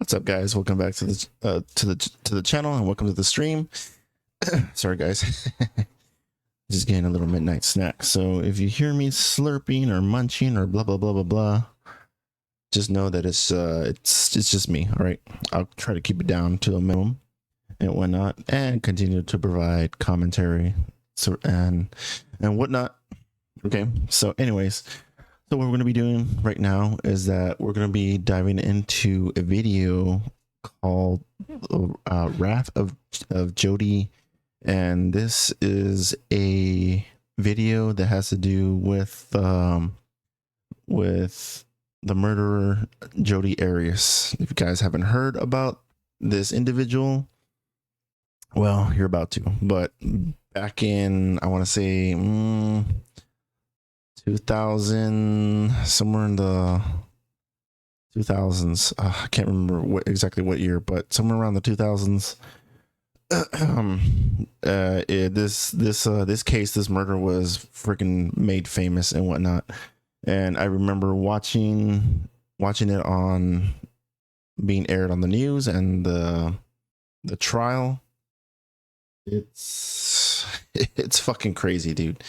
What's up, guys? Welcome back to the channel, and welcome to the stream. Sorry, guys. Just getting a little midnight snack. So if you hear me slurping or munching or blah blah blah blah blah, just know that it's just me. All right. I'll try to keep it down to a minimum and whatnot, and continue to provide commentary and whatnot. Okay. So, anyways. So what we're going to be doing right now is that we're going to be diving into a video called Wrath of Jodi, and this is a video that has to do with the murderer Jodi Arias. If you guys haven't heard about this individual, well, you're about to. But back in, I want to say 2000, somewhere in the 2000s, I can't remember exactly what year, but somewhere around the 2000s, this case, this murder was freaking made famous and whatnot. And I remember watching it on being aired on the news, and the trial. It's fucking crazy, dude.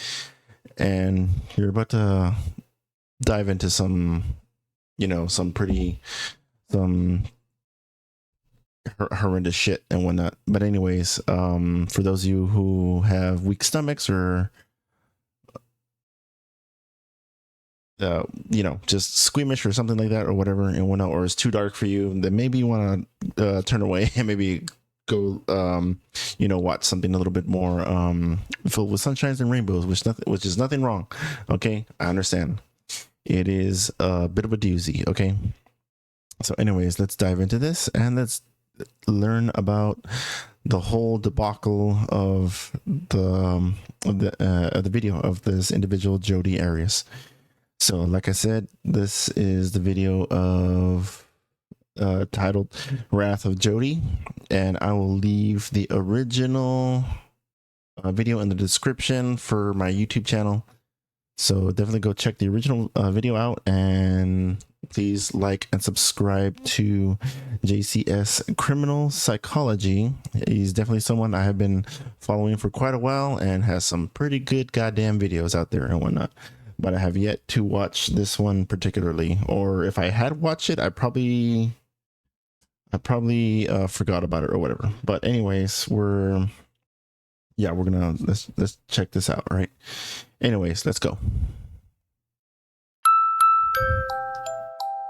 And you're about to dive into some horrendous shit and whatnot. But anyways, for those of you who have weak stomachs or just squeamish or something like that or whatever and whatnot, or it's too dark for you, then maybe you want to turn away and maybe go watch something a little bit more filled with sunshines and rainbows, which is nothing wrong. Okay, I understand. It is a bit of a doozy. Okay, so anyways, let's dive into this and let's learn about the whole debacle of the video of this individual, Jodi Arias. So like I said, this is the video of titled Wrath of Jodi, and I will leave the original video in the description for my YouTube channel, so definitely go check the original video out, and please like and subscribe to JCS Criminal Psychology. He's definitely someone I have been following for quite a while and has some pretty good goddamn videos out there and whatnot, but I have yet to watch this one particularly, or if I had watched it, I probably forgot about it or whatever. But anyways, let's check this out. Right, anyways, let's go.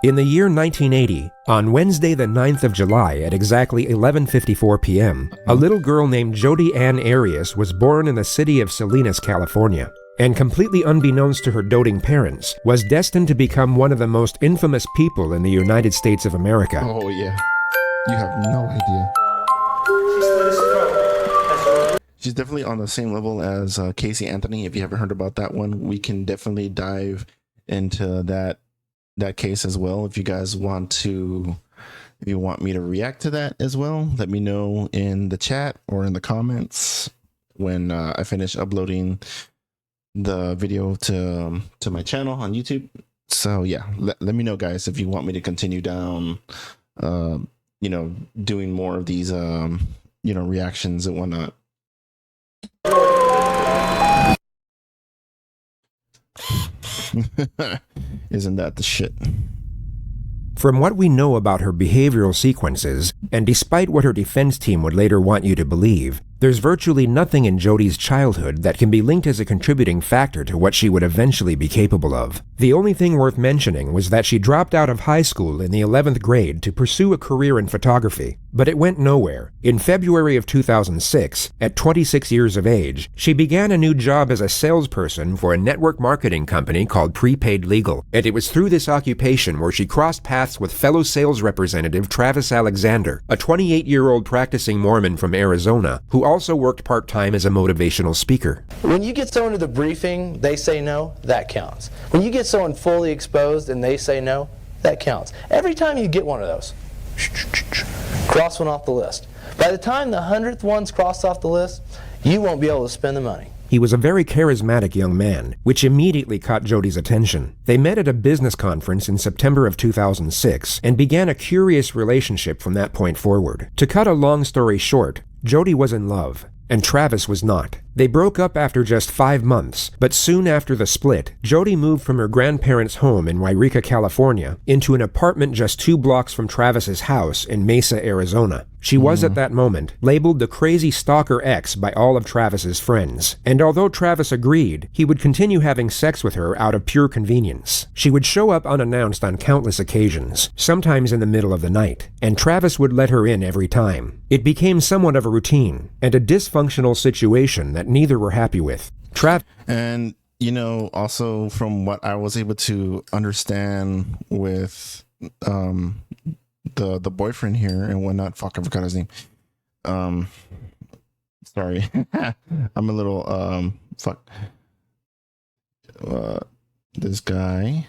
In the year 1980, on Wednesday the 9th of July at exactly 11:54 p.m., a little girl named Jodi Ann Arias was born in the city of Salinas, California, and completely unbeknownst to her doting parents, was destined to become one of the most infamous people in the United States of America. Oh yeah. You have no idea. She's definitely on the same level as Casey Anthony. If you haven't heard about that one, we can definitely dive into that case as well. If you guys want me to react to that as well, let me know in the chat or in the comments when I finish uploading the video to my channel on YouTube. So yeah, let me know, guys, if you want me to continue down doing more of these reactions and whatnot. Isn't that the shit? From what we know about her behavioral sequences, and despite what her defense team would later want you to believe, there's virtually nothing in Jodi's childhood that can be linked as a contributing factor to what she would eventually be capable of. The only thing worth mentioning was that she dropped out of high school in the 11th grade to pursue a career in photography, but it went nowhere. In February of 2006, at 26 years of age, she began a new job as a salesperson for a network marketing company called Prepaid Legal, and it was through this occupation where she crossed paths with fellow sales representative Travis Alexander, a 28-year-old practicing Mormon from Arizona, who also worked part-time as a motivational speaker. When you get someone to the briefing, they say no, that counts. When you get someone fully exposed and they say no, that counts. Every time you get one of those, cross one off the list. By the time the 100th one's crossed off the list, you won't be able to spend the money. He was a very charismatic young man, which immediately caught Jodi's attention. They met at a business conference in September of 2006 and began a curious relationship from that point forward. To cut a long story short, Jodi was in love, and Travis was not. They broke up after just 5 months, but soon after the split, Jodi moved from her grandparents' home in Yreka, California, into an apartment just 2 blocks from Travis's house in Mesa, Arizona. She was at that moment labeled the crazy stalker ex by all of Travis's friends, and although Travis agreed, he would continue having sex with her out of pure convenience. She would show up unannounced on countless occasions, sometimes in the middle of the night, and Travis would let her in every time. It became somewhat of a routine, and a dysfunctional situation that neither were happy with. And, you know, also from what I was able to understand with the boyfriend here and whatnot, fuck, I forgot his name. Sorry. I'm a little fuck. This guy.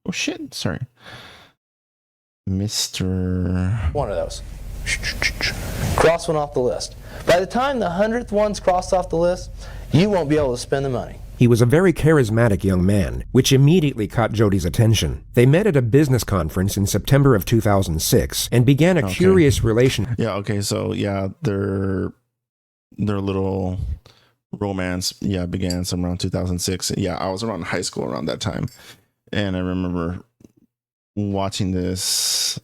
Oh shit, sorry. Mr. One of those. Cross one off the list. By the time the 100th one's crossed off the list, you won't be able to spend the money. He was a very charismatic young man, which immediately caught Jodi's attention. They met at a business conference in September of 2006 and began a curious relationship. Yeah, okay, so yeah, their little romance, yeah, began somewhere around 2006. Yeah, I was around high school around that time. And I remember watching this,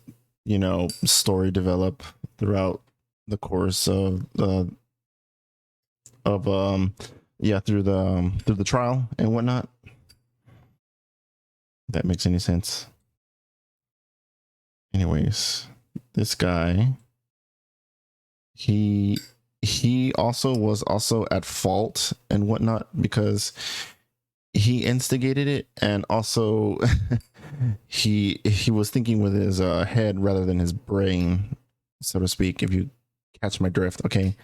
you know, story develop throughout the course of through the trial and whatnot. If that makes any sense. Anyways, this guy, he also was at fault and whatnot because he instigated it, and also he was thinking with his head rather than his brain, so to speak, if you catch my drift. Okay,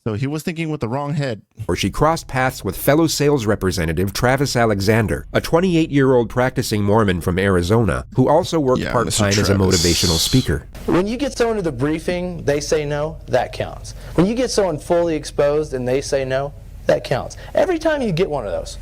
so he was thinking with the wrong head. Or she crossed paths with fellow sales representative Travis Alexander, a 28-year-old practicing Mormon from Arizona, who also worked part-time as a motivational speaker. When you get someone to the briefing, they say no, that counts. When you get someone fully exposed and they say no, that counts. Every time you get one of those,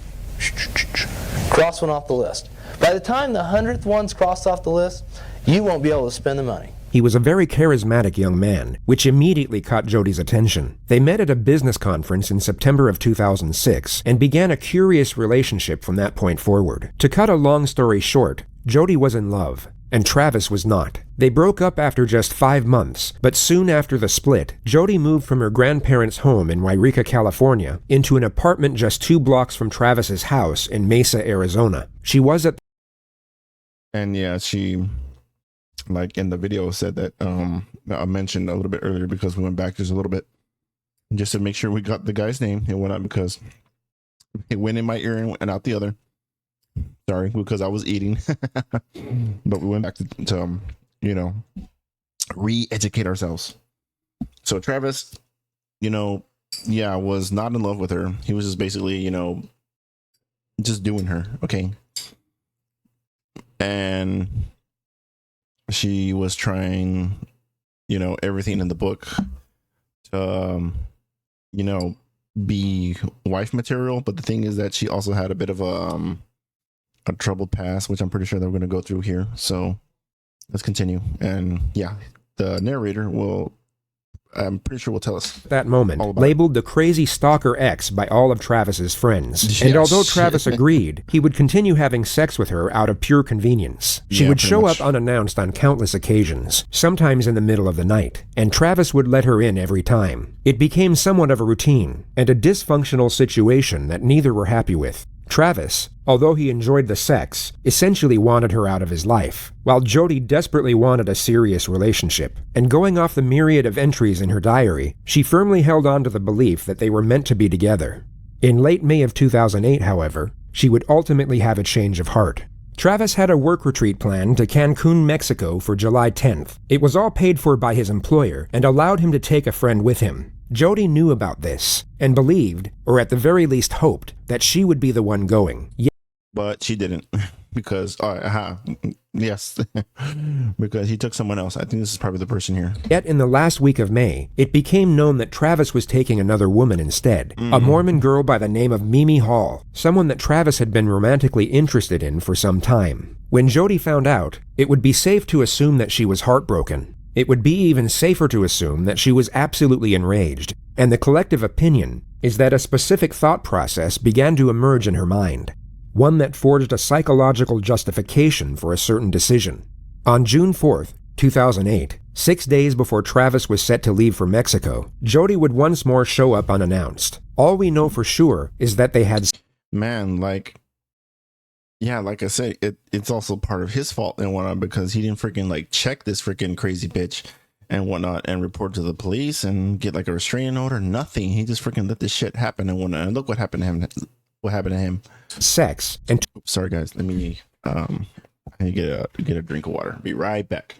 cross one off the list. By the time the 100th one's crossed off the list, you won't be able to spend the money. He was a very charismatic young man, which immediately caught Jodi's attention. They met at a business conference in September of 2006 and began a curious relationship from that point forward. To cut a long story short, Jodi was in love, and Travis was not. They broke up after just 5 months, but soon after the split, Jodi moved from her grandparents' home in Yreka, California, into an apartment just 2 blocks from Travis's house in Mesa, Arizona. She was at... And yeah, she, like in the video, said that I mentioned a little bit earlier, because we went back just a little bit just to make sure we got the guy's name and whatnot, because it went in my ear and out the other. Sorry, because I was eating. But we went back to you know, re-educate ourselves. So Travis, you know, yeah, was not in love with her. He was just basically, you know, just doing her. Okay. And she was trying, you know, everything in the book to, you know, be wife material. But the thing is that she also had a bit of a troubled past, which I'm pretty sure that we're going to go through here. So let's continue. And yeah, the narrator will, I'm pretty sure will tell us. That moment, labeled the crazy stalker ex by all of Travis's friends. And although Travis agreed, he would continue having sex with her out of pure convenience. She would show up unannounced on countless occasions, sometimes in the middle of the night, and Travis would let her in every time. It became somewhat of a routine, and a dysfunctional situation that neither were happy with. Travis, although he enjoyed the sex, essentially wanted her out of his life, while Jodi desperately wanted a serious relationship. And going off the myriad of entries in her diary, she firmly held on to the belief that they were meant to be together. In late May of 2008, however, she would ultimately have a change of heart. Travis had a work retreat planned to Cancun, Mexico for July 10th. It was all paid for by his employer and allowed him to take a friend with him. Jodi knew about this and believed, or at the very least hoped, that she would be the one going. But she didn't. because yes, because he took someone else. I think this is probably the person here. Yet in the last week of May, it became known that Travis was taking another woman instead, a Mormon girl by the name of Mimi Hall, someone that Travis had been romantically interested in for some time. When Jodi found out, it would be safe to assume that she was heartbroken. It would be even safer to assume that she was absolutely enraged, and the collective opinion is that a specific thought process began to emerge in her mind, one that forged a psychological justification for a certain decision. On June 4th, 2008, 6 days before Travis was set to leave for Mexico, Jodi would once more show up unannounced. All we know for sure is that they had... Man, like I said, it's also part of his fault and whatnot, because he didn't freaking like check this freaking crazy bitch and whatnot and report to the police and get like a restraining order. Nothing. He just freaking let this shit happen and whatnot. And look what happened to him. What happened to him? Sex and... Sorry guys, let me get a drink of water. Be right back.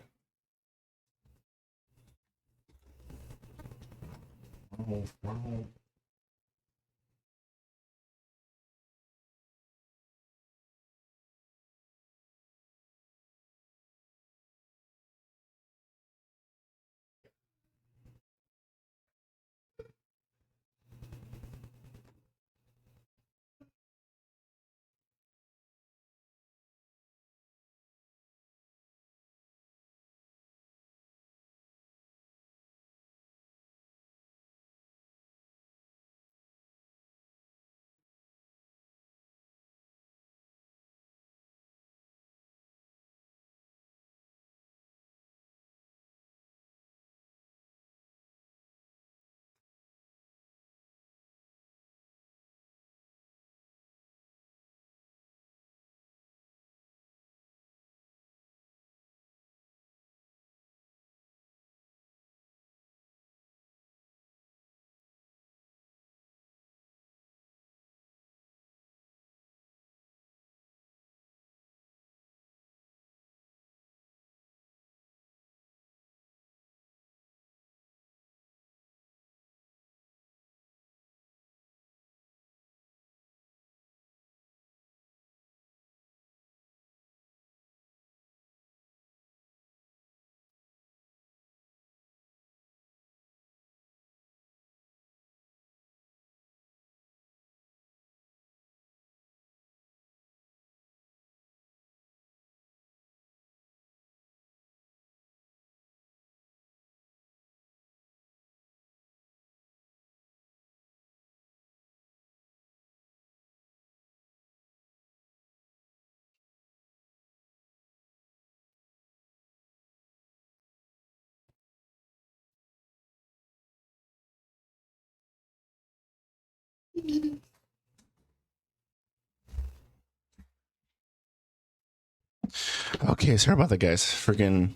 Okay, sorry about that, guys. Freaking.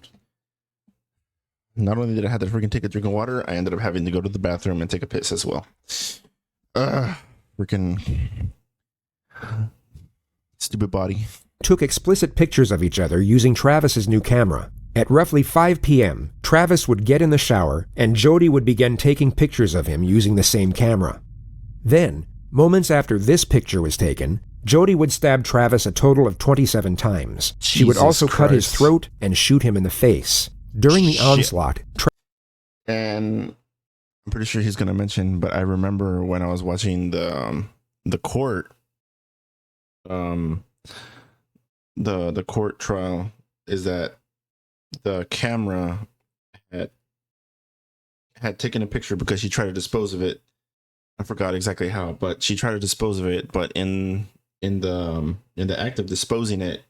Not only did I have to freaking take a drink of water, I ended up having to go to the bathroom and take a piss as well. Freaking stupid body. Took explicit pictures of each other using Travis's new camera. At roughly 5 p.m., Travis would get in the shower, and Jodi would begin taking pictures of him using the same camera. Then, moments after this picture was taken, Jodi would stab Travis a total of 27 times. She would also cut his throat and shoot him in the face. During the onslaught... And I'm pretty sure he's going to mention, but I remember when I was watching the court, the court trial, is that the camera had taken a picture because she tried to dispose of it. I forgot exactly how, but she tried to dispose of it. But in the act of disposing it,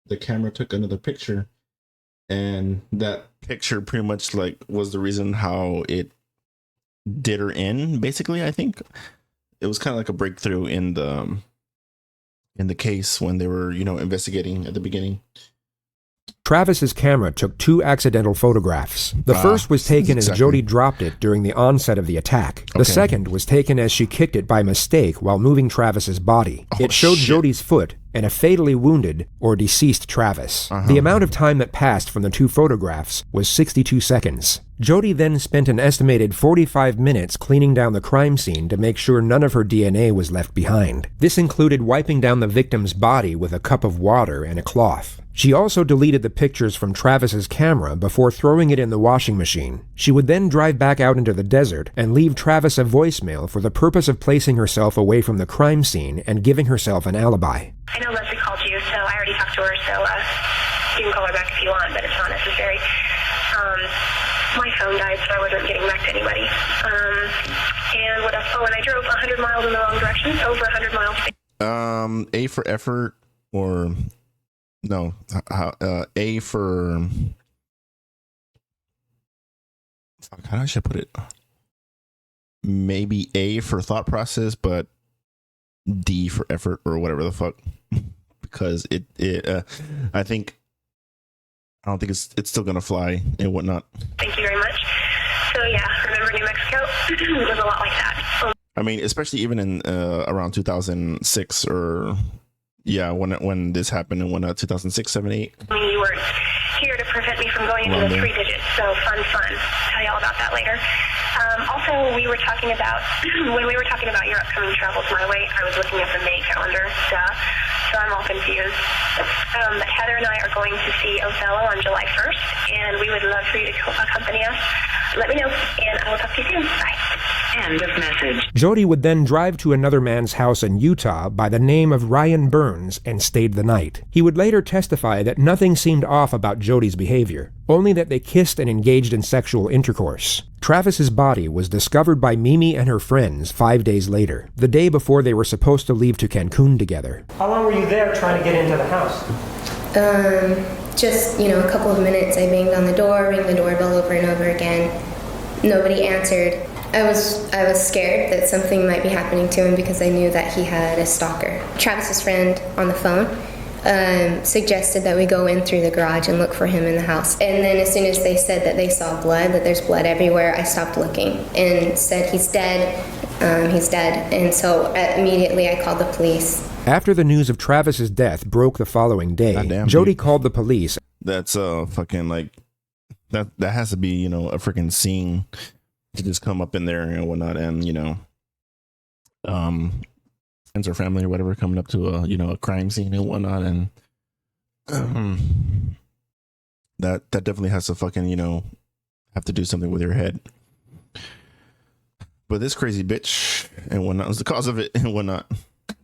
the camera took another picture, and that picture pretty much like was the reason how it did her in. Basically, I think it was kind of like a breakthrough in the case when they were, investigating at the beginning. Travis's camera took 2 accidental photographs. The first was taken as Jodi dropped it during the onset of the attack. The second was taken as she kicked it by mistake while moving Travis's body. It showed Jodi's foot and a fatally wounded or deceased Travis. The amount of time that passed from the 2 photographs was 62 seconds. Jodi then spent an estimated 45 minutes cleaning down the crime scene to make sure none of her DNA was left behind. This included wiping down the victim's body with a cup of water and a cloth. She also deleted the pictures from Travis's camera before throwing it in the washing machine. She would then drive back out into the desert and leave Travis a voicemail for the purpose of placing herself away from the crime scene and giving herself an alibi. I know Leslie called you, so I already talked to her, so you can call her back if you want, but it's not necessary. My phone died, so I wasn't getting back to anybody. And what else? Oh, and I drove 100 miles in the wrong direction, over 100 miles. A for effort, or no, A for, fuck, how should I put it? Maybe A for thought process, but D for effort, or whatever the fuck. Because I don't think it's still gonna fly and whatnot. Thank you very much. So yeah, remember New Mexico? It was a lot like that. I mean, especially even in around 2006, or yeah, when this happened, and when 2006, 7, 8. I mean, you weren't here to prevent me from going into the 3 digits, so fun. Tell you all about that later. Also, we were talking about, when we were talking about your upcoming travels my way, I was looking at the May calendar, so I'm all confused. But Heather and I are going to see Othello on July 1st, and we would love for you to accompany us. Let me know, and I will talk to you soon. Bye. End of message. Jodi would then drive to another man's house in Utah by the name of Ryan Burns and stayed the night. He would later testify that nothing seemed off about Jodi's behavior, only that they kissed and engaged in sexual intercourse. Travis's body was discovered by Mimi and her friends 5 days later, the day before they were supposed to leave to Cancun together. How long were you there trying to get into the house? Just, a couple of minutes. I banged on the door, rang the doorbell over and over again. Nobody answered. I was scared that something might be happening to him because I knew that he had a stalker. Travis's friend on the phone suggested that we go in through the garage and look for him in the house. And then as soon as they said that they saw blood, that there's blood everywhere, I stopped looking and said, he's dead. He's dead. And so immediately I called the police. After the news of Travis's death broke the following day, Jodi called the police. That's fucking like that has to be, a freaking scene to just come up in there and whatnot, and friends or family or whatever coming up to a crime scene and whatnot, and that definitely has to fucking have to do something with your head. But this crazy bitch and whatnot was the cause of it and whatnot.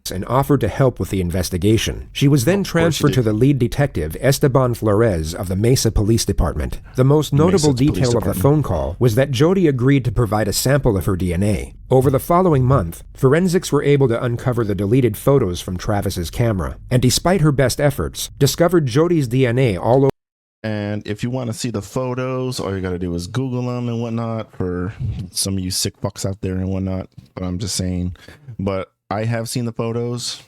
And offered to help with the investigation. She was then transferred to the lead detective, Esteban Flores of the Mesa Police Department. The most notable detail of the phone call was that Jodi agreed to provide a sample of her DNA. Over the following month, forensics were able to uncover the deleted photos from Travis's camera, and despite her best efforts, discovered Jodi's DNA all over. And if you want to see the photos, all you got to do is Google them and whatnot, for some of you sick fucks out there and whatnot. But I'm just saying, but I have seen the photos.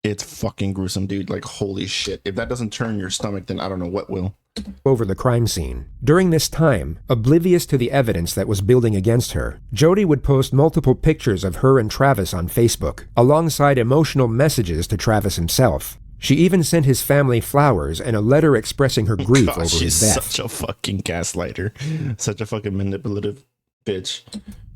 It's fucking gruesome, dude. Like, holy shit. If that doesn't turn your stomach, then I don't know what will. Over the crime scene. During this time, oblivious to the evidence that was building against her, Jodi would post multiple pictures of her and Travis on Facebook, alongside emotional messages to Travis himself. She even sent his family flowers and a letter expressing her grief over his death. Such a fucking gaslighter. Such a fucking manipulative bitch.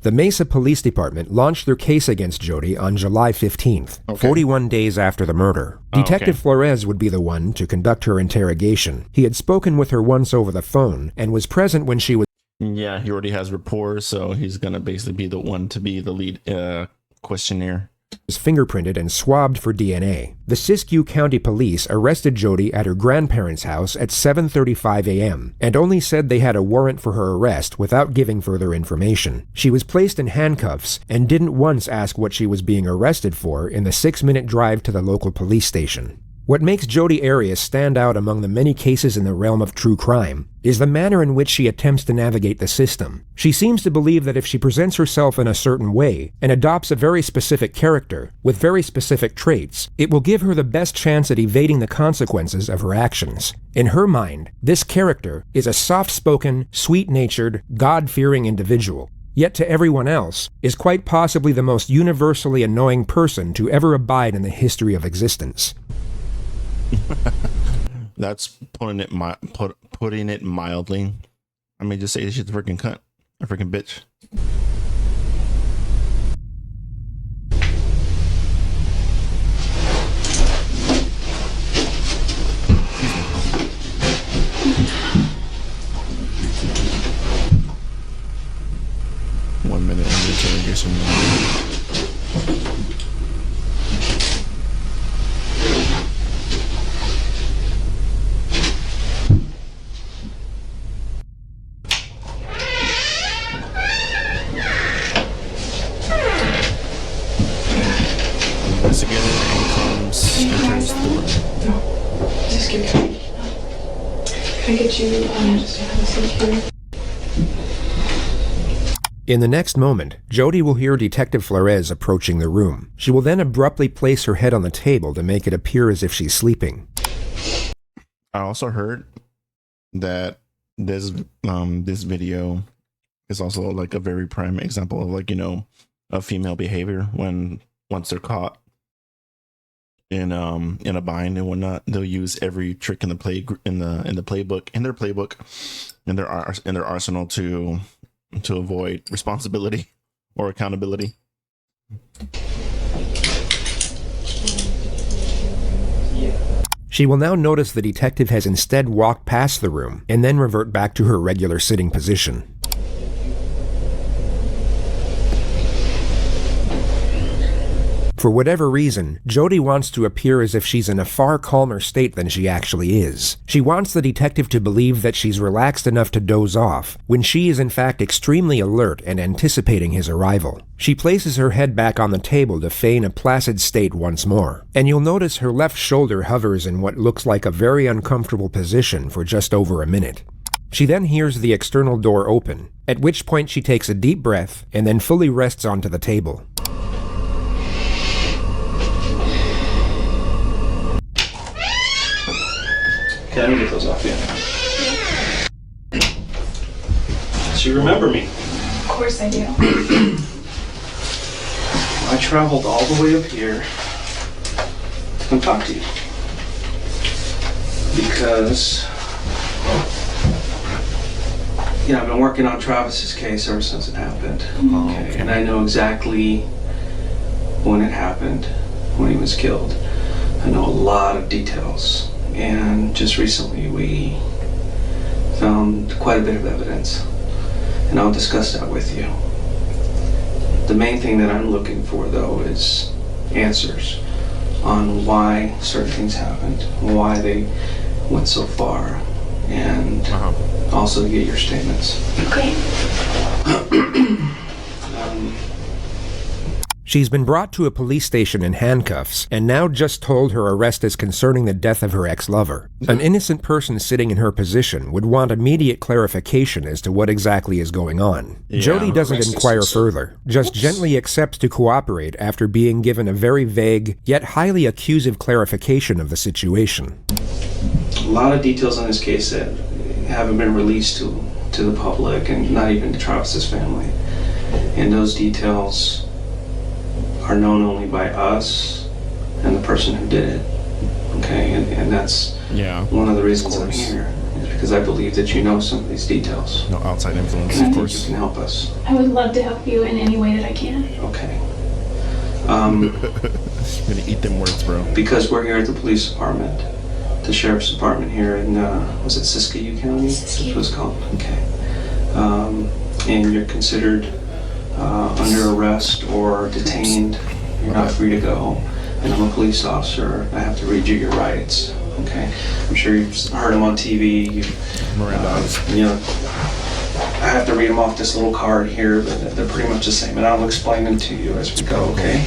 The Mesa Police Department launched their case against Jodi on July 15th, 41 days after the murder. Detective Flores would be the one to conduct her interrogation. He had spoken with her once over the phone and was present when she was... Yeah, he already has rapport, so he's going to basically be the one to be the lead questionnaire. Was fingerprinted and swabbed for DNA. The Siskiyou County Police arrested Jodi at her grandparents' house at 7:35 a.m. and only said they had a warrant for her arrest without giving further information. She was placed in handcuffs and didn't once ask what she was being arrested for in the 6-minute drive to the local police station. What makes Jodi Arias stand out among the many cases in the realm of true crime is the manner in which she attempts to navigate the system. She seems to believe that if she presents herself in a certain way and adopts a very specific character with very specific traits, it will give her the best chance at evading the consequences of her actions. In her mind, this character is a soft-spoken, sweet-natured, God-fearing individual. Yet to everyone else, is quite possibly the most universally annoying person to ever abide in the history of existence. That's putting it mildly. I mean, just say she's a freaking cunt, a freaking bitch. One minute until we get some. Investigator enters the room. No, just give me. Can I get you? Just have a seat here. In the next moment, Jodi will hear Detective Flores approaching the room. She will then abruptly place her head on the table to make it appear as if she's sleeping. I also heard that this video is also like a very prime example of, like, you know, of female behavior when once they're caught in a bind and whatnot, they'll use every trick in the playbook in their arsenal to avoid responsibility or accountability. She will now notice the detective has instead walked past the room and then revert back to her regular sitting position. For whatever reason, Jodi wants to appear as if she's in a far calmer state than she actually is. She wants the detective to believe that she's relaxed enough to doze off, when she is in fact extremely alert and anticipating his arrival. She places her head back on the table to feign a placid state once more, and you'll notice her left shoulder hovers in what looks like a very uncomfortable position for just over a minute. She then hears the external door open, at which point she takes a deep breath and then fully rests onto the table. Let me get those off you. So you remember me? Of course I do. I traveled all the way up here to come talk to you. Because, I've been working on Travis's case ever since it happened. Okay. And I know exactly when it happened, when he was killed. I know a lot of details. And just recently we found quite a bit of evidence, and I'll discuss that with you. The main thing that I'm looking for, though, is answers on why certain things happened, why they went so far, and also to get your statements. Okay. She's been brought to a police station in handcuffs, and now just told her arrest is concerning the death of her ex-lover. An innocent person sitting in her position would want immediate clarification as to what exactly is going on. Yeah. Jodi doesn't inquire further, just gently accepts to cooperate after being given a very vague, yet highly accusive clarification of the situation. A lot of details on this case that haven't been released to the public, and not even to Travis's family. And those details are known only by us and the person who did it. Okay, and that's one of the reasons I'm here, is because I believe that you know some of these details. No outside influence, And of course. you can help us. I would love to help you in any way that I can. Okay. You're gonna eat them words, bro. Because we're here at the police department, the sheriff's department here in, was it Siskiyou County? That's what it's called. Okay. And you're considered under arrest or detained. You're not free to go. And I'm a police officer. I have to read you your rights. Okay. I'm sure you've heard them on TV. Miranda's. I have to read them off this little card here, but they're pretty much the same. And I'll explain them to you as we go. Okay.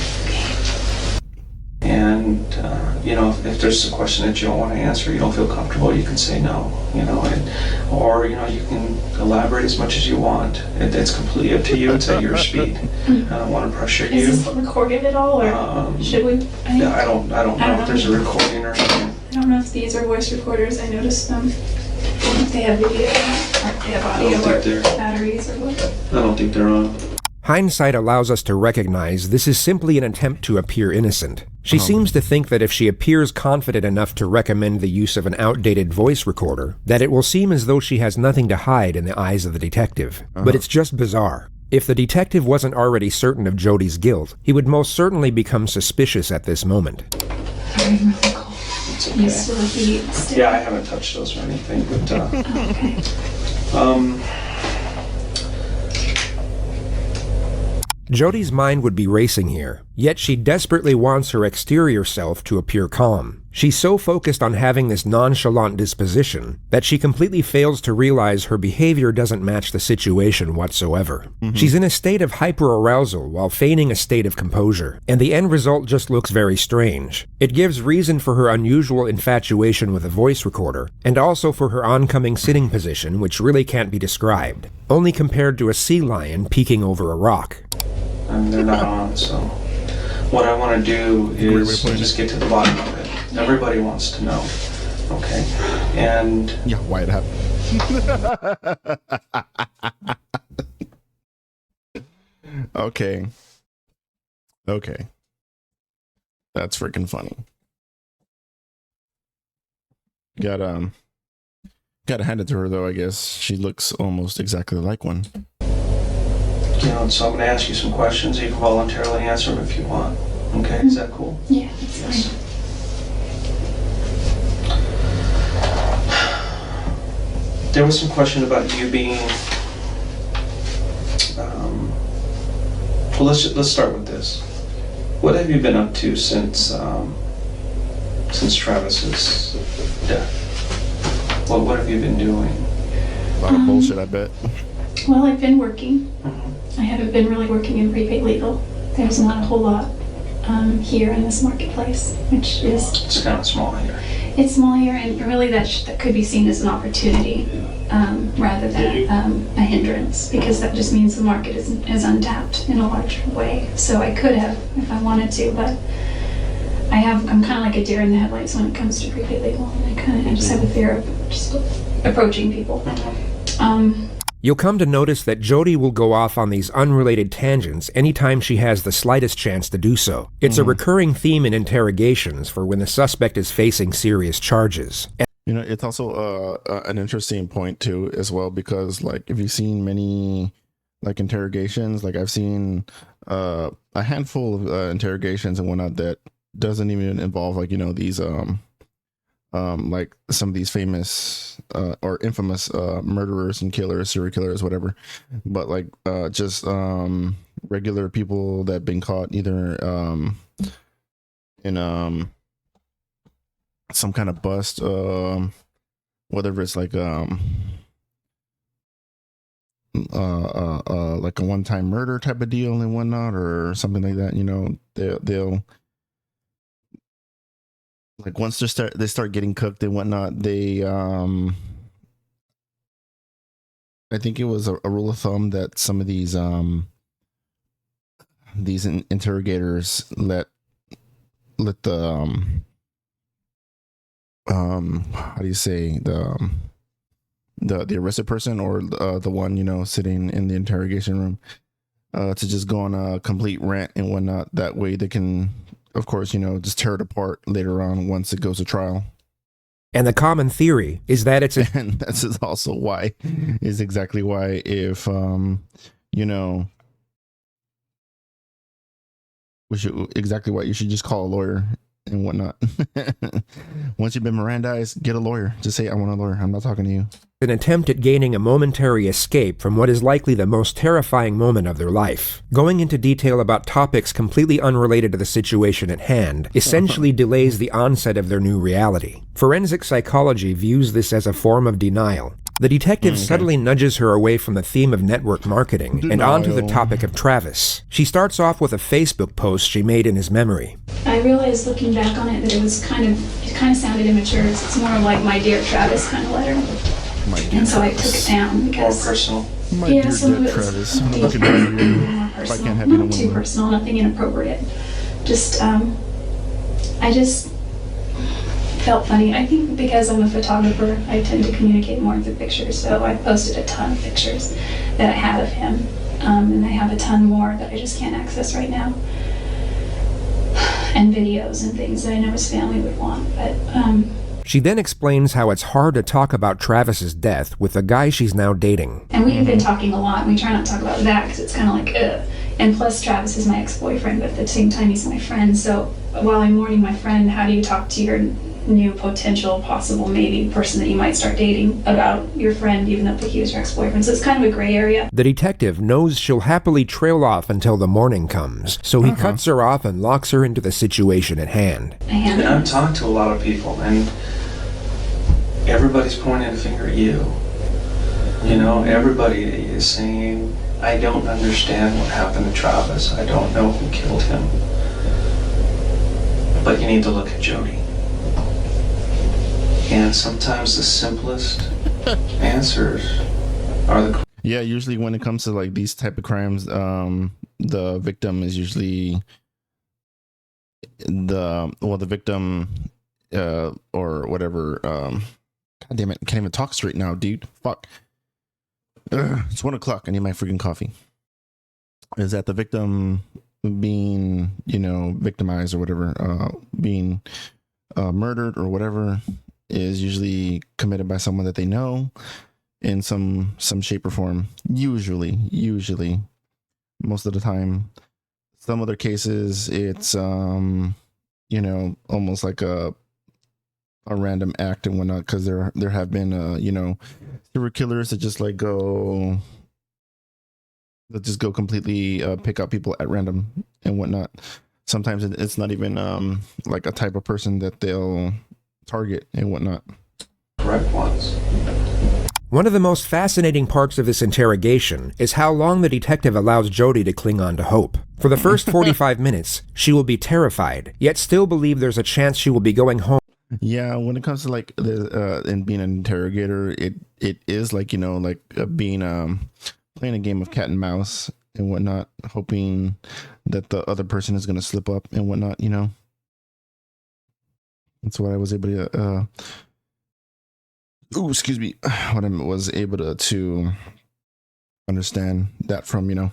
And if there's a question that you don't want to answer, you don't feel comfortable, you can say no, or you can elaborate as much as you want. It's completely up to you. It's at your speed. I don't want to pressure you. Is this recorded at all, or should we? I don't know if there's a recording or something. I don't know if these are voice recorders. I noticed them. If they have video, or if they have audio, or batteries, or what. I don't think they're on. Hindsight allows us to recognize this is simply an attempt to appear innocent. She seems to think that if she appears confident enough to recommend the use of an outdated voice recorder, that it will seem as though she has nothing to hide in the eyes of the detective. But it's just bizarre. If the detective wasn't already certain of Jodi's guilt, he would most certainly become suspicious at this moment. Sorry, I'm really cold. It's okay. You still heat still? Yeah, I haven't touched those or anything, but Okay. Jodi's mind would be racing here, yet she desperately wants her exterior self to appear calm. She's so focused on having this nonchalant disposition that she completely fails to realize her behavior doesn't match the situation whatsoever. She's in a state of hyperarousal while feigning a state of composure, and the end result just looks very strange. It gives reason for her unusual infatuation with a voice recorder, and also for her oncoming sitting position, which really can't be described, only compared to a sea lion peeking over a rock. and they're not on. So what I want to do is just get to the bottom of it. Everybody wants to know, okay? And yeah, why it happened. Okay. That's freaking funny. Gotta hand it to her though, I guess. She looks almost exactly like one. so I'm going to ask you some questions. You can voluntarily answer them if you want. Okay, is that cool? Yeah, that's fine. There was some question about you being. Well, let's start with this. What have you been up to since Travis's death? What have you been doing? A lot of bullshit, I bet. Well, I've been working. I haven't been really working in prepaid legal. There's not a whole lot here in this marketplace, which is... It's kind of small here. It's small here, and really that could be seen as an opportunity rather than a hindrance, because that just means the market is untapped in a large way. So I could have, if I wanted to, but I'm kind of like a deer in the headlights when it comes to prepaid legal, and I just have a fear of just approaching people. You'll come to notice that Jodi will go off on these unrelated tangents anytime she has the slightest chance to do so. It's a recurring theme in interrogations for when the suspect is facing serious charges. It's also an interesting point too as well, because like if you've seen many like interrogations, like I've seen a handful of interrogations and whatnot that doesn't even involve like these like some of these famous or infamous murderers and killers, serial killers, whatever, but like just regular people that have been caught either in some kind of bust, whether it's like like a one-time murder type of deal and whatnot, or something like that. They'll like once they start getting cooked and whatnot, they I think it was a rule of thumb that some of these interrogators let the how do you say, the arrested person or the one sitting in the interrogation room to just go on a complete rant and whatnot. That way they can, of course, just tear it apart later on once it goes to trial. And the common theory is that it's and that's also why is exactly why if you should just call a lawyer and whatnot. Once you've been Mirandized, get a lawyer. Just say, I want a lawyer. I'm not talking to you. An attempt at gaining a momentary escape from what is likely the most terrifying moment of their life. Going into detail about topics completely unrelated to the situation at hand essentially delays the onset of their new reality. Forensic psychology views this as a form of denial. The detective subtly nudges her away from the theme of network marketing and onto the topic of Travis. She starts off with a Facebook post she made in his memory. I realized looking back on it that it kind of sounded immature. It's more like my dear Travis kind of letter. And so I took it down because... More personal. My dear dead Travis. I'm looking at you. More If I personal. can't have you no Not too more. personal, nothing inappropriate. Just, I just felt funny. I think because I'm a photographer, I tend to communicate more through pictures. So I posted a ton of pictures that I had of him. And I have a ton more that I just can't access right now. And videos and things that I know his family would want. But She then explains how it's hard to talk about Travis's death with the guy she's now dating. And we've been talking a lot, and we try not to talk about that because it's kind of like, ugh. And plus, Travis is my ex-boyfriend, but at the same time, he's my friend. So while I'm mourning my friend, how do you talk to your new potential, possible, maybe person that you might start dating about your friend, even though he was your ex-boyfriend? So it's kind of a gray area. The detective knows she'll happily trail off until the morning comes, so he cuts her off and locks her into the situation at hand. And I've talked to a lot of people, and everybody's pointing a finger at you. You know, everybody is saying, I don't understand what happened to Travis. I don't know who killed him. But you need to look at Jodi. And sometimes the simplest answers are the... Yeah, usually when it comes to like these type of crimes, the victim is usually the victim or whatever. God damn it, I can't even talk straight now, dude. Fuck. It's 1 o'clock. I need my freaking coffee. Is that the victim being, you know, victimized or whatever, being murdered or whatever, is usually committed by someone that they know in some shape or form. Usually, most of the time. Some other cases, it's you know, almost like a random act and whatnot, because there have been you know, serial killers that just go completely pick out people at random and whatnot. Sometimes it's not even like a type of person that they'll target and whatnot. correct ones. One of the most fascinating parts of this interrogation is how long the detective allows Jodi to cling on to hope. For the first 45 minutes, she will be terrified, yet still believe there's a chance she will be going home. Yeah, when it comes to like and being an interrogator, it is like, you know, like being playing a game of cat and mouse and whatnot, hoping that the other person is going to slip up and whatnot, you know. That's what I was able to excuse me, what I was able to understand that from, you know.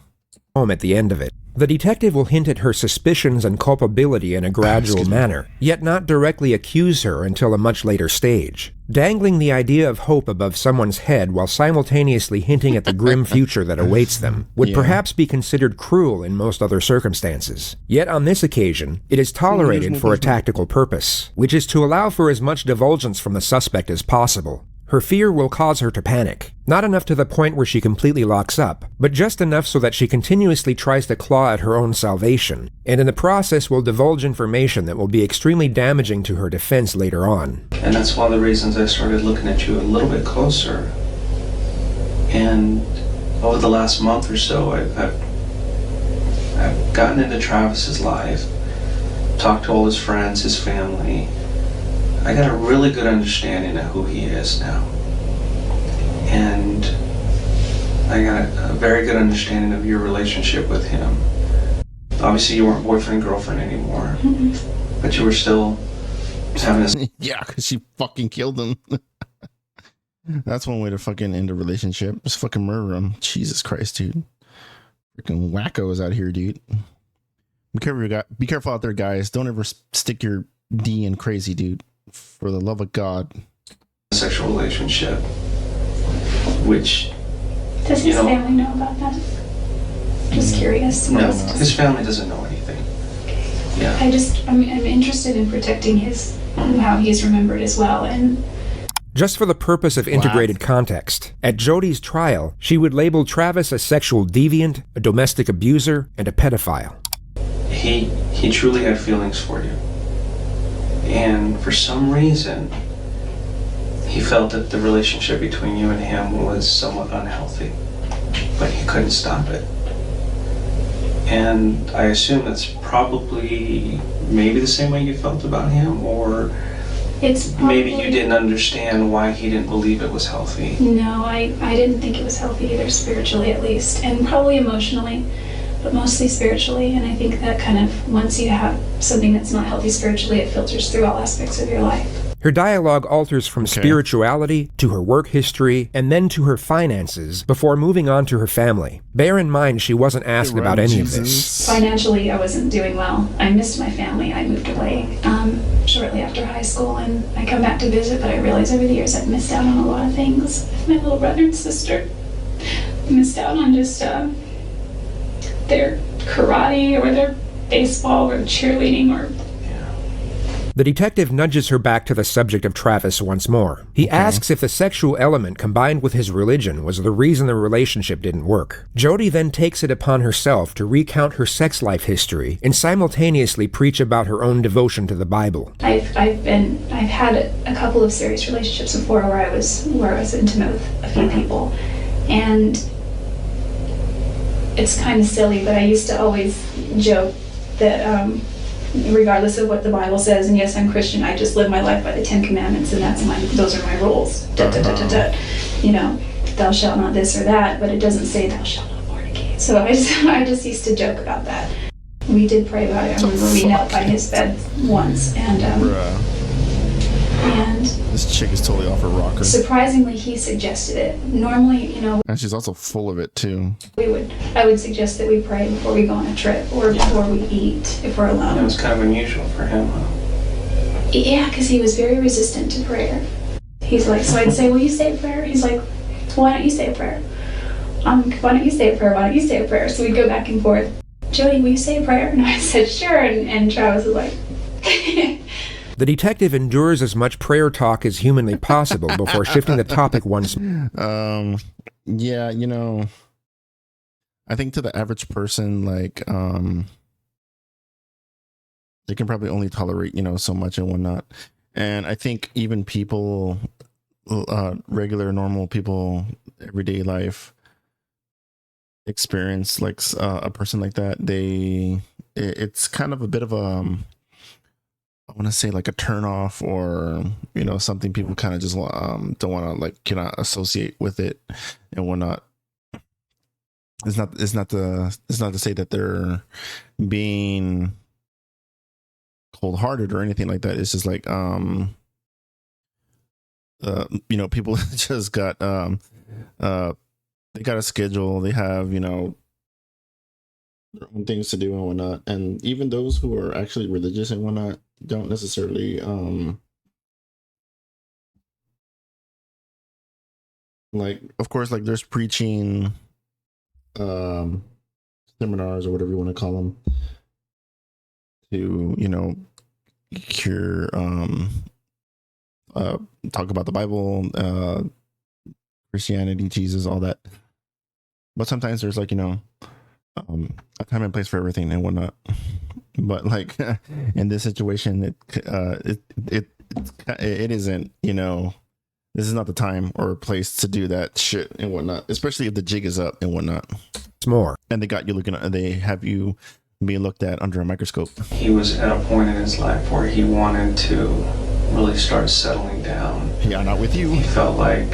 Home at the end of it. The detective will hint at her suspicions and culpability in a gradual manner, yet not directly accuse her until a much later stage, dangling the idea of hope above someone's head while simultaneously hinting at the grim future that awaits them, would perhaps be considered cruel in most other circumstances. Yet on this occasion, it is tolerated for a tactical purpose, which is to allow for as much divulgence from the suspect as possible. Her fear will cause her to panic, not enough to the point where she completely locks up, but just enough so that she continuously tries to claw at her own salvation, and in the process will divulge information that will be extremely damaging to her defense later on. And that's one of the reasons I started looking at you a little bit closer. And over the last month or so, I've gotten into Travis's life, talked to all his friends, his family. I got a really good understanding of who he is now. And I got a very good understanding of your relationship with him. Obviously you weren't boyfriend and girlfriend anymore, but you were still having a... Yeah, because she fucking killed him. That's one way to fucking end a relationship. Just fucking murder him. Jesus Christ, dude. Freaking wackos out here, dude. Be careful out there, guys. Don't ever stick your D in crazy, dude. For the love of God. Sexual relationship, which... Does his family know about that? Just curious. No, his family doesn't know anything. Yeah. I'm interested in protecting how he's remembered as well. And just for the purpose of integrated context, at Jodi's trial, she would label Travis a sexual deviant, a domestic abuser, and a pedophile. He truly had feelings for you. And for some reason, he felt that the relationship between you and him was somewhat unhealthy, but he couldn't stop it. And I assume that's probably maybe the same way you felt about him, or maybe you didn't understand why he didn't believe it was healthy. No, I didn't think it was healthy either, spiritually at least, and probably emotionally. But mostly spiritually, and I think that kind of, once you have something that's not healthy spiritually, it filters through all aspects of your life. Her dialogue alters from spirituality to her work history and then to her finances before moving on to her family. Bear in mind she wasn't asked about any of this. Financially, I wasn't doing well. I missed my family. I moved away shortly after high school, and I come back to visit, but I realized over the years I'd missed out on a lot of things. My little brother and sister missed out on just their karate or their baseball or cheerleading or... The detective nudges her back to the subject of Travis once more. He asks if the sexual element combined with his religion was the reason the relationship didn't work. Jodi then takes it upon herself to recount her sex life history and simultaneously preach about her own devotion to the Bible. I've had a couple of serious relationships before where I was intimate with a few people, and it's kind of silly, but I used to always joke that regardless of what the Bible says, and yes, I'm Christian, I just live my life by the 10 Commandments, and those are my rules. You know, thou shalt not this or that, but it doesn't say thou shalt not fornicate. So I just used to joke about that. We did pray about it. I remember we knelt by his bed once, and this chick is totally off her rocker. Surprisingly, he suggested it. Normally, you know, and she's also full of it too. I would suggest that we pray before we go on a trip or before we eat if we're alone. That was kind of unusual for him, huh? Yeah, because he was very resistant to prayer. He's like, so I'd say, will you say a prayer? He's like, why don't you say a prayer? Why don't you say a prayer? Why don't you say a prayer? So we'd go back and forth. Jodi, will you say a prayer? And I said, sure. And Travis was like... The detective endures as much prayer talk as humanly possible before shifting the topic once more. Yeah, you know, I think to the average person, like, they can probably only tolerate, you know, so much and whatnot. And I think even people, regular, normal people, everyday life experience like a person like that. It's kind of a bit of I want to say like a turn off, or, you know, something people kind of just don't want to, like, cannot associate with it and whatnot. It's not to say that they're being cold hearted or anything like that. It's just like, you know, people just got, they got a schedule. They have, you know, their own things to do and whatnot. And even those who are actually religious and whatnot don't necessarily like, of course, like there's preaching seminars or whatever you want to call them to, you know, cure talk about the Bible, Christianity, Jesus, all that. But sometimes there's, like, you know, a time and place for everything and whatnot. But like in this situation, it isn't, you know, this is not the time or place to do that shit and whatnot, especially if the jig is up and whatnot. It's more. And they got you looking at, they have you being looked at under a microscope. He was at a point in his life where he wanted to really start settling down. Yeah, not with you. He felt like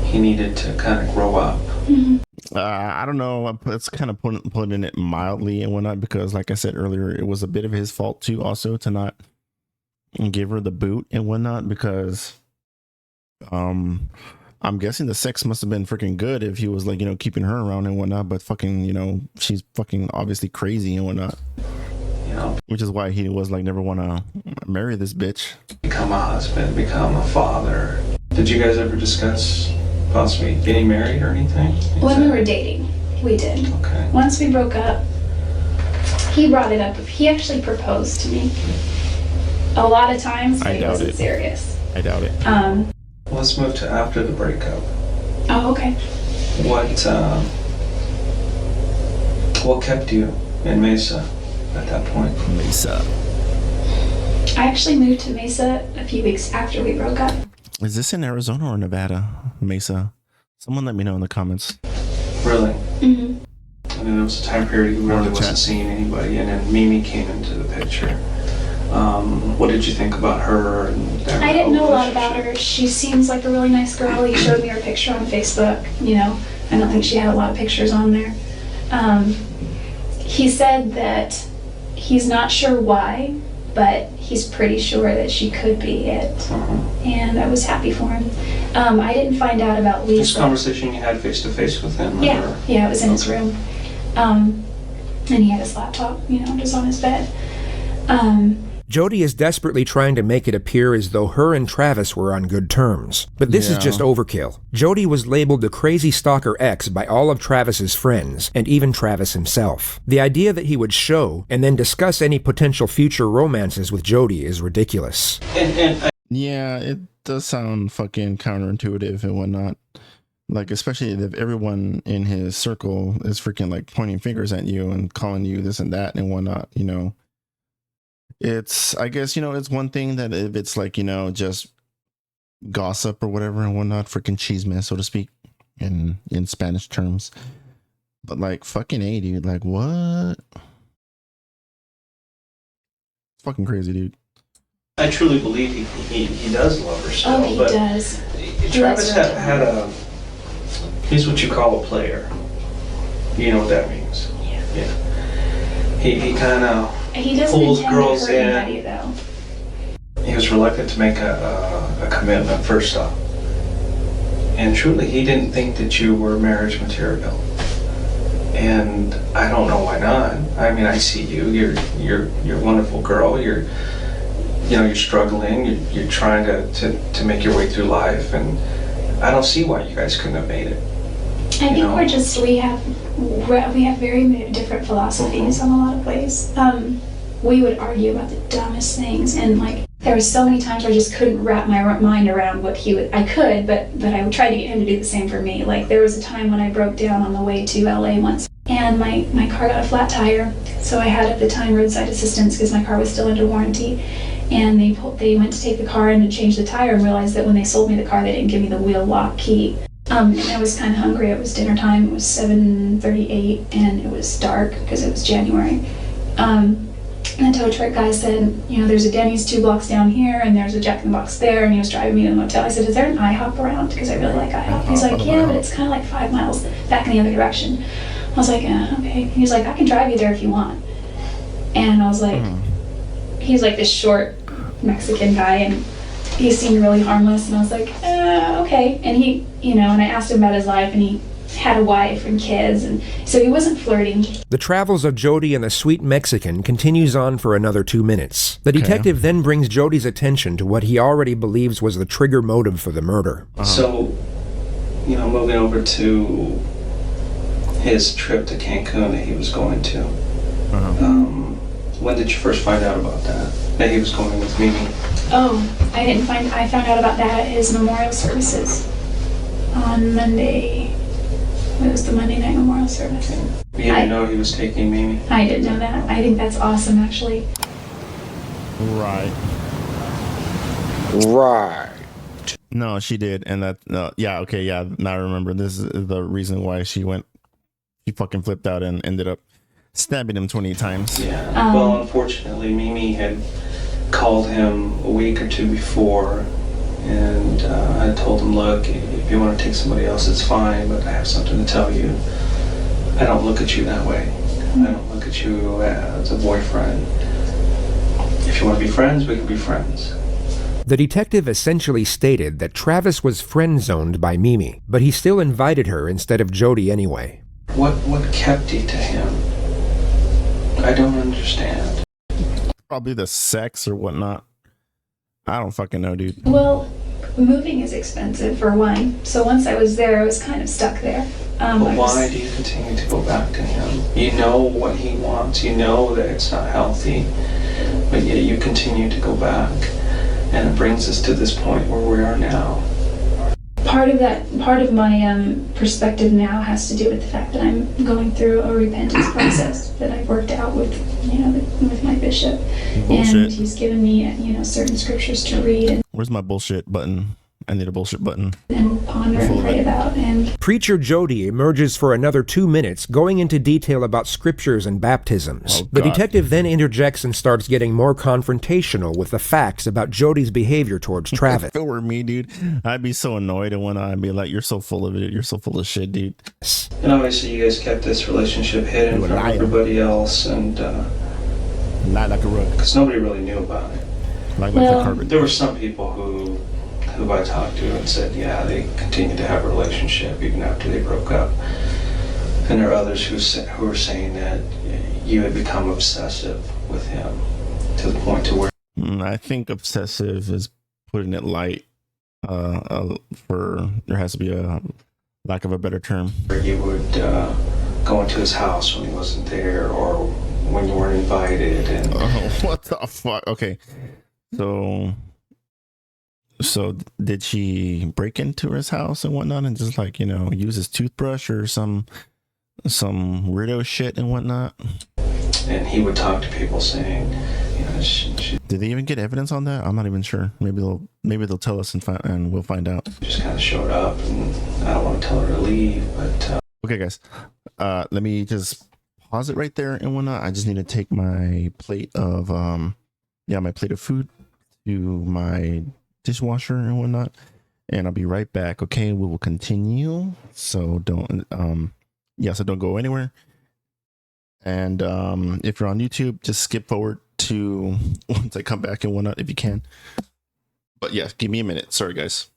he needed to kind of grow up. Mm-hmm. I don't know. It's kind of putting it mildly and whatnot, because like I said earlier, it was a bit of his fault too, also, to not give her the boot and whatnot, because I'm guessing the sex must have been freaking good if he was, like, you know, keeping her around and whatnot. But fucking, you know, she's fucking obviously crazy and whatnot. You know, which is why he was like, never want to marry this bitch. Become a husband, become a father. Did you guys ever discuss possibly getting married or anything? When we were dating, we did. Okay. Once we broke up, he brought it up. He actually proposed to me. A lot of times, but he wasn't serious. I doubt it. Let's move to after the breakup. Oh, okay. What kept you in Mesa at that point? Mesa. I actually moved to Mesa a few weeks after we broke up. Is this in Arizona or Nevada? Mesa. Someone let me know in the comments. Really? Mm-hmm. I mean, there was a time period you really wasn't seeing anybody, and then Mimi came into the picture. What did you think about her? I didn't know a lot about her. She seems like a really nice girl. He showed me her picture on Facebook. You know, I don't think she had a lot of pictures on there. He said that he's not sure why but he's pretty sure that she could be it. And I was happy for him. I didn't find out about Lisa. This conversation you had face-to-face with him? Yeah, or? yeah, it was in his room. And he had his laptop, just on his bed. Jodi is desperately trying to make it appear as though her and Travis were on good terms. But this is just overkill. Jodi was labeled the crazy stalker ex by all of Travis's friends, and even Travis himself. The idea that he would show and then discuss any potential future romances with Jodi is ridiculous. Yeah, it does sound fucking counterintuitive and whatnot. Like, especially if everyone in his circle is freaking like pointing fingers at you and calling you this and that and whatnot, It's, I guess, it's one thing that if it's like, just gossip or whatever and whatnot, freaking chisme, so to speak, in Spanish terms. But like, fucking A, dude, like, what? It's fucking crazy, dude. I truly believe he does love her still. Oh, he but does. Travis had a, he's what you call a player. You know what that means? Yeah. He kind of pulls girls in. Anybody, though. He was reluctant to make a commitment first off. And truly, he didn't think that you were marriage material. And I don't know why not. I mean, I see you. You're a wonderful girl. You're struggling. You're trying to make your way through life, and I don't see why you guys couldn't have made it. I think we have very different philosophies on a lot of ways. We would argue about the dumbest things, and like there were so many times where I just couldn't wrap my mind around what he would. I could, but I would try to get him to do the same for me. Like there was a time when I broke down on the way to LA once, and my car got a flat tire, so I had at the time roadside assistance because my car was still under warranty. And they went to take the car in to change the tire and realized that when they sold me the car, they didn't give me the wheel lock key. And I was kind of hungry. It was dinner time. It was 7:38, and it was dark because it was January. And the tow truck guy said, there's a Denny's 2 blocks down here, and there's a Jack in the Box there, and he was driving me to the motel. I said, is there an IHOP around? Because I really like IHOP. He's like, yeah, but it's kind of like 5 miles back in the other direction. I was like, okay. He's like, I can drive you there if you want. And I was like, he's like this short Mexican guy, and he seemed really harmless, and I was like, okay. And he, and I asked him about his life, and he had a wife and kids, and so he wasn't flirting. The travels of Jodi and the sweet Mexican continues on for another 2 minutes. The detective then brings Jodi's attention to what he already believes was the trigger motive for the murder. So, moving over to his trip to Cancun that he was going to, when did you first find out about that he was going with Mimi? I found out about that at his memorial services on Monday. It was the Monday night memorial service. You didn't know he was taking Mimi? I didn't know that. I think that's awesome, actually. Right. No, she did, and that. Now I remember. This is the reason why she fucking flipped out and ended up stabbing him 20 times. Yeah. Well, unfortunately, Mimi had called him a week or two before, and I told him, look, if you want to take somebody else, it's fine, but I have something to tell you. I don't look at you that way. I don't look at you as a boyfriend. If you want to be friends, we can be friends. The detective essentially stated that Travis was friend-zoned by Mimi, but he still invited her instead of Jodi anyway. What kept you to him? I don't understand. Probably the sex or whatnot. I don't fucking know, dude. Well, moving is expensive for one. So once I was there, I was kind of stuck there. But why do you continue to go back to him? You know what he wants. You know that it's not healthy. But yet you continue to go back. And it brings us to this point where we are now. Part of my perspective now has to do with the fact that I'm going through a repentance process that I've worked out with, with my bishop. Bullshit. And he's given me, certain scriptures to read and Where's my bullshit button? I need a bullshit button. ponder and pray about. And Preacher Jodi emerges for another 2 minutes, going into detail about scriptures and baptisms. Oh, the God. detective then interjects and starts getting more confrontational with the facts about Jodi's behavior towards Travis. If it were me, dude, I'd be so annoyed, and when I'd be like, "You're so full of it. You're so full of shit, dude." And obviously you guys kept this relationship hidden from everybody else, and Lie like a rug. Because nobody really knew about it. Like Well- the carpet. There were some people who I talked to and said, yeah, they continued to have a relationship even after they broke up. And there are others who are saying that you had become obsessive with him to the point to where I think obsessive is putting it light. For there has to be a lack of a better term. you would go into his house when he wasn't there or when you weren't invited. And Oh, what the fuck? Okay, so did she break into his house and whatnot and just like, use his toothbrush or some weirdo shit and whatnot? and he would talk to people saying, Did they even get evidence on that? I'm not even sure. Maybe they'll tell us and we'll find out. just kind of showed up, and I don't want to tell her to leave, but Okay, guys. Let me just pause it right there and whatnot. I just need to take my plate of my plate of food to my dishwasher and whatnot, and I'll be right back. Okay, we will continue. So don't don't go anywhere. And if you're on YouTube, just skip forward to once I come back and whatnot if you can. But yeah, give me a minute. Sorry, guys.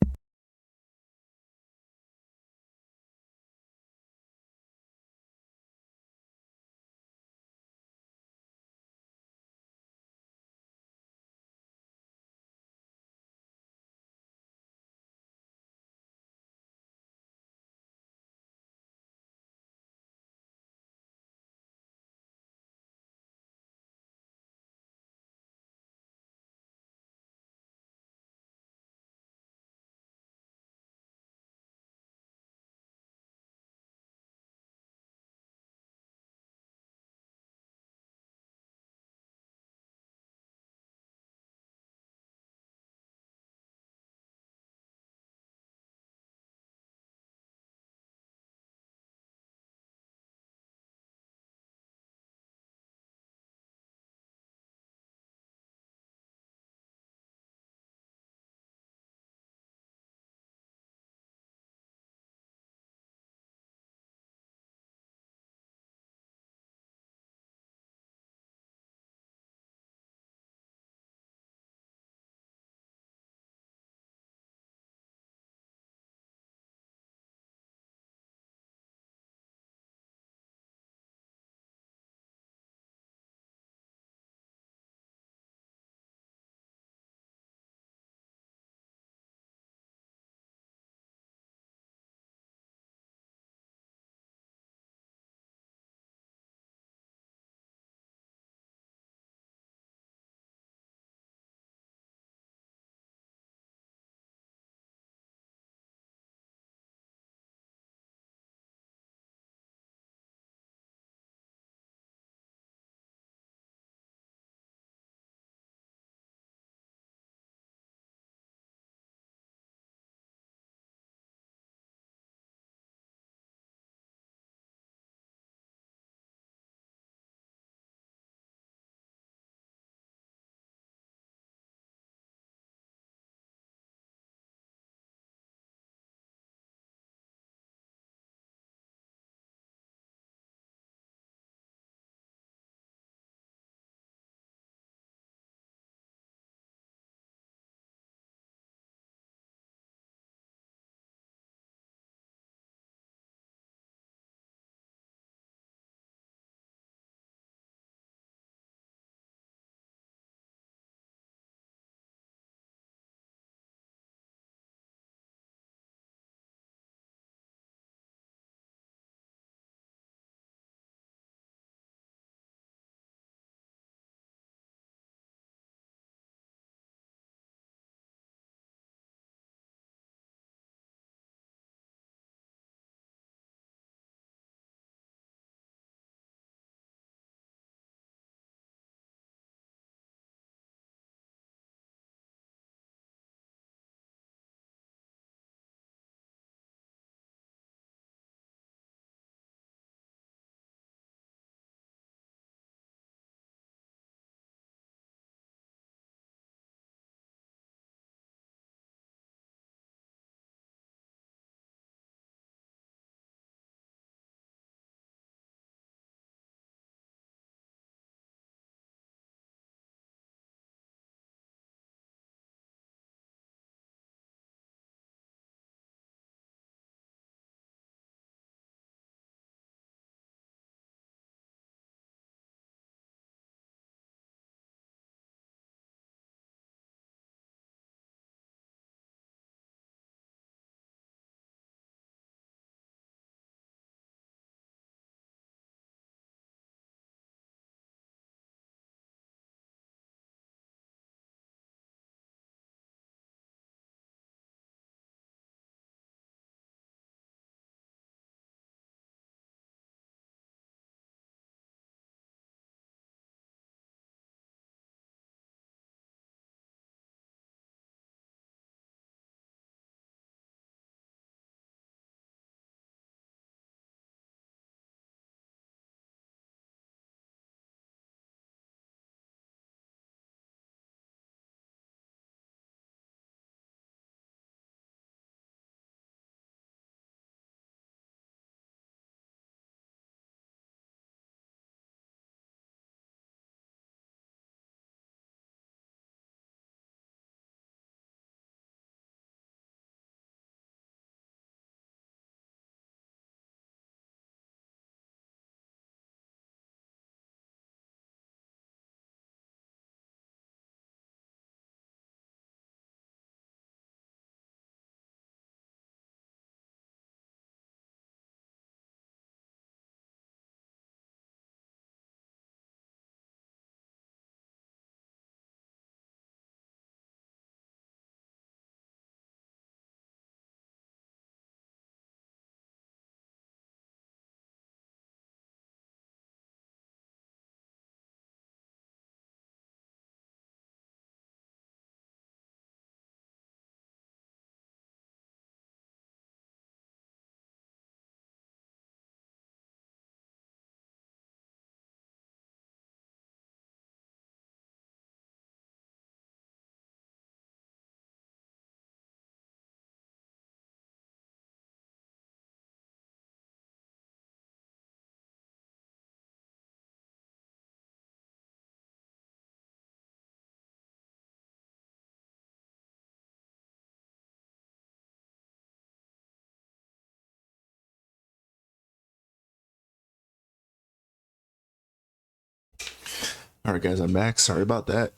All right, guys, I'm back. Sorry about that.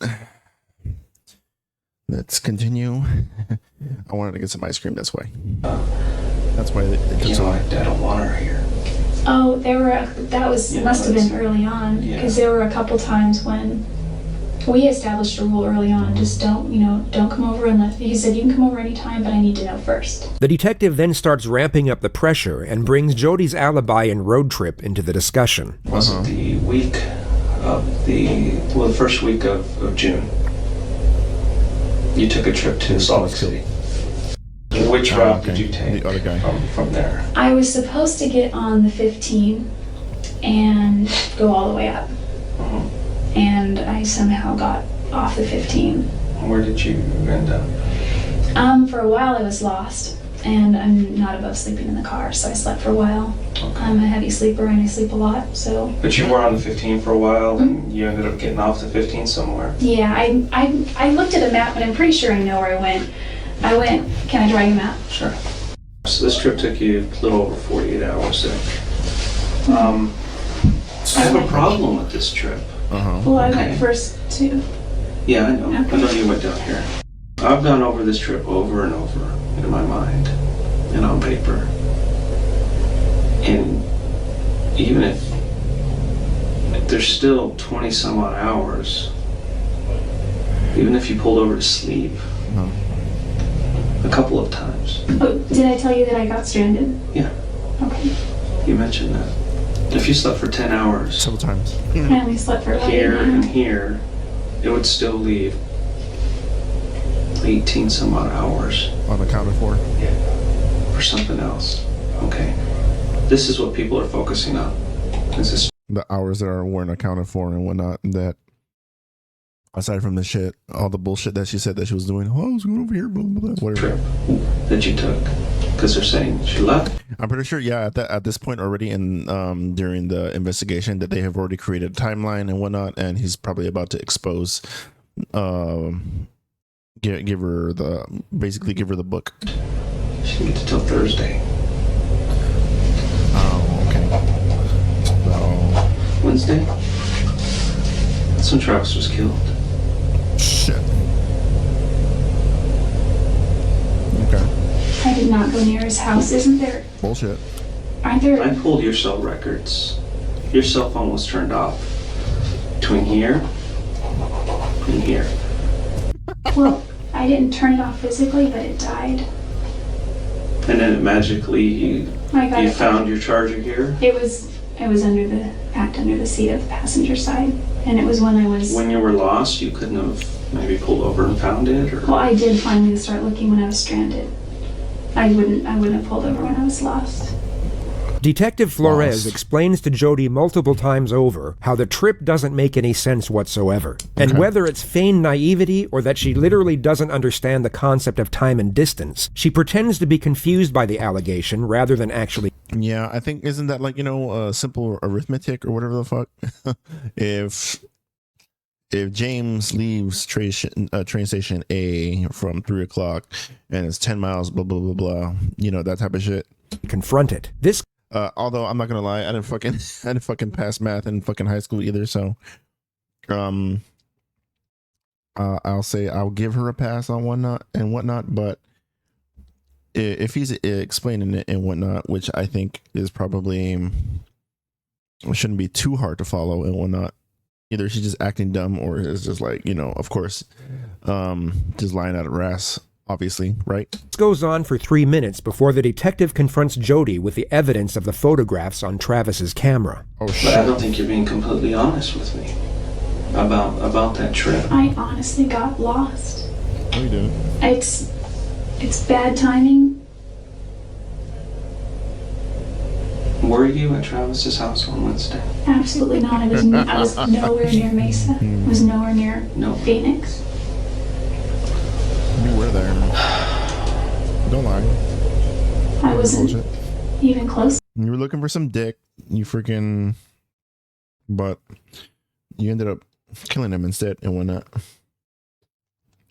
Let's continue. I wanted to get some ice cream. That's why. That's why it took so long. I don't want her here. Oh, must have been early on, because there were a couple times when we established a rule early on, just don't come over unless, he said you can come over anytime, but I need to know first. The detective then starts ramping up the pressure and brings Jodi's alibi and road trip into the discussion. Was it the week of the first week of June? You took a trip to Salt Lake City. Which route did you take the other guy. from there? I was supposed to get on the 15 and go all the way up. And I somehow got off the 15. Where did you end up? For a while I was lost, and I'm not above sleeping in the car, so I slept for a while. Okay. I'm a heavy sleeper and I sleep a lot, so. But you were on the 15 for a while, and you ended up getting off the 15 somewhere. Yeah, I looked at a map, but I'm pretty sure I know where I went. Can I draw you a map? Sure. So this trip took you a little over 48 hours then. I have a problem with this trip. Well, I went first too. Yeah, I know. Okay. I know you went down here. I've gone over this trip over and over in my mind and on paper. And even if there's still 20 some odd hours, even if you pulled over to sleep a couple of times. Oh, did I tell you that I got stranded? Yeah, Okay. you mentioned that. If you slept for 10 hours Several times. I only slept for about 8 here and hours. here, it would still leave 18 some odd hours Unaccounted for. for something else. Okay. This is what people are focusing on. Is this The hours that weren't accounted for and whatnot. That aside from the shit, all the bullshit that she said that she was doing. Oh, I was going over here, blah blah blah, whatever. trip that you took? Because they're saying she left. I'm pretty sure, yeah, at this point already in during the investigation that they have already created a timeline and whatnot, and he's probably about to expose, give her the book. She didn't get to till Thursday. Oh, okay. So, Wednesday? That's when Travis was killed. shit. Okay. I did not go near his house. Isn't there? Bullshit. Aren't there? I pulled your cell records. Your cell phone was turned off between here and here. Well, I didn't turn it off physically, but it died. And then it magically, you found your charger here. It was packed under the seat of the passenger side, and it was when I was. When you were lost, you couldn't have maybe pulled over and found it, or. Well, I did finally start looking when I was stranded. I wouldn't have pulled over when I was lost. Detective Flores explains to Jodi multiple times over how the trip doesn't make any sense whatsoever, and whether it's feigned naivety or that she literally doesn't understand the concept of time and distance, she pretends to be confused by the allegation rather than actually. Yeah, I think isn't that like simple arithmetic or whatever the fuck? if James leaves train station A from 3:00 and it's 10 miles, blah blah blah blah, that type of shit. Confront it. This. Although I'm not gonna lie, I didn't fucking pass math in fucking high school either. So, I'll say I'll give her a pass on whatnot. But if he's explaining it and whatnot, which I think is probably shouldn't be too hard to follow and whatnot. Either she's just acting dumb or is just like of course, just lying out of her ass. Obviously, right? This goes on for 3 minutes before the detective confronts Jodi with the evidence of the photographs on Travis's camera. Oh shit! But I don't think you're being completely honest with me about that trip. I honestly got lost. No, you didn't. It's bad timing. Were you at Travis's house on Wednesday? Absolutely not. I was nowhere near Mesa. I was nowhere near Phoenix. You were there. Don't lie. I wasn't even close. You were looking for some dick. But you ended up killing him instead and whatnot.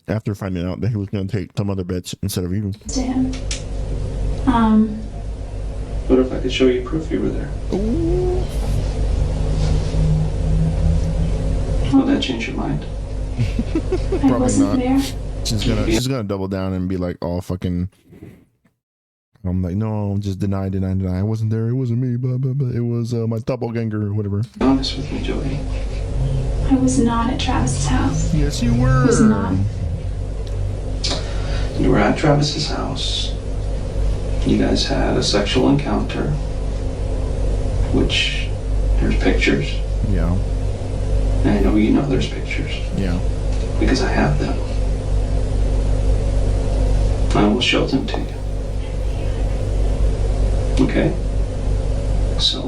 After finding out that he was going to take some other bitch instead of you. To him. What if I could show you proof you were there? Ooh. Will that change your mind? I Probably wasn't not. there. She's gonna double down and be like all fucking. I'm like, no, just deny. I wasn't there. It wasn't me. Blah blah blah. It was my doppelganger or whatever. Be honest with me, Jodi. I was not at Travis's house. Yes, you were. I was not. You were at Travis's house. You guys had a sexual encounter, which there's pictures. Yeah. And I know you know there's pictures Yeah. because I have them. I will show them to you. Okay? So,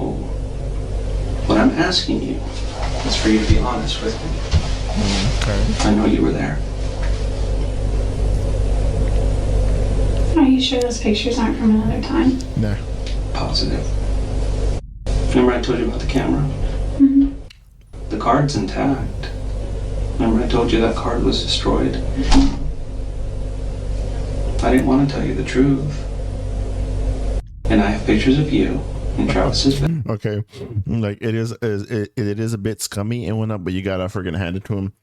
what I'm asking you is for you to be honest with me. Okay. I know you were there. Are you sure those pictures aren't from another time? Nah. Positive. Remember I told you about the camera? Mm-hmm. The card's intact. Remember I told you that card was destroyed? I didn't want to tell you the truth. And I have pictures of you in Travis's bed. Okay. Like it is a bit scummy and whatnot, but you gotta freaking hand it to him.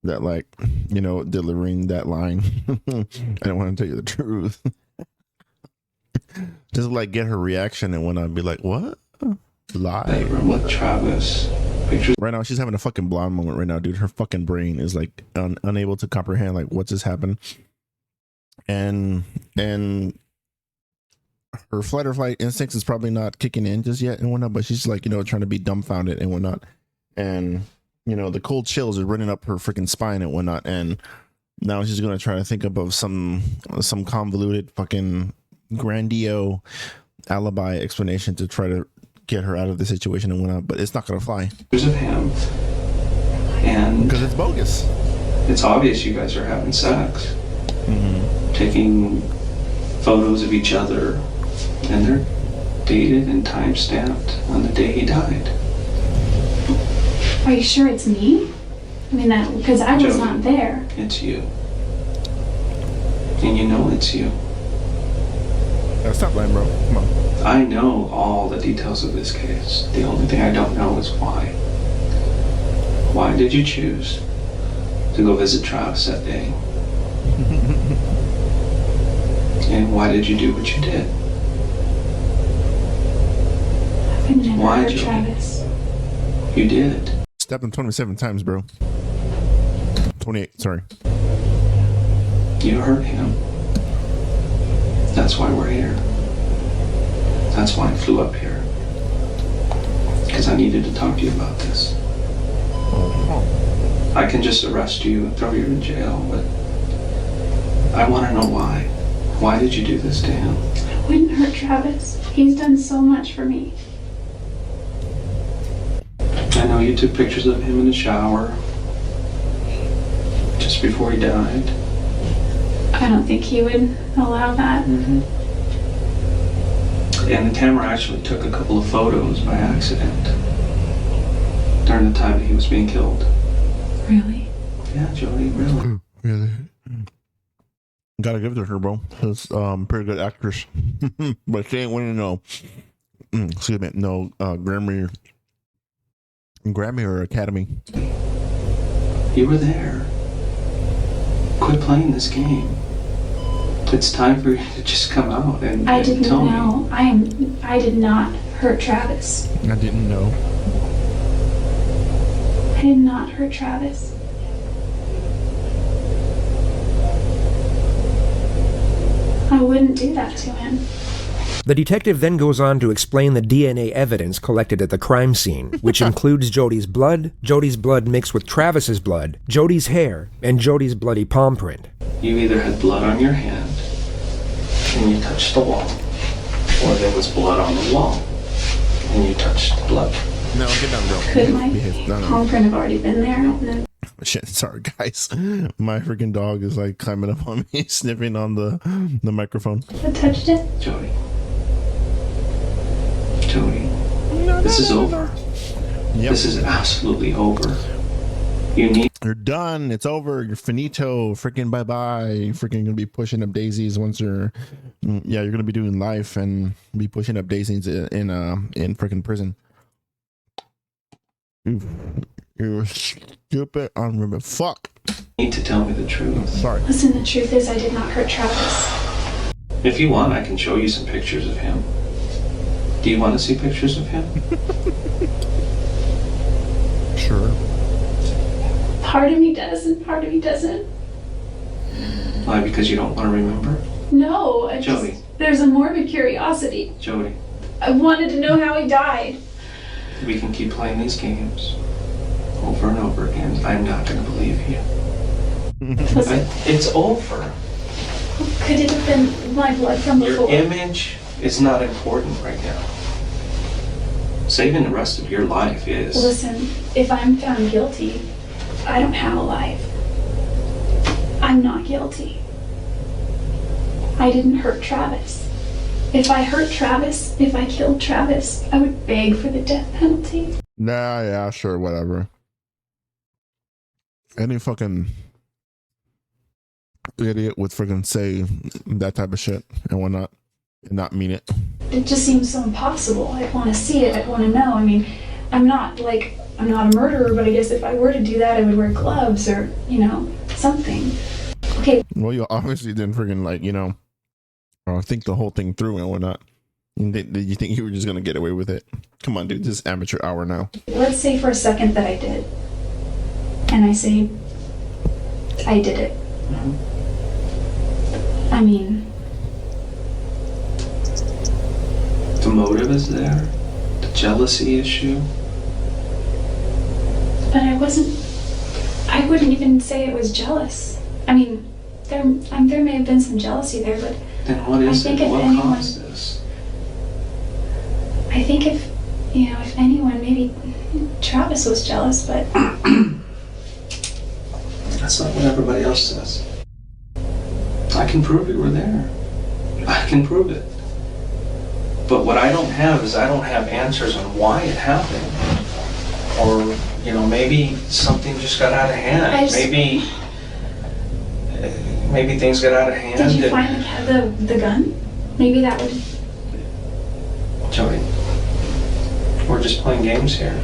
That like, you know, delivering that line. I don't want to tell you the truth. Just like get her reaction and whatnot, be like, what? Lie. Bedroom with Travis. Pictures. Right now, she's having a fucking blonde moment right now, dude. Her fucking brain is like unable to comprehend like what just happened, and her flight or flight instincts is probably not kicking in just yet and whatnot. But she's like, you know, trying to be dumbfounded and whatnot, and you know, the cold chills are running up her freaking spine and whatnot, and now she's gonna try to think up of some convoluted fucking grandio alibi explanation to try to get her out of the situation and whatnot, but it's not gonna fly. Pictures of him. And Because it's bogus. it's obvious you guys are having sex. Mm-hmm. Taking photos of each other. And they're dated and time stamped on the day he died. Are you sure it's me? I mean, that because I was Jodi. not there. It's you. And you know it's you. Stop lying, bro. Come on. I know all the details of this case. The only thing I don't know is why. Why did you choose to go visit Travis that day? And why did you do what you did? I could never Why, hurt Jodi? Travis. You did. Stabbed him 27 times, bro. 28, sorry. You hurt him. That's why we're here. That's why I flew up here. Because I needed to talk to you about this. Oh. I can just arrest you and throw you in jail, but I want to know why. Why did you do this to him? I wouldn't hurt Travis. He's done so much for me. I know you took pictures of him in the shower just before he died. I don't think he would allow that. Mm-hmm. And the camera actually took a couple of photos by accident during the time that he was being killed. Really? Yeah, Jodi, really. Really? Gotta give it to her, bro. She's pretty good actress. But she ain't winning no excuse me, no Grammy or Academy. You were there. Quit playing this game. It's time for you to just come out and I didn't tell know. me. I did not hurt Travis. I didn't know. I did not hurt Travis. I wouldn't do that to him. The detective then goes on to explain the DNA evidence collected at the crime scene, which includes Jodi's blood mixed with Travis's blood, Jodi's hair, and Jodi's bloody palm print. You either had blood on your hand and you touched the wall, or there was blood on the wall and you touched blood. No, get down, bro. Could my No. palm print have already been there? And then Shit, sorry guys. My freaking dog is like climbing up on me, sniffing on the microphone. I touched it? Jodi. Jodi. This is over. Yep. This is absolutely over. You need. You're done. It's over. You're finito. Freaking bye bye. You're freaking gonna be pushing up daisies once you're. Yeah, you're gonna be doing life and be pushing up daisies in freaking prison. You're stupid. I don't remember. Fuck. You need to tell me the truth. Sorry. Listen, the truth is I did not hurt Travis. If you want, I can show you some pictures of him. Do you want to see pictures of him? Sure. Part of me does and part of me doesn't. Why? Because you don't want to remember? No, Jodi. There's a morbid curiosity. Jodi. I wanted to know how he died. We can keep playing these games over and over again. I'm not going to believe you. Listen, It's over. could it have been my blood from before? Your image is not important right now. Saving the rest of your life is. Listen, if I'm found guilty, I don't have a life. I'm not guilty. I didn't hurt Travis. If I hurt Travis, if I killed Travis, I would beg for the death penalty. Nah, yeah, sure, whatever. Any fucking idiot would freaking say that type of shit and whatnot and not mean it. It just seems so impossible. I want to see it. I want to know. I mean, I'm not a murderer, but I guess if I were to do that, I would wear gloves or, something. Okay. Well, you obviously didn't freaking think the whole thing through and whatnot. Did you think you were just gonna get away with it? Come on, dude. This is amateur hour now. Let's say for a second that I did. And I say, I did it. I mean... The motive is there. The jealousy issue. But I wouldn't even say it was jealous. I mean, there may have been some jealousy there, but... Then what is it? What caused this? I think if anyone, maybe Travis was jealous, but... That's not what everybody else says. I can prove you were there. I can prove it. But what I don't have is I don't have answers on why it happened. Or, maybe something just got out of hand. Maybe things got out of hand. Did you find the gun? Maybe that would... Jodi, we're just playing games here.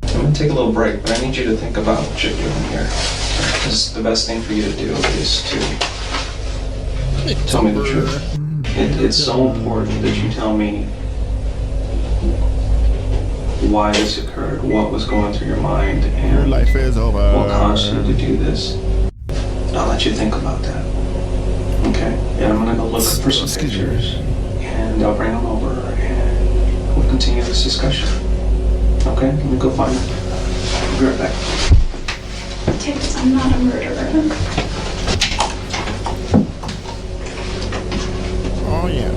I'm gonna take a little break, but I need you to think about what you're doing here. Because the best thing for you to do is to tell me the truth. It's so important that you tell me why this occurred, what was going through your mind, and Your life is over. what caused you to do this. I'll let you think about that. Okay? And I'm gonna go look for some pictures, and I'll bring them over, and we'll continue this discussion. Okay? Let me go find them. I'll be right back. Tips, I'm not a murderer. Oh, yeah.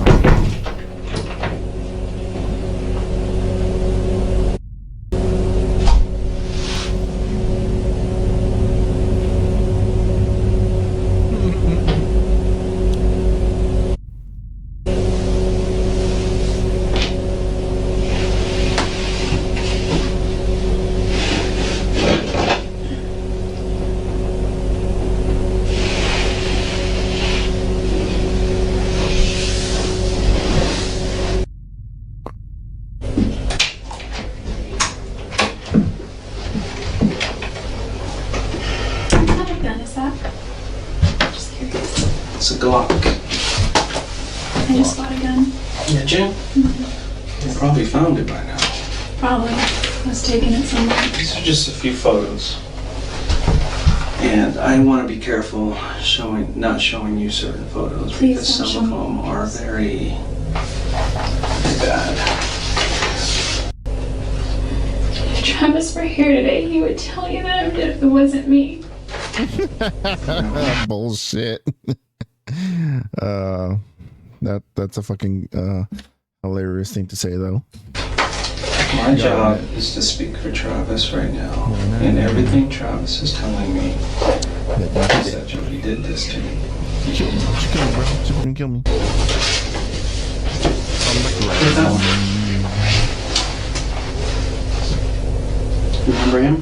It's a Glock. I just bought a gun. Did you? Mm-hmm. You probably found it by now. Probably. I was taking it somewhere. These are just a few photos. And I want to be careful not showing you certain photos. Please because don't some of show me. them are very bad. If Travis were here today, he would tell you that it wasn't me. Bullshit. That's a fucking hilarious thing to say, though. My job is to speak for Travis right now, and everything Travis is telling me is that Jodi did this to me. She killed me. She killed me, bro. She fucking killed me. Put that one. Remember him?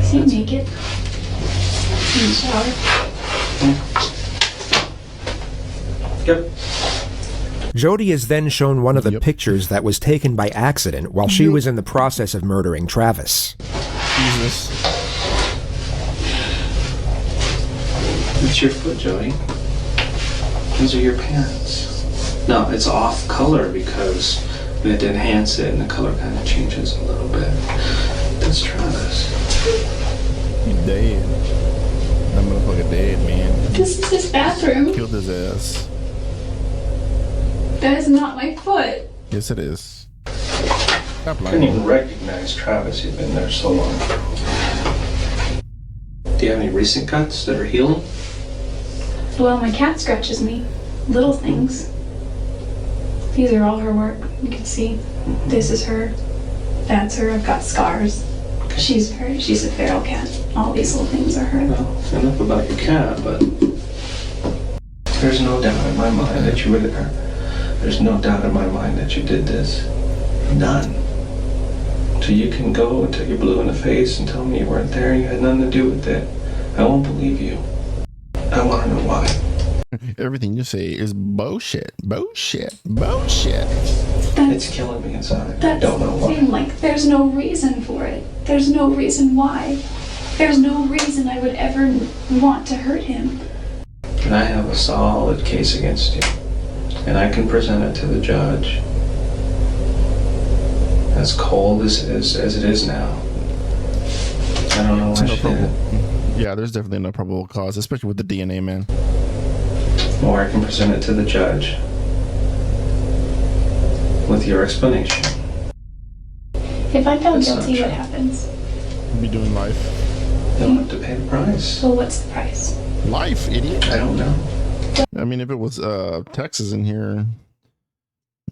Is he naked? In the shower? Yep. Jodi is then shown one of the pictures that was taken by accident while she was in the process of murdering Travis. Jesus. It's your foot, Jodi. Those are your parents. No, it's off color because we had to enhance it and the color kind of changes a little bit. That's Travis. He's dead. That motherfucker dead, man. This is his bathroom. Killed his ass. That is not my foot. Yes, it is. Stop I couldn't lying. even recognize Travis. He'd been there so long. Do you have any recent cuts that are healing? Well, my cat scratches me. Little things. These are all her work. You can see. This is her. That's her. I've got scars. She's a feral cat. All these little things are her. Well, enough about your cat, but there's no doubt in my mind that you were there. There's no doubt in my mind that you did this. None. So you can go until you're blue in the face and tell me you weren't there and you had nothing to do with it. I won't believe you. I want to know why. Everything you say is bullshit. Bullshit. Bullshit. It's killing me inside. I don't know why. Like, there's no reason for it. There's no reason why. There's no reason I would ever want to hurt him. And I have a solid case against you. And I can present it to the judge. As cold as it is now. I don't know why she did it. Yeah, there's definitely no probable cause, especially with the DNA, man. Or I can present it to the judge with your explanation. If I'm found That's not guilty, true. what happens? We'll be doing life. You'll have to pay the price. Well, what's the price? Life, idiot. I don't know. I mean, if it was Texas in here,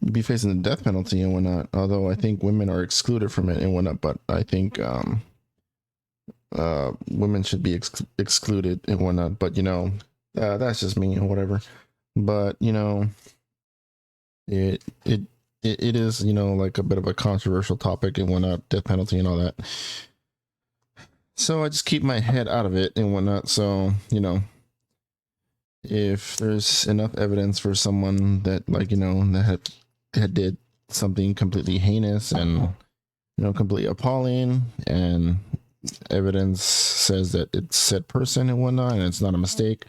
you'd be facing the death penalty and whatnot. Although I think women are excluded from it and whatnot, but I think women should be excluded and whatnot. But that's just me or whatever. But it is like a bit of a controversial topic and whatnot, death penalty and all that. So I just keep my head out of it and whatnot. So if there's enough evidence for someone that that had did something completely heinous and completely appalling, and evidence says that it's said person and whatnot, and it's not a mistake,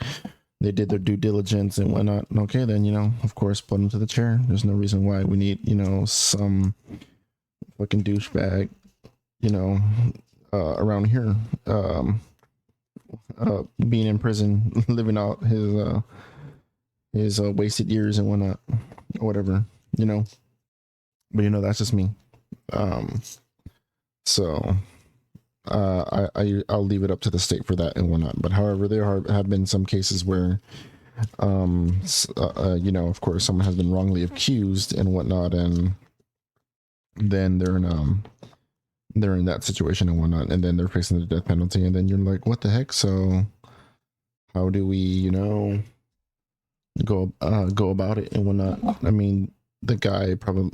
they did their due diligence and whatnot, okay, then of course put them to the chair. There's no reason why we need some fucking douchebag around here being in prison, living out his wasted years and whatnot, or whatever, but that's just me. So I'll leave it up to the state for that and whatnot. But however, there have been some cases where of course someone has been wrongly accused and whatnot, and then they're in that situation and whatnot, and then they're facing the death penalty, and then you're like, what the heck? So how do we go about it and whatnot? I mean, the guy probably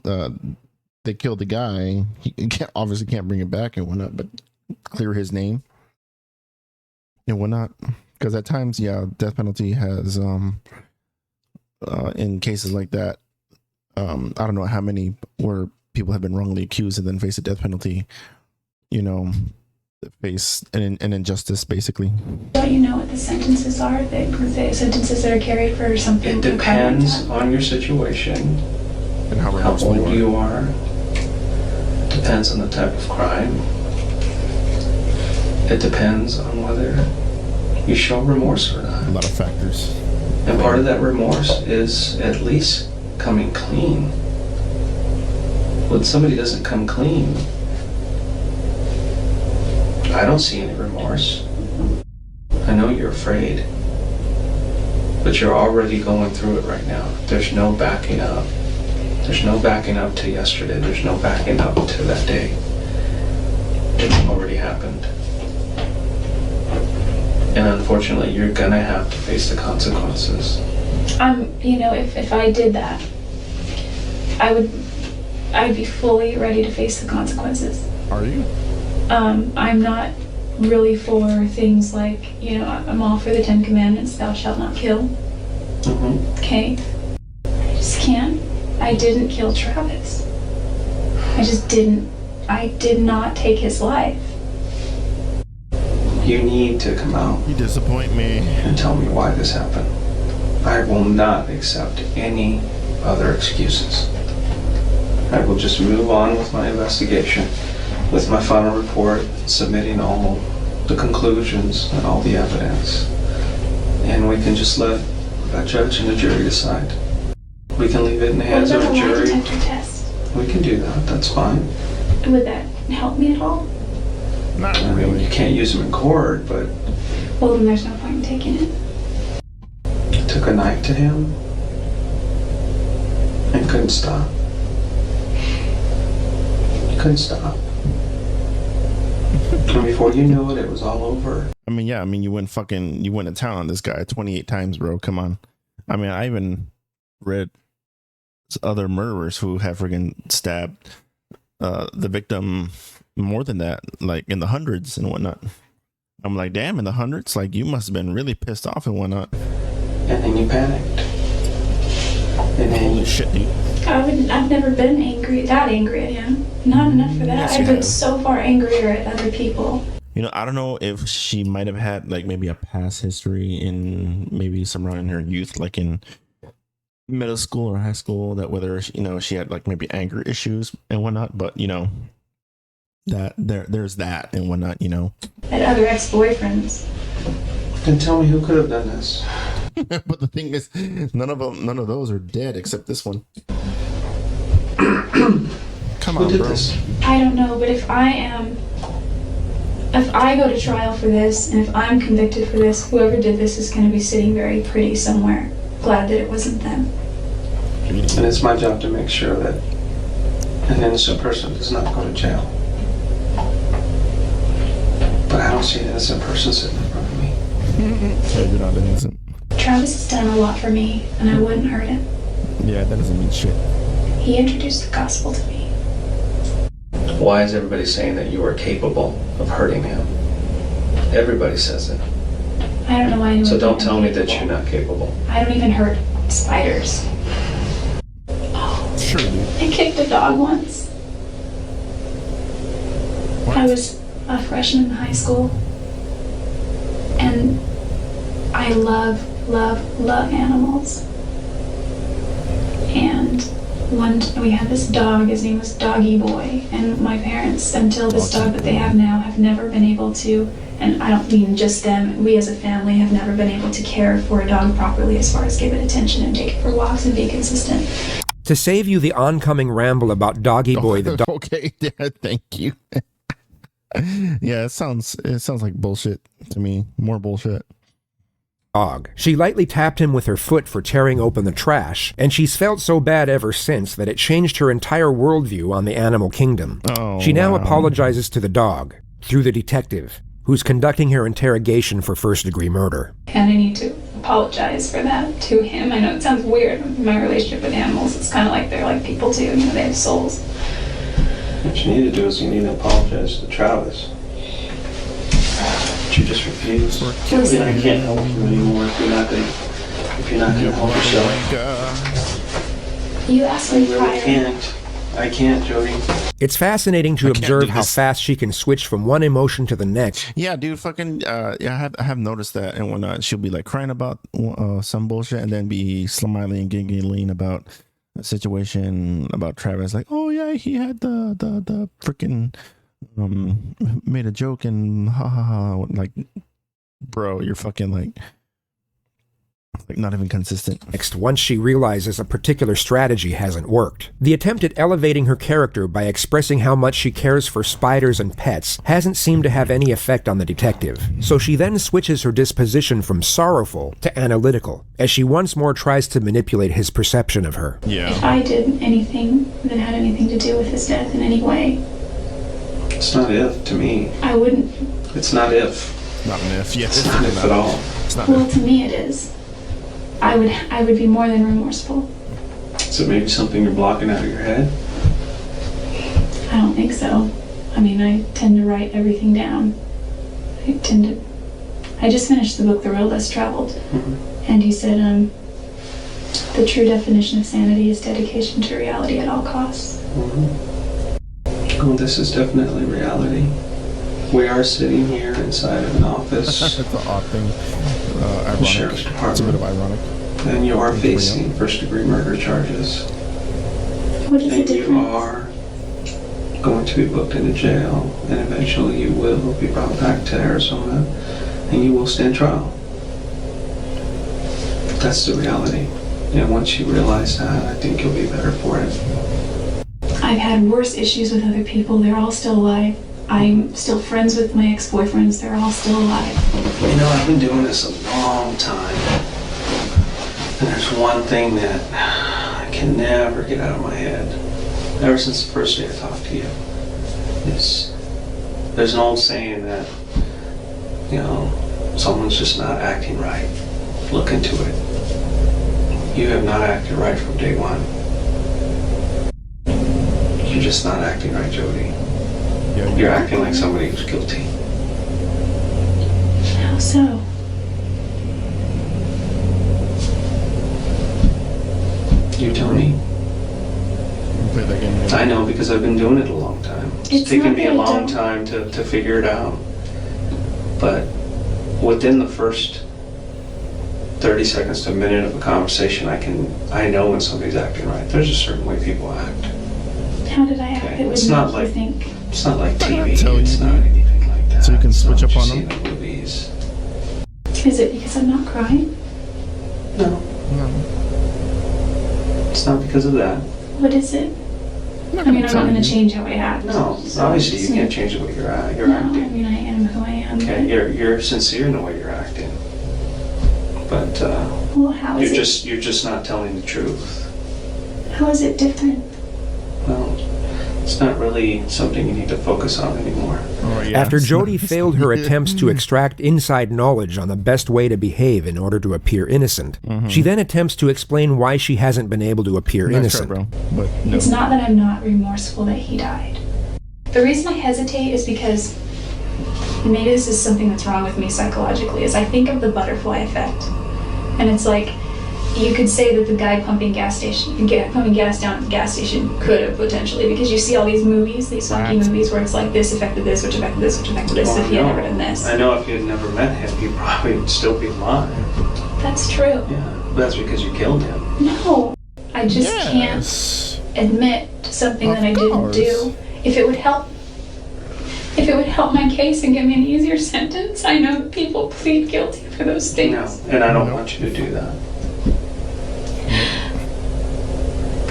they killed the guy. He obviously can't bring it back and whatnot, but clear his name and whatnot, because at times, death penalty has in cases like that, I don't know how many where people have been wrongly accused and then face a death penalty, face an injustice, basically. Don't you know what the sentences are? The sentences that are carried for something. It depends on your situation And how old you are. Depends on the type of crime. It depends on whether you show remorse or not. A lot of factors. And part of that remorse is at least coming clean. When somebody doesn't come clean, I don't see any remorse. I know you're afraid, but you're already going through it right now. There's no backing up. There's no backing up to yesterday. There's no backing up to that day. It's already happened. And unfortunately, you're gonna have to face the consequences. If I did that, I'd be fully ready to face the consequences. Are you? I'm not really for things like, I'm all for the 10 Commandments, thou shalt not kill. Mm-hmm. Okay? I just can't. I didn't kill Travis. I just didn't. I did not take his life. You need to come out You disappoint me. and tell me why this happened. I will not accept any other excuses. I will just move on with my investigation, with my final report, submitting all the conclusions and all the evidence. And we can just let a judge and a jury decide. We can leave it in the hands of a What about a lie jury. detector test? We can do that, that's fine. Would that help me at all? Not I mean, really. you can't use them in court, but Well, then there's no point in taking it. took a knife to him and couldn't stop. Couldn't stop. And before you knew it, it was all over. I mean, yeah. I mean, you went to town on this guy 28 times, bro. Come on. I mean, I even read other murderers who have friggin' stabbed the victim more than that, like in the hundreds and whatnot. I'm like, damn, in the hundreds? Like, you must have been really pissed off and whatnot. And then you panicked. And then Holy shit, dude. I've never been that angry at him. Not enough for that. Yes, you I've been have. so far angrier at other people. You know, I don't know if she might have had like maybe a past history in maybe somewhere in her youth, like in middle school or high school, that whether, you know, she had like maybe anger issues and whatnot, but you know, that there's that and whatnot, you know. At other ex-boyfriends. Then tell me who could have done this. But the thing is, none of those are dead except this one. Come Who on, did bro. this? I don't know, but if I go to trial for this, and if I'm convicted for this, whoever did this is going to be sitting very pretty somewhere. Glad that it wasn't them. And it's my job to make sure that an innocent person does not go to jail. But I don't see an innocent person sitting in front of me. Yeah, you're not innocent. Travis has done a lot for me, and I wouldn't hurt him. Yeah, that doesn't mean shit. He introduced the gospel to me. Why is everybody saying that you are capable of hurting him? Everybody says it. I don't know why anyone So don't thinks tell I'm me that capable. you're not capable. I don't even hurt spiders. Sure, dude. I kicked a dog once. What? I was a freshman in high school. And I love animals. And we had this dog, his name was Doggy Boy. And my parents, until this dog that they have now, have never been able to, and I don't mean just them, we as a family have never been able to care for a dog properly as far as give it attention and take it for walks and be consistent. To save you the oncoming ramble about Doggy Boy the dog. Okay, yeah, thank you. Yeah, it sounds like bullshit to me. More bullshit. She lightly tapped him with her foot for tearing open the trash, and she's felt so bad ever since that it changed her entire worldview on the animal kingdom. Oh, She now wow. apologizes to the dog, through the detective, who's conducting her interrogation for first-degree murder. And I need to apologize for that to him. I know it sounds weird in my relationship with animals. It's kind of like they're like people too, you know, they have souls. What you need to do is you need to apologize to Travis. But you just refuse. Listen, I can't help you anymore if you're not gonna help yourself. you asked I me really prior. can't. I can't, Jodi. It's fascinating to I can't observe do how this. fast she can switch from one emotion to the next. Yeah, dude, fucking, yeah, I have noticed that, and when she'll be like crying about some bullshit, and then be smiling and giggling about a situation about Travis, like, oh yeah, he had the freaking made a joke and ha ha ha, like, bro, you're fucking like not even consistent. Next, once she realizes a particular strategy hasn't worked. The attempt at elevating her character by expressing how much she cares for spiders and pets hasn't seemed to have any effect on the detective, so she then switches her disposition from sorrowful to analytical, as she once more tries to manipulate his perception of her. If Yeah, I did anything that had anything to do with his death in any way, It's not if to me. I wouldn't. It's not if. not an if. Yeah, It's not if at all. It's not Well, if. to me it is. I would be more than remorseful. Is it maybe something you're blocking out of your head? I don't think so. I mean, I tend to write everything down. I just finished the book, The Real Less Traveled. Mm-hmm. And he said, The true definition of sanity is dedication to reality at all costs. Well, this is definitely reality. We are sitting here inside of an office. It's an odd thing. Ironic. Sheriff's Department. It's a bit of ironic. And you are facing first-degree murder charges. What is the And you difference? are going to be booked into jail, and eventually you will be brought back to Arizona, and you will stand trial. That's the reality. And once you realize that, I think you'll be better for it. I've had worse issues with other people. They're all still alive. I'm still friends with my ex-boyfriends. They're all still alive. You know, I've been doing this a long time. And there's one thing that I can never get out of my head, ever since the first day I talked to you, is there's an old saying that, you know, someone's just not acting right. Look into it. You have not acted right from day one. You're just not acting right, Jodi. You're acting like somebody who's guilty. How so? You tell me. Play that game again. I know because I've been doing it a long time. It's taken me a long time to figure it out. But within the first 30 seconds to a minute of a conversation, I know when somebody's acting right. There's a certain way people act. How did I act Okay, that would it's not make like- you think? It's not like TV. tell It's you. not anything like that. So you can It's not switch what up on you see them? in the movies. Is it because I'm not crying? No, No. it's not because of that. What is it? I mean, I'm not going to change how I act. No, So obviously it's you can't not- change the way you're No, I acting. mean, I am who I am. Okay, you're sincere in the way you're acting. But Well, how is you're just not telling the truth. How is it different? Well, it's not really something you need to focus on anymore. Oh, yeah. After Jodi failed her attempts to extract inside knowledge on the best way to behave in order to appear innocent, she then attempts to explain why she hasn't been able to appear Nice try, innocent. bro. But no. It's not that I'm not remorseful that he died. The reason I hesitate is because maybe this is something that's wrong with me psychologically, is I think of the butterfly effect. And it's like, you could say that the guy pumping gas gas down at the gas station could have potentially, because you see all these movies, these funky movies where it's like this affected this, which affected this, which affected this, if he had never done this. I know if you had never met him, you probably would still be alive. That's true. Yeah, but that's because you killed him. No, I just can't admit to something that I didn't do. If it would help my case and give me an easier sentence, I know that people plead guilty for those things. No, and I don't want you to do that.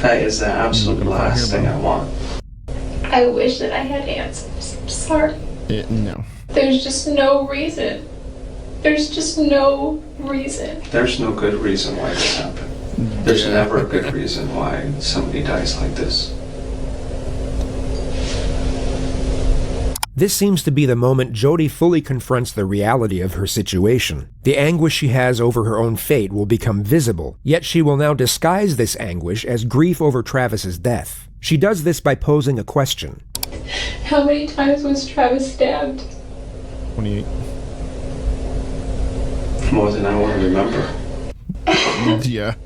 That is the absolute last thing I want. I wish that I had answers. I'm sorry. No. There's just no reason. There's just no reason. There's no good reason why this happened. There's never a good reason why somebody dies like this. This seems to be the moment Jodi fully confronts the reality of her situation. The anguish she has over her own fate will become visible, yet she will now disguise this anguish as grief over Travis's death. She does this by posing a question. How many times was Travis stabbed? 28. More than I want to remember. Yeah.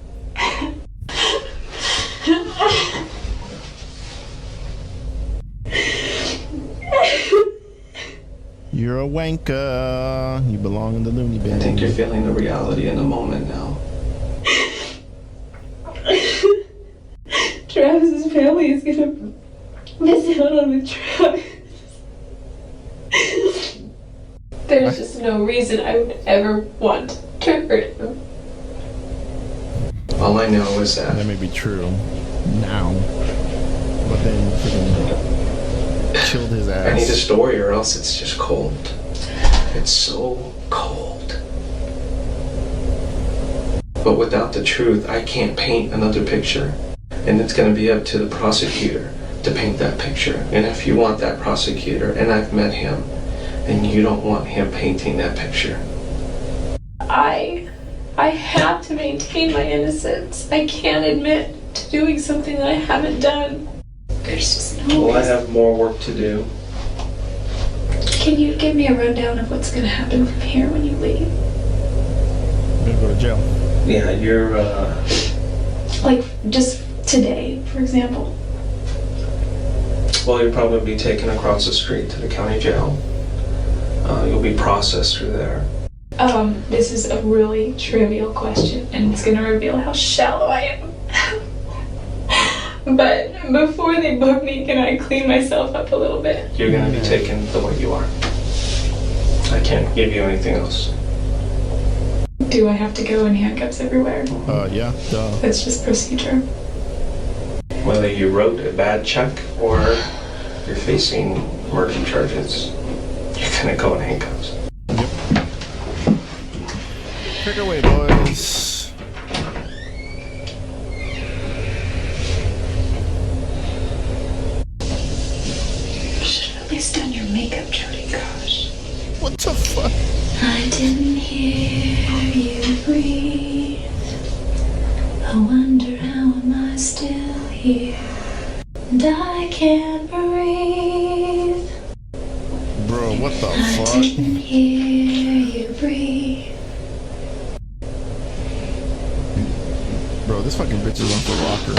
You're a wanker. You belong in the loony bin. I think you're feeling the reality in the moment now. Travis's family is gonna miss out on with Travis. There's just no reason I would ever want to hurt him. All I know is That that may be true now, but then freaking killed his ass. I need a story or else it's just cold. It's so cold. But without the truth, I can't paint another picture. And it's going to be up to the prosecutor to paint that picture. And if you want that prosecutor, and I've met him, and you don't want him painting that picture. I have to maintain my innocence. I can't admit to doing something that I haven't done. There's just no Well, I reason. have more work to do. Can you give me a rundown of what's gonna happen from here when you leave? I'm gonna go to jail. Yeah, you're Like, just today, for example. Well, you'll probably be taken across the street to the county jail. You'll be processed through there. This is a really trivial question, and it's gonna reveal how shallow I am. But before they book me, can I clean myself up a little bit? You're gonna be taken the way you are. I can't give you anything else. Do I have to go in handcuffs everywhere? Yeah, duh. That's just procedure. Whether you wrote a bad check or you're facing murder charges, you're gonna go in handcuffs. Pick away, boys. You should have at least done your makeup, Jodi. Gosh. What the fuck? I didn't hear you breathe. I wonder how am I still here? And I can't breathe. Bro, what the I fuck? didn't hear you breathe. Bro, this fucking bitch is off the rocker.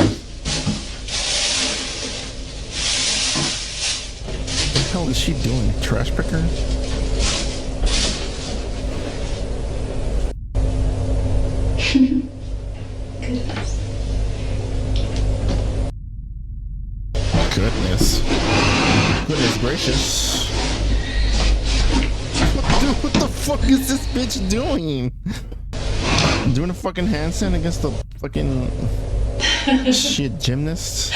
What the hell is she doing? Trash picker? Goodness. Goodness gracious. What the fuck is this bitch doing? Doing a fucking handstand against the fucking shit gymnast?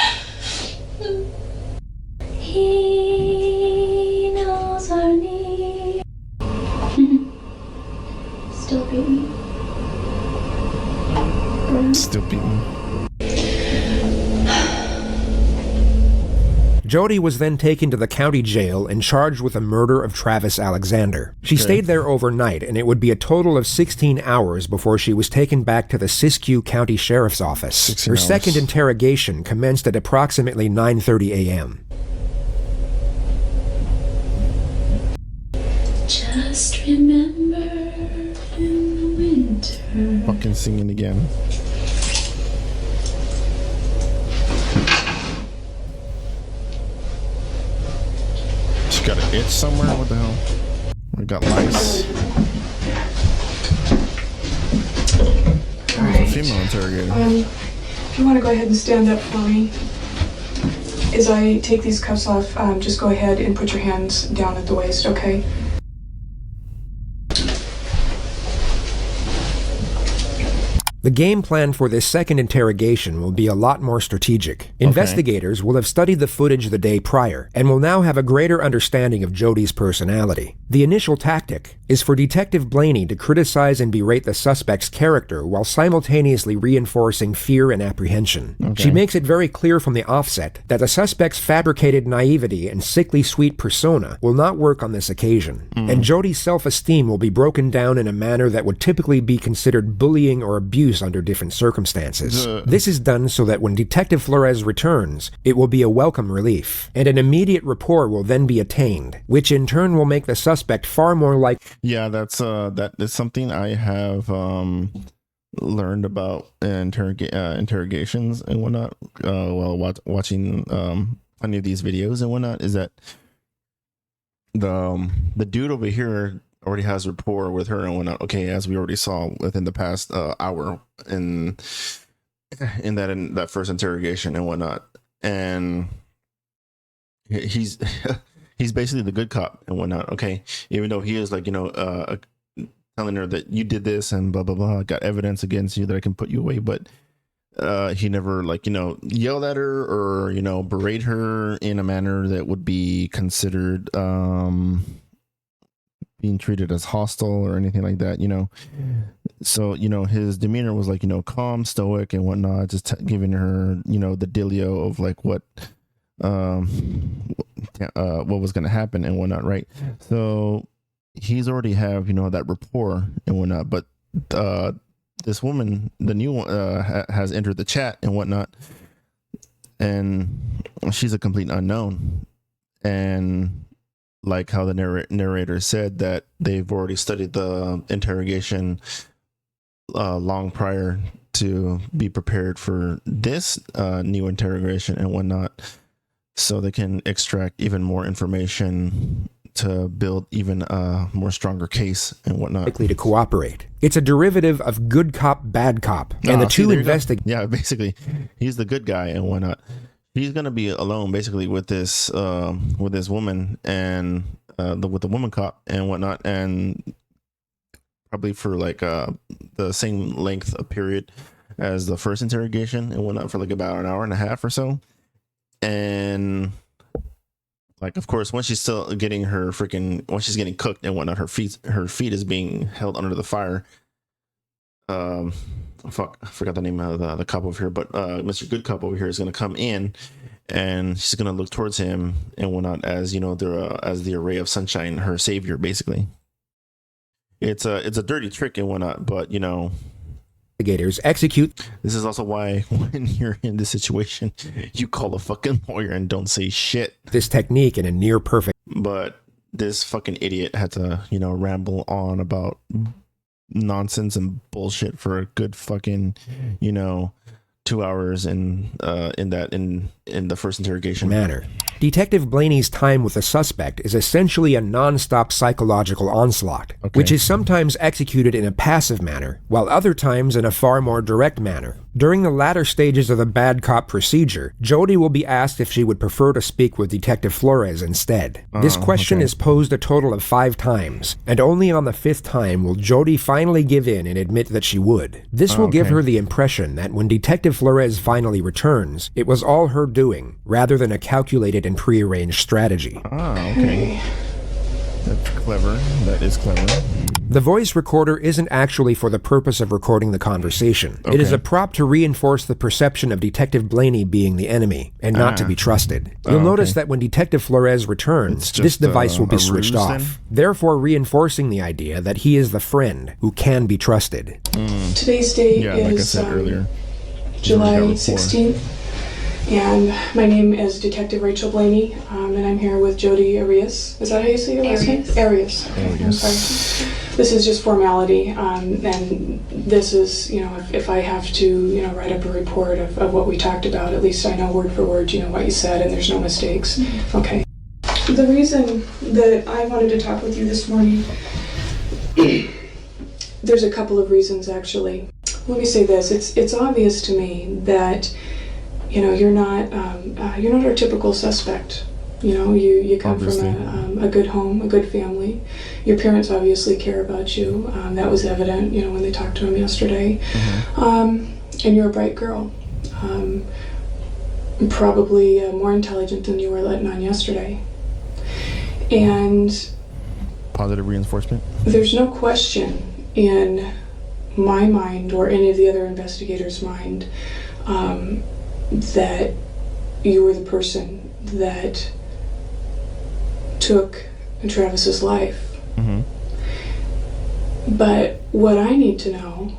He knows our need. Still beating. Still beating. Jodi was then taken to the county jail and charged with the murder of Travis Alexander. She stayed there overnight, and it would be a total of 16 hours before she was taken back to the Siskiyou County Sheriff's Office. 16 Her hours. second interrogation commenced at approximately 9:30 a.m. Just remember in the winter. Fucking singing again. She got an itch somewhere? What the hell? I got lice. Alright. Female interrogator. If you want to go ahead and stand up for me, as I take these cuffs off, just go ahead and put your hands down at the waist, okay? The game plan for this second interrogation will be a lot more strategic. Investigators will have studied the footage the day prior and will now have a greater understanding of Jodi's personality. The initial tactic is for Detective Blaney to criticize and berate the suspect's character while simultaneously reinforcing fear and apprehension. She makes it very clear from the offset that the suspect's fabricated naivety and sickly sweet persona will not work on this occasion, and Jodi's self-esteem will be broken down in a manner that would typically be considered bullying or abuse under different circumstances. This is done so that when Detective Flores returns, it will be a welcome relief, and an immediate rapport will then be attained, which in turn will make the suspect far more like... Yeah, that is something I have learned about interrogations and whatnot while watching any of these videos and whatnot, is that the dude over here already has rapport with her and whatnot. Okay, as we already saw within the past hour in that first interrogation and whatnot, and he's he's basically the good cop and whatnot. Okay, even though he is like, telling her that you did this and blah blah blah, got evidence against you that I can put you away, but he never yelled at her or berate her in a manner that would be considered being treated as hostile or anything like that, So, his demeanor was like, calm, stoic and whatnot, just giving her, the dealio of like what was going to happen and whatnot. Right. So he's already have, that rapport and whatnot, but this woman, the new one, has entered the chat and whatnot, and she's a complete unknown. And like how the narrator said that they've already studied the interrogation long prior to be prepared for this new interrogation and whatnot, so they can extract even more information to build even a more stronger case and whatnot. Likely to cooperate. It's a derivative of good cop, bad cop, and the two investigate. Yeah, basically, he's the good guy and whatnot. He's gonna be alone basically with this woman and with the woman cop and whatnot, and probably for like the same length of period as the first interrogation and whatnot, for like about an hour and a half or so. And like, of course, once she's still getting once she's getting cooked and whatnot, her feet is being held under the fire. I forgot the name of the cop over here, but Mr. Good Cop over here is going to come in, and she's going to look towards him and whatnot, as you know, as the ray of sunshine, her savior, basically. It's a dirty trick and whatnot, but you know, Investigators execute. This is also why when you're in this situation, you call a fucking lawyer and don't say shit. This technique in a near perfect. But this fucking idiot had to, you know, ramble on about nonsense and bullshit for a good fucking, you know, 2 hours in the first interrogation manner. Detective Blaney's time with the suspect is essentially a non-stop psychological onslaught, which is sometimes executed in a passive manner, while other times in a far more direct manner. During the latter stages of the bad cop procedure, Jodi will be asked if she would prefer to speak with Detective Flores instead. This question is posed a total of 5 times, and only on the 5th time will Jodi finally give in and admit that she would. This will give her the impression that when Detective Flores finally returns, it was all her doing, rather than a calculated and prearranged strategy. That's clever. That is clever. The voice recorder isn't actually for the purpose of recording the conversation. It is a prop to reinforce the perception of Detective Blaney being the enemy, and not to be trusted. You'll notice that when Detective Flores returns, this device will be switched off, therefore reinforcing the idea that he is the friend who can be trusted. Today's date like I is said earlier, July 16th. And my name is Detective Rachel Blaney, and I'm here with Jodi Arias. Is that how you say your last name? Arias. Okay, I'm sorry. This is just formality, and this is, you know, if I have to, you know, write up a report of what we talked about, at least I know word for word, you know, what you said, and there's no mistakes. Mm-hmm. Okay. The reason that I wanted to talk with you this morning, there's a couple of reasons, actually. Let me say this. It's obvious to me that, you know, you're not our typical suspect. You know, you come from a good home, a good family. Your parents obviously care about you. That was evident, you know, when they talked to him yesterday. And you're a bright girl. Probably more intelligent than you were letting on yesterday. And positive reinforcement? There's no question in my mind or any of the other investigators' mind that you were the person that took Travis's life. But what I need to know,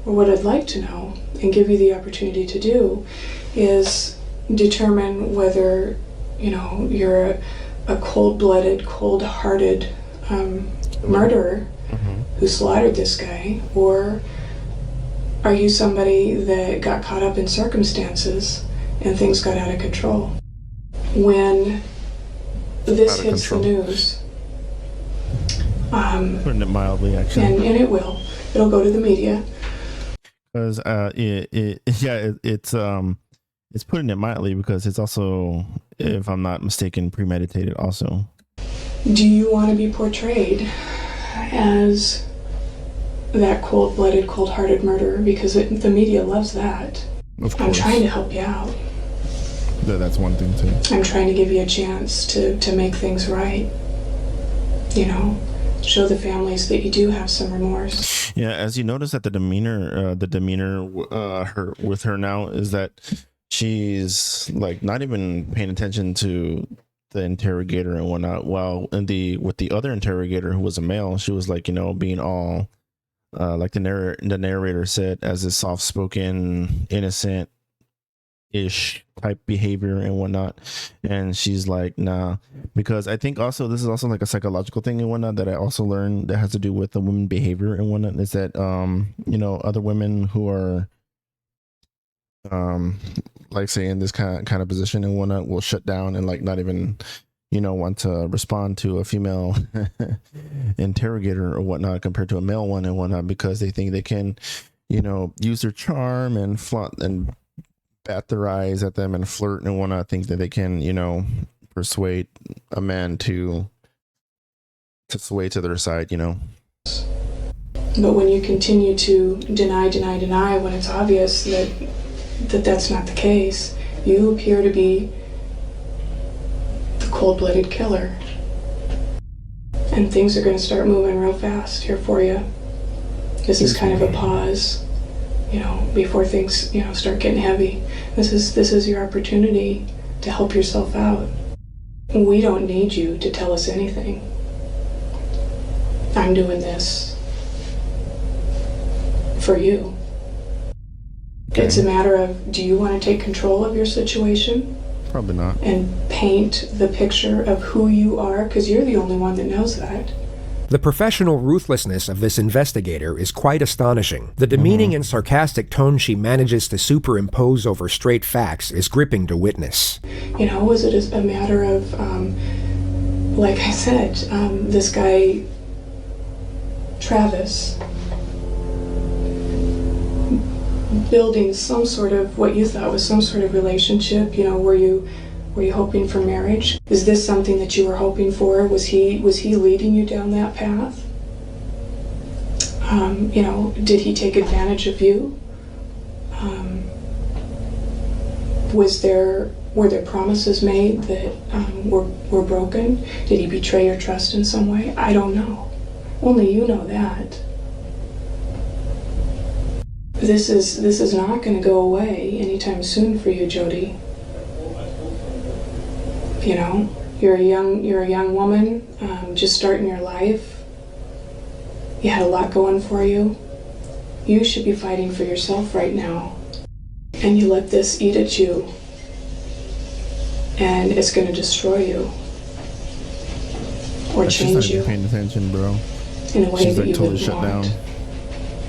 or what I'd like to know, and give you the opportunity to do, is determine whether, you know, you're a cold-blooded, cold-hearted murderer who slaughtered this guy, or are you somebody that got caught up in circumstances and things got out of control? When this hits the news, putting it mildly, actually, and it will, it'll go to the media. Because it's putting it mildly, because it's also, if I'm not mistaken, premeditated also. Do you want to be portrayed as that cold-blooded, cold-hearted murderer? Because the media loves that. Of course. I'm trying to help you out. That's one thing too. I'm trying to give you a chance to make things right. You know, show the families that you do have some remorse. Yeah, as you notice that the demeanor with her now is that she's like not even paying attention to the interrogator and whatnot. While with the other interrogator, who was a male, she was like, you know, being all like the narrator said, as a soft-spoken, innocent-ish type behavior and whatnot. And she's like, nah, because I think also this is also like a psychological thing and whatnot that I also learned that has to do with the women behavior and whatnot, is that you know, other women who are like say in this kind of position and whatnot, will shut down and like not even, want to respond to a female interrogator or whatnot compared to a male one and whatnot, because they think they can, use their charm and flaunt and bat their eyes at them and flirt and whatnot, think that they can, persuade a man to sway to their side, But when you continue to deny when it's obvious that that's not the case, you appear to be the cold-blooded killer. And things are going to start moving real fast here for you. This is kind of a pause, before things, start getting heavy. This is your opportunity to help yourself out. We don't need you to tell us anything. I'm doing this for you. Okay. It's a matter of, do you want to take control of your situation? Probably not. And paint the picture of who you are, because you're the only one that knows that. The professional ruthlessness of this investigator is quite astonishing. The demeaning and sarcastic tone she manages to superimpose over straight facts is gripping to witness. Was it a matter of, like I said, this guy, Travis, building some sort of, what you thought was some sort of relationship, were you hoping for marriage? Is this something that you were hoping for? Was he leading you down that path? Did he take advantage of you? Were there promises made that were broken? Did he betray your trust in some way? I don't know. Only you know that. This is not going to go away anytime soon for you, Jodi. You're a young woman, just starting your life. You had a lot going for you. You should be fighting for yourself right now. And you let this eat at you. And it's going to destroy you. Or change you. Paying attention, bro. In a way She's that like you totally wouldn't shut want. down.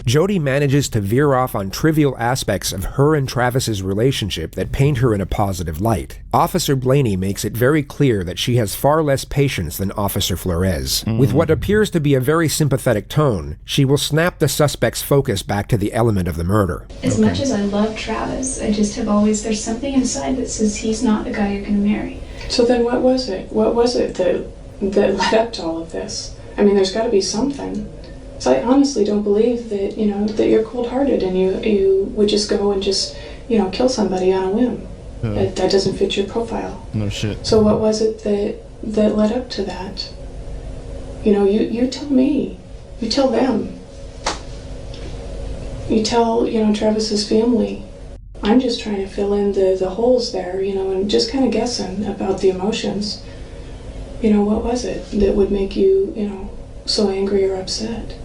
Jodi manages to veer off on trivial aspects of her and Travis's relationship that paint her in a positive light. Officer Blaney makes it very clear that she has far less patience than Officer Flores. With what appears to be a very sympathetic tone, she will snap the suspect's focus back to the element of the murder. As much as I love Travis, I just have always, there's something inside that says he's not the guy you're going to marry. So then what was it? What was it that led up to all of this? I mean, there's got to be something. So I honestly don't believe that, that you're cold-hearted and you would just go and just, kill somebody on a whim. Yeah. That doesn't fit your profile. No shit. So what was it that led up to that? You tell me. You tell them. You tell, Travis's family. I'm just trying to fill in the holes there, and just kind of guessing about the emotions. What was it that would make you, so angry or upset?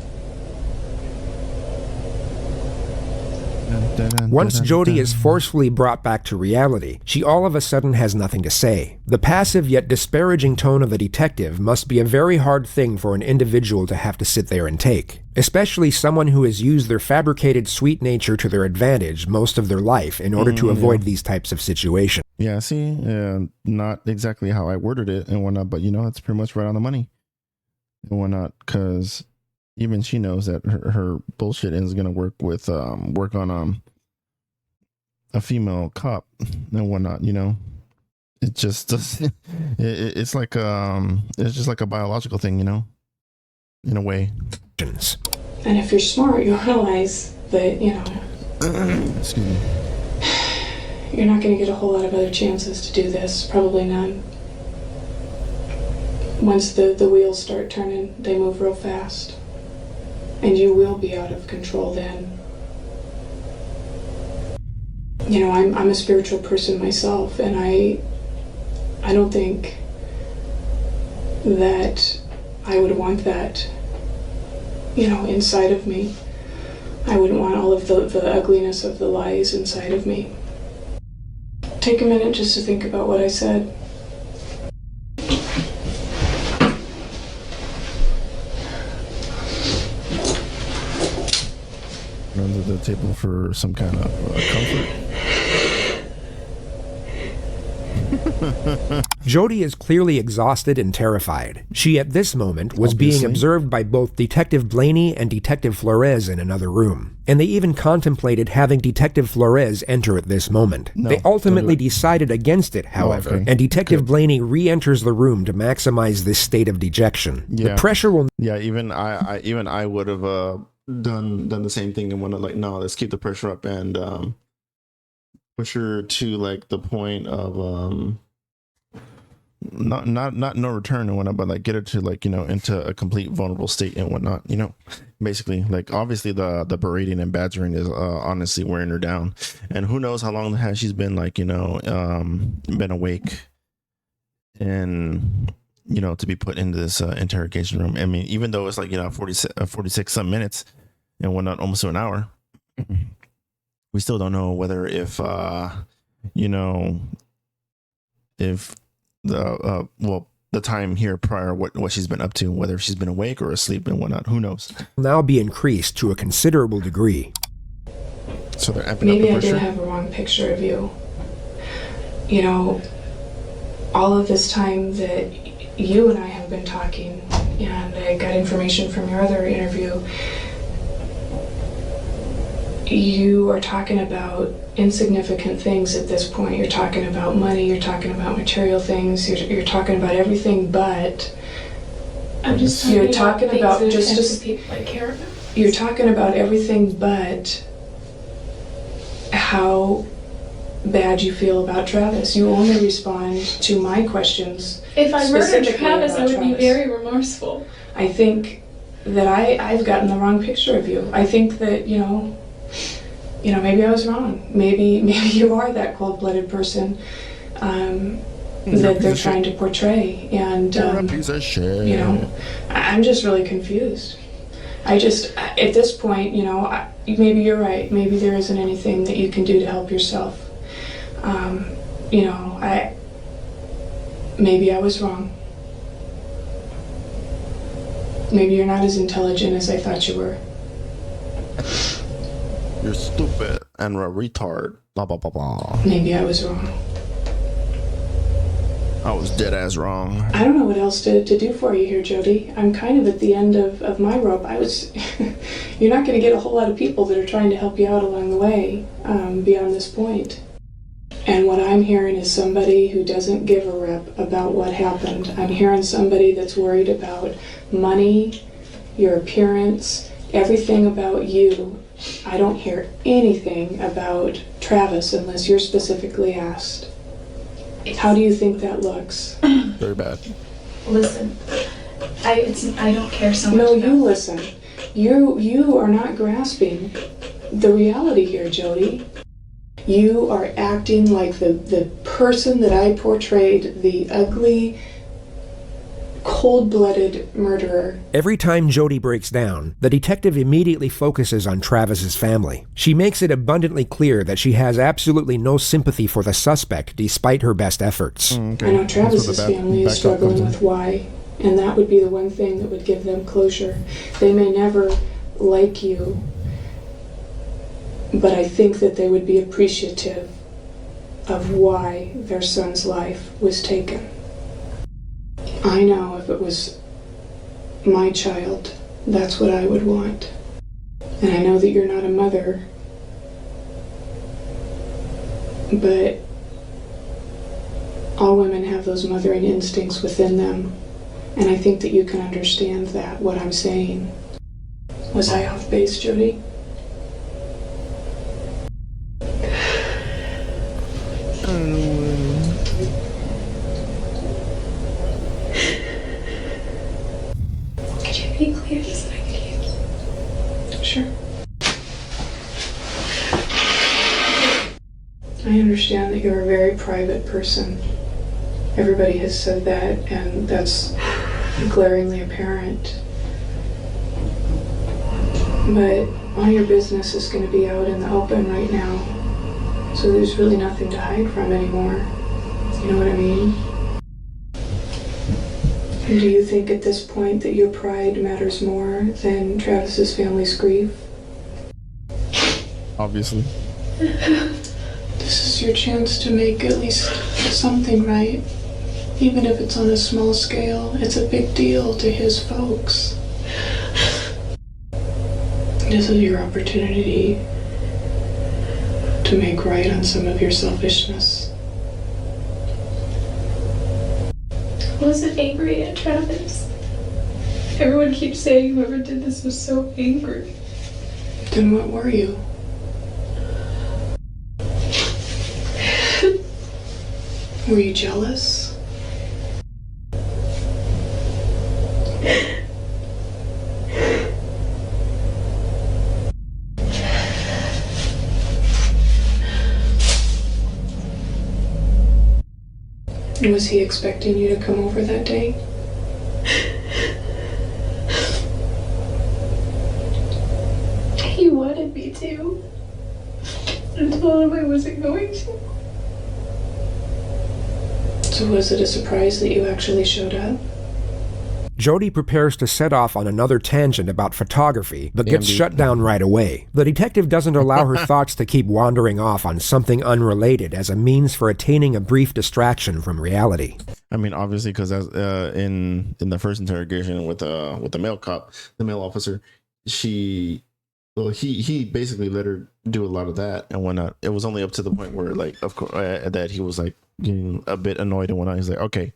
Once Jodi is forcefully brought back to reality, she all of a sudden has nothing to say. The passive yet disparaging tone of the detective must be a very hard thing for an individual to have to sit there and take, especially someone who has used their fabricated sweet nature to their advantage most of their life in order to avoid these types of situations. Yeah, see, not exactly how I worded it and whatnot, but that's pretty much right on the money and whatnot, because even she knows that her bullshit is going to work on a female cop and whatnot. It just doesn't. It's like it's just like a biological thing, in a way. And if you're smart, you'll realize that Excuse me. you're not going to get a whole lot of other chances to do this. Probably none. Once the wheels start turning, they move real fast. And you will be out of control then. I'm a spiritual person myself, and I don't think that I would want that, inside of me. I wouldn't want all of the ugliness of the lies inside of me. Take a minute just to think about what I said. Runs at the table for some kind of comfort. Jodi is clearly exhausted and terrified. She, at this moment, was being observed by both Detective Blaney and Detective Flores in another room. And they even contemplated having Detective Flores enter at this moment. They ultimately decided against it, however, and Detective Blaney re-enters the room to maximize this state of dejection. The pressure will... Yeah, even I would have done the same thing and wanted, like, no, let's keep the pressure up and push her to, like, the point of not no return and whatnot, but like get her to, like, you know, into a complete vulnerable state and whatnot, you know. Basically, like, obviously the berating and badgering is honestly wearing her down, and who knows how long has she's been, like, you know, been awake, and, you know, to be put into this interrogation room. I mean, even though it's, like, you know, 46 some minutes and whatnot, almost to an hour, we still don't know whether if you know, if the time here prior, what she's been up to, whether she's been awake or asleep and whatnot, who knows. Now be increased to a considerable degree. So they're amping Maybe up I the did pressure. have a wrong picture of you. You know, all of this time that you and I have been talking, and I got information from your other interview, you are talking about insignificant things at this point. You're talking about money, you're talking about material things, you're talking about everything but... I'm just You're talking about things that just affect the people I care about. You're talking about everything but how bad you feel about Travis. You only respond to my questions. If I murdered specifically Travis, I about would be Travis. very remorseful. I think that I've gotten the wrong picture of you. I think that, you know, maybe I was wrong. Maybe you are that cold-blooded person that they're trying to portray. And, You're a piece of shit. you know, I'm just really confused. At this point, you know, maybe you're right. Maybe there isn't anything that you can do to help yourself. You know, maybe I was wrong. Maybe you're not as intelligent as I thought you were. You're stupid and a retard. Blah blah blah blah. Maybe I was wrong. I was dead ass wrong. I don't know what else to do for you here, Jodi. I'm kind of at the end of my rope. You're not going to get a whole lot of people that are trying to help you out along the way beyond this point. And what I'm hearing is somebody who doesn't give a rip about what happened. I'm hearing somebody that's worried about money, your appearance, everything about you. I don't hear anything about Travis unless you're specifically asked. How do you think that looks? Very bad. Listen, I don't care so much. No, about you listen. You are not grasping the reality here, Jodi. You are acting like the person that I portrayed, the ugly, cold-blooded murderer. Every time Jodi breaks down, the detective immediately focuses on Travis's family. She makes it abundantly clear that she has absolutely no sympathy for the suspect despite her best efforts. I know Travis's family is struggling with why, and that would be the one thing that would give them closure. They may never like you, but I think that they would be appreciative of why their son's life was taken. I know if it was my child, that's what I would want. And I know that you're not a mother, but all women have those mothering instincts within them. And I think that you can understand that, what I'm saying. Was I off base, Jodi? Could you be clear just so I could hear? Sure. I understand that you're a very private person. Everybody has said that, and that's glaringly apparent. But all your business is going to be out in the open right now, so there's really nothing to hide from anymore. You know what I mean? And do you think at this point that your pride matters more than Travis's family's grief? Obviously. This is your chance to make at least something right. Even if it's on a small scale, it's a big deal to his folks. This is your opportunity to make right on some of your selfishness. I wasn't angry at Travis. Everyone keeps saying whoever did this was so angry. Then what were you? Were you jealous? Was he expecting you to come over that day? He wanted me to. I told him I wasn't going to. So was it a surprise that you actually showed up? Jodi prepares to set off on another tangent about photography, but gets shut down right away. The detective doesn't allow her thoughts to keep wandering off on something unrelated as a means for attaining a brief distraction from reality. I mean, obviously, because in the first interrogation with the male cop, the male officer, he basically let her do a lot of that and whatnot. It was only up to the point where, like, of course, that he was like getting a bit annoyed and whatnot. He's like, okay,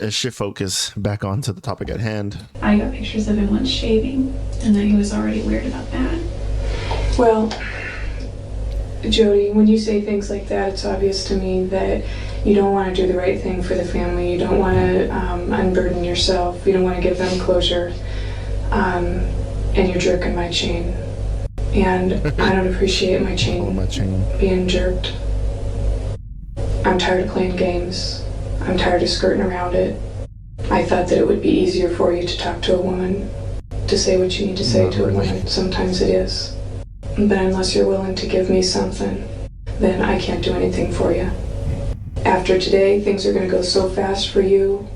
shift focus back onto the topic at hand. I got pictures of him once shaving, and then he was already weird about that. Well, Jodi, when you say things like that, it's obvious to me that you don't want to do the right thing for the family. You don't want to unburden yourself. You don't want to give them closure. And you're jerking my chain. And I don't appreciate my chain being jerked. I'm tired of playing games. I'm tired of skirting around it. I thought that it would be easier for you to talk to a woman, to say what you need to say to a woman. Sometimes it is. But unless you're willing to give me something, then I can't do anything for you. After today, things are going to go so fast for you.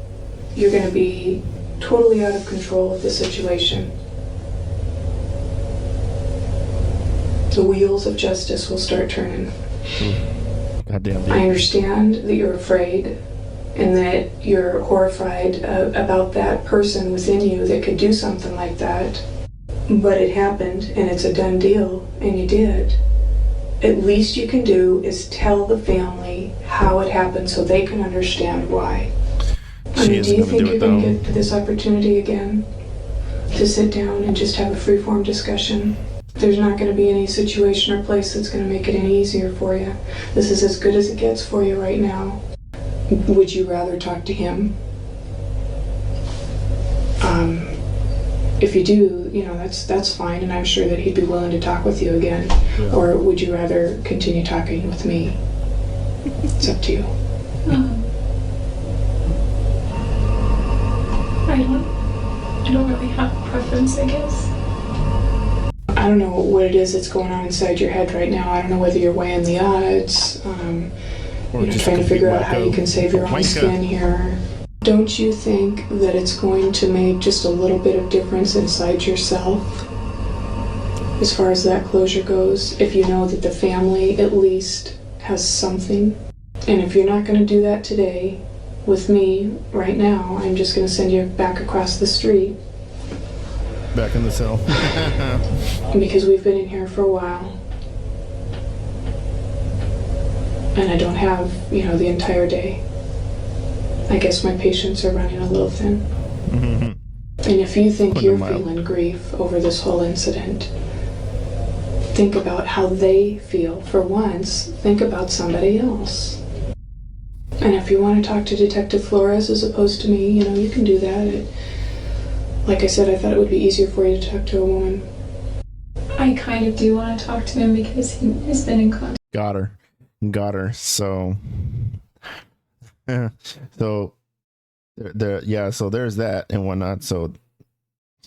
You're going to be totally out of control of the situation. The wheels of justice will start turning. Goddamn. I understand that you're afraid and that you're horrified about that person within you that could do something like that. But it happened, and it's a done deal, and you did. At least you can do is tell the family how it happened so they can understand why. I mean, do you think you're going to get this opportunity again? To sit down and just have a free-form discussion? There's not going to be any situation or place that's going to make it any easier for you. This is as good as it gets for you right now. Would you rather talk to him? If you do, that's fine, and I'm sure that he'd be willing to talk with you again. Yeah. Or would you rather continue talking with me? It's up to you. I don't really have a preference, I guess. I don't know what it is that's going on inside your head right now. I don't know whether you're weighing the odds, trying to figure out how you can save your own skin here. Don't you think that it's going to make just a little bit of difference inside yourself as far as that closure goes, if you know that the family at least has something? And if you're not going to do that today with me right now, I'm just going to send you back across the street. Back in the cell. Because we've been in here for a while. And I don't have, the entire day. I guess my patients are running a little thin. Mm-hmm. And if you think you're feeling grief over this whole incident, think about how they feel. For once, think about somebody else. And if you want to talk to Detective Flores as opposed to me, you can do that. Like I said, I thought it would be easier for you to talk to a woman. I kind of do want to talk to him because he has been in contact. Got her. So, so there's that and whatnot. So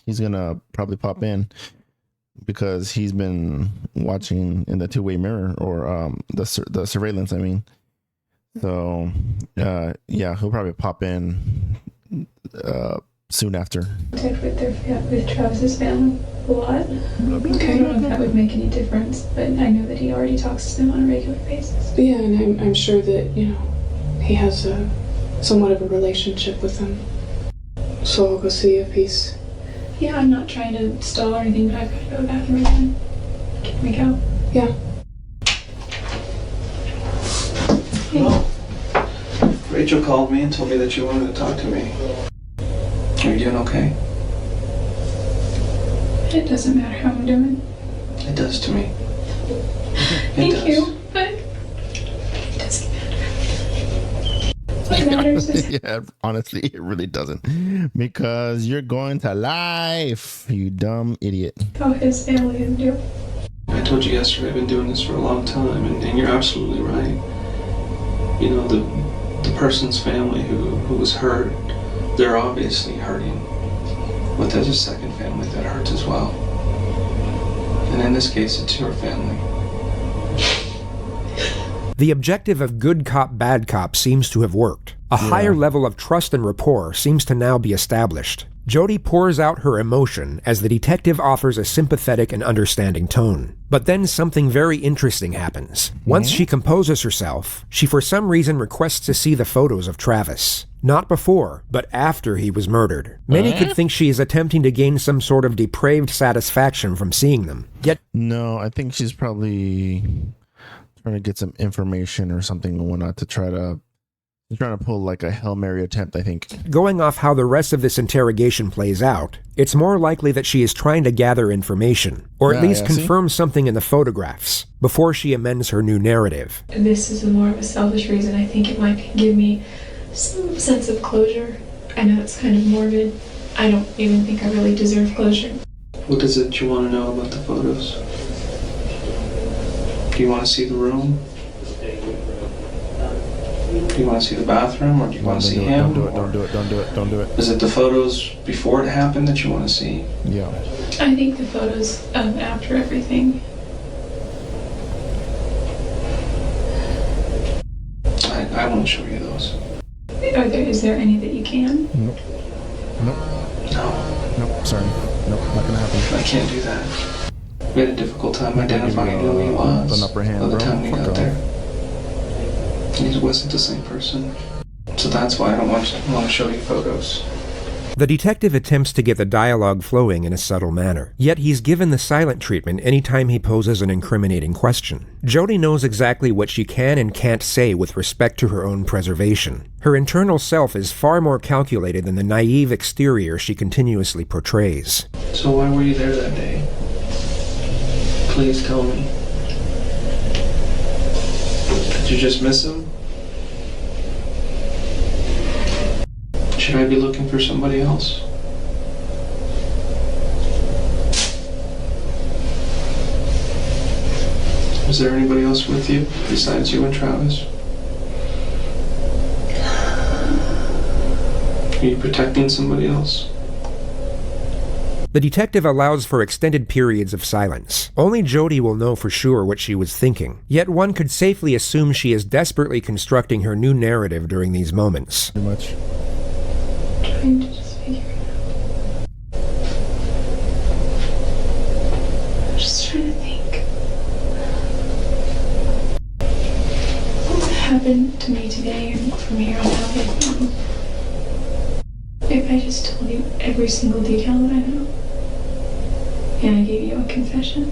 he's gonna probably pop in because he's been watching in the two-way mirror or the surveillance. I mean, so he'll probably pop in soon after. With Travis's family. a lot. Okay, I don't know if that would make any difference, but I know that he already talks to them on a regular basis. Yeah, and I'm sure that, he has somewhat of a relationship with them. So I'll go see if he's... Yeah, I'm not trying to stall or anything, but I've got to go to the bathroom again. Can we go? Yeah. Hey. Well, Rachel called me and told me that you wanted to talk to me. Are you doing okay? It doesn't matter how I'm doing. It does to me. Thank you, but it doesn't matter. What matters is Yeah, honestly, it really doesn't. Because you're going to life, you dumb idiot. how his family is doing. I told you yesterday I've been doing this for a long time, and you're absolutely right. You know, the person's family who was hurt, they're obviously hurting. But there's a second family that hurts as well. And in this case, it's your family. The objective of good cop, bad cop seems to have worked. A higher level of trust and rapport seems to now be established. Jodi pours out her emotion as the detective offers a sympathetic and understanding tone. But then something very interesting happens. Once she composes herself, she for some reason requests to see the photos of Travis. Not before, but after he was murdered. Many could think she is attempting to gain some sort of depraved satisfaction from seeing them. Yet, No, I think she's probably trying to get some information or something and whatnot to trying to pull like a Hail Mary attempt, I think. going off how the rest of this interrogation plays out, it's more likely that she is trying to gather information, or at least confirm something in the photographs, before she amends her new narrative. This is more of a selfish reason. I think it might give me some sense of closure. I know it's kind of morbid. I don't even think I really deserve closure. What is it you want to know about the photos? Do you want to see the room? Do you want to see the bathroom, or do you want to see him? Don't do it. Is it the photos before it happened that you want to see? Yeah. I think the photos of after everything. I won't show you those. Is there any that you can? Nope. No, Nope. Sorry. Nope. Not gonna happen. I can't do that. We had a difficult time identifying who he was an upper hand, by the bro. time we Fuck got off. there. He wasn't the same person. So that's why I don't want to show you photos. The detective attempts to get the dialogue flowing in a subtle manner, yet he's given the silent treatment anytime he poses an incriminating question. Jodi knows exactly what she can and can't say with respect to her own preservation. Her internal self is far more calculated than the naive exterior she continuously portrays. So why were you there that day? Please tell me. Did you just miss him? Should I be looking for somebody else? Was there anybody else with you besides you and Travis? Are you protecting somebody else? The detective allows for extended periods of silence. Only Jodi will know for sure what she was thinking, yet one could safely assume she is desperately constructing her new narrative during these moments. Too much. Trying to just figure it out. I'm just trying to think. What happened to me today and from here on out? If I just told you every single detail that I know, and I gave you a confession.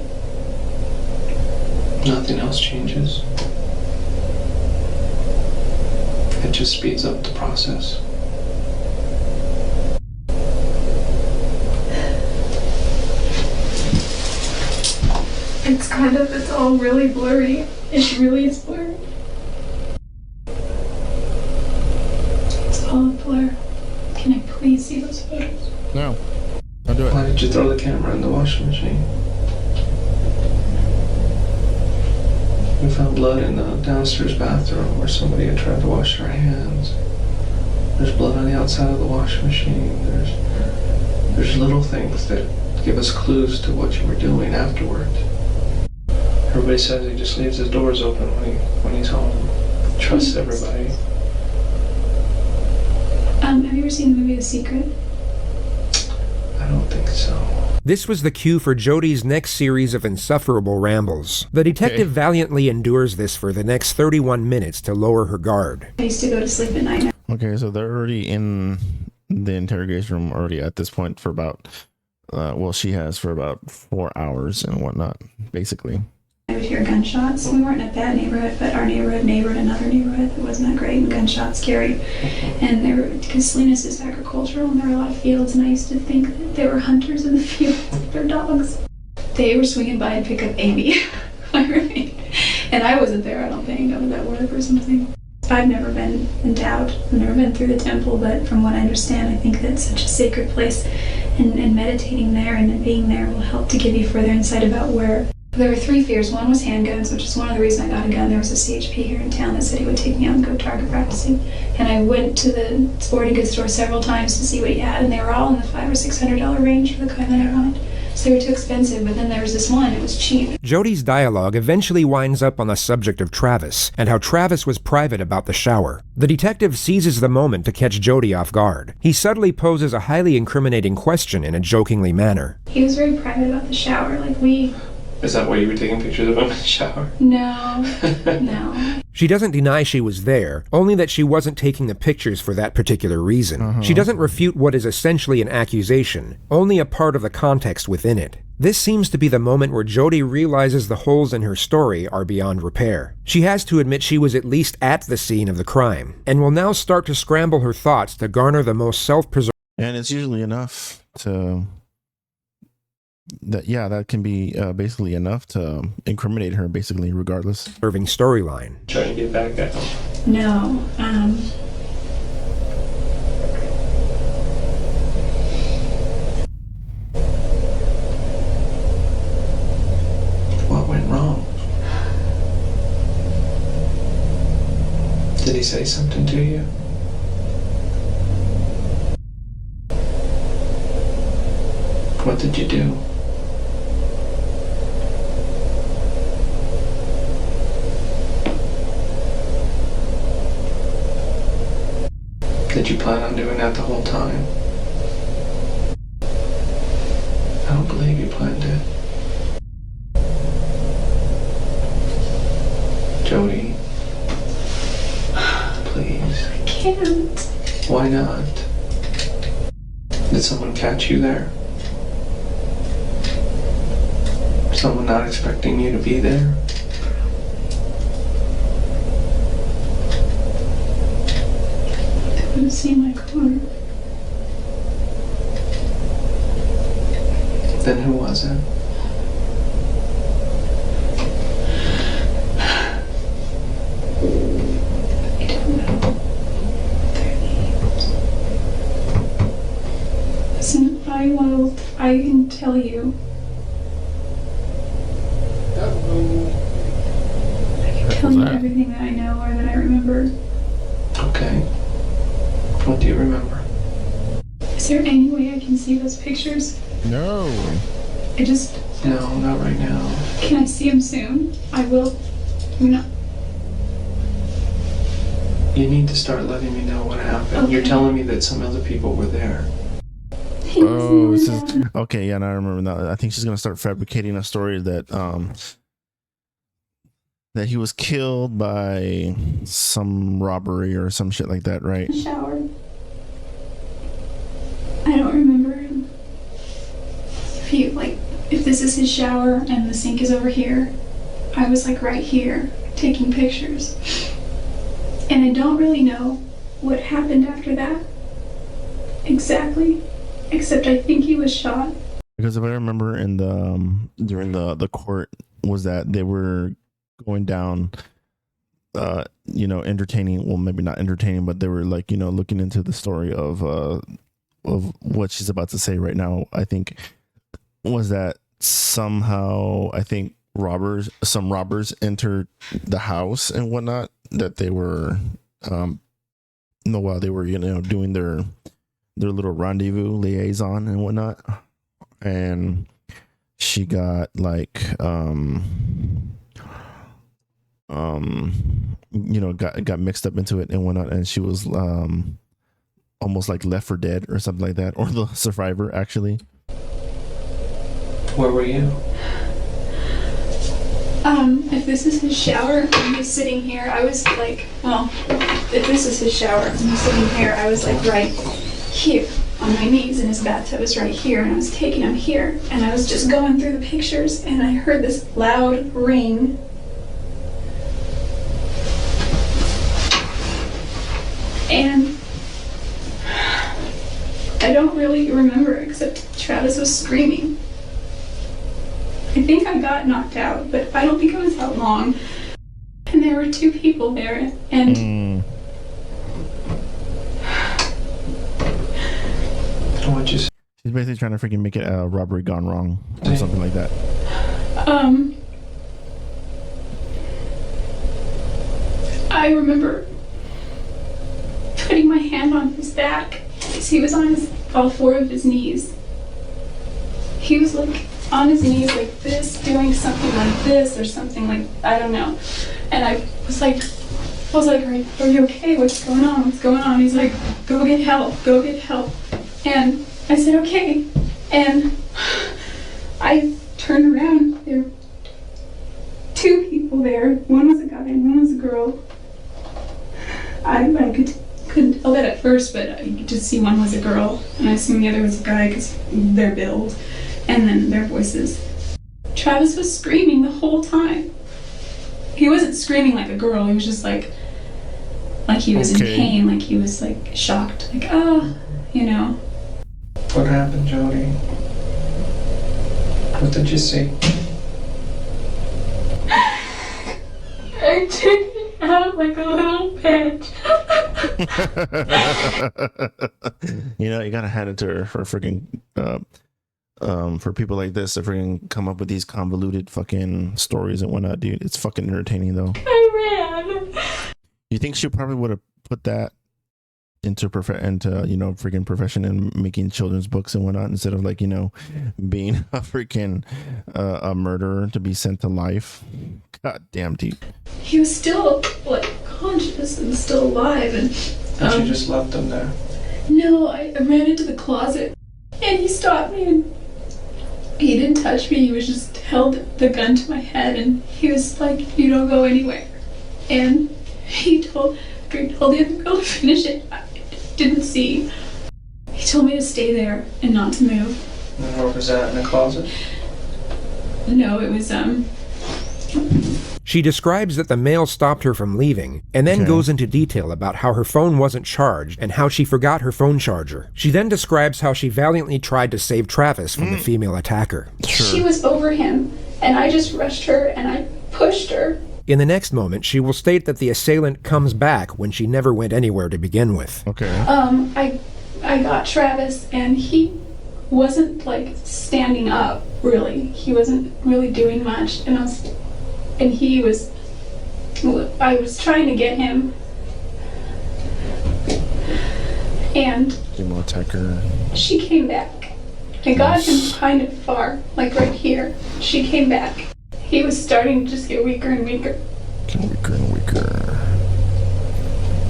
Nothing else changes. It just speeds up the process. It's all really blurry. It really is blurry. It's all a blur. Can I please see those photos? No. Don't do it. Why did you throw the camera in the washing machine? We found blood in the downstairs bathroom where somebody had tried to wash their hands. There's blood on the outside of the washing machine. There's little things that give us clues to what you were doing afterward. Everybody says he just leaves his doors open when he's home. Trusts everybody. Have you ever seen the movie The Secret? I don't think so. This was the cue for Jodi's next series of insufferable rambles. The detective valiantly endures this for the next 31 minutes to lower her guard. I used to go to sleep at night. Okay, so they're already in the interrogation room already at this point for about, she has for about 4 hours and whatnot, basically. I would hear gunshots. We weren't in a bad neighborhood, but our neighborhood neighbored another neighborhood that wasn't that great, and gunshots scary. And they were, because Salinas is agricultural, and there were a lot of fields, and I used to think that they were hunters in the fields with their dogs. They were swinging by and pick up Amy, my roommate. And I wasn't there, I don't think. I was at work or something. I've never been in doubt. I've never been through the temple, but from what I understand, I think that it's such a sacred place, and meditating there and being there will help to give you further insight about where. There were 3 fears. One was handguns, which is one of the reasons I got a gun. There was a CHP here in town that said he would take me out and go target practicing. And I went to the sporting goods store several times to see what he had, and they were all in the $500 or $600 range for the kind that I wanted. So they were too expensive, but then there was this one, it was cheap. Jodi's dialogue eventually winds up on the subject of Travis, and how Travis was private about the shower. The detective seizes the moment to catch Jodi off guard. He subtly poses a highly incriminating question in a jokingly manner. He was very private about the shower, Is that why you were taking pictures of him in the shower? No, no. She doesn't deny she was there, only that she wasn't taking the pictures for that particular reason. She doesn't refute what is essentially an accusation, only a part of the context within it. This seems to be the moment where Jodi realizes the holes in her story are beyond repair. She has to admit she was at least at the scene of the crime, and will now start to scramble her thoughts to garner the most self-preserving. And it's usually enough to... that can be basically enough to incriminate her, basically, regardless. Storyline. Trying to get back at him. No, What went wrong? Did he say something to you? What did you do? Did you plan on doing that the whole time? I don't believe you planned it. Jodi, please. I can't. Why not? Did someone catch you there? Someone not expecting you to be there? They would have seen my car. Then who was it? I don't know their names. Listen, I can tell you. I can tell you everything that I know or that I remember. Okay. What do you remember? Is there any way I can see those pictures? No. No, not right now. Can I see them soon? I will. You need to start letting me know what happened. Okay. You're telling me that some other people were there. Oh, this is okay. Yeah, and I remember now. I think she's gonna start fabricating a story that that he was killed by some robbery or some shit like that, right? Shower. I don't remember if this is his shower and the sink is over here. I was right here taking pictures, and I don't really know what happened after that exactly, except I think he was shot. Because if I remember in the during the court was that they were going down entertaining, well, maybe not entertaining, but they were looking into the story of what she's about to say right now. I think was that somehow some robbers entered the house and whatnot, that they were while they were doing their little rendezvous liaison and whatnot, and she got got mixed up into it and whatnot, and she was almost left for dead or something like that, or the survivor actually. Where were you? If this is his shower, and he's sitting here, I was like, well, if this is his shower, and he's sitting here, I was like right here on my knees, and his bathtub is right here, and I was taking him here, and I was just going through the pictures, and I heard this loud ring. And I don't really remember except Travis was screaming. I think I got knocked out, but I don't think I was out long. And there were two people there, and What'd you say? She's basically trying to freaking make it a robbery gone wrong or something like that. I remember putting my hand on his back because he was on all four of his knees. He was like on his knees like this, doing something like this or something like, I don't know. And I was like, are you okay? What's going on? What's going on? He's like, go get help, go get help. And I said, okay. And I turned around. There were two people there. One was a guy and one was a girl. I couldn't tell that at first, but you could just see one was a girl, and I assumed the other was a guy because their build, and then their voices. Travis was screaming the whole time. He wasn't screaming like a girl. He was just like he was in pain, like he was like shocked, like you know. What happened, Jodi? What did you see? I took it out like a little bitch. You know, you gotta hand it to her for freaking for people like this to freaking come up with these convoluted fucking stories and whatnot, dude. It's fucking entertaining though. I ran. You think she probably would have put that into you know, freaking profession and making children's books and whatnot, instead of like, you know, being a freaking a murderer to be sent to life? God damn, dude. He was still like conscious and still alive, and But you just left him there. no, I ran into the closet and he stopped me and he didn't touch me. He was just held the gun to my head and he was like, you don't go anywhere. And he told the other girl to finish it. I didn't see. He told me to stay there and not to move. And where was that, in the closet? No, it was She describes that the male stopped her from leaving, and then goes into detail about how her phone wasn't charged and how she forgot her phone charger. She then describes how she valiantly tried to save Travis from the female attacker. She was over him, and I just rushed her and I pushed her. In the next moment, she will state that the assailant comes back when she never went anywhere to begin with. Okay. I got Travis, and he wasn't like standing up really. He wasn't really doing much, and I was trying to get him, and Female attacker. she came back. I got him kind of far, like right here. She came back. He was starting to just get weaker and weaker. Weaker and weaker.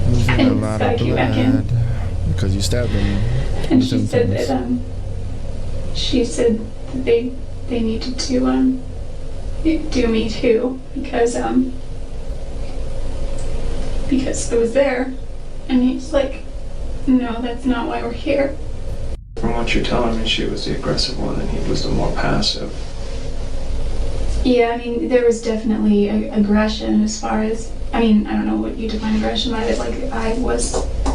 Losing And a lot this guy of came back in. blood because you stabbed him. And she said that they needed to do me too because it was there. And he's like, no, that's not why we're here. From what you're telling me, she was the aggressive one and he was the more passive. Yeah, I mean, there was definitely aggression as far as, I mean, I don't know what you define aggression by, but like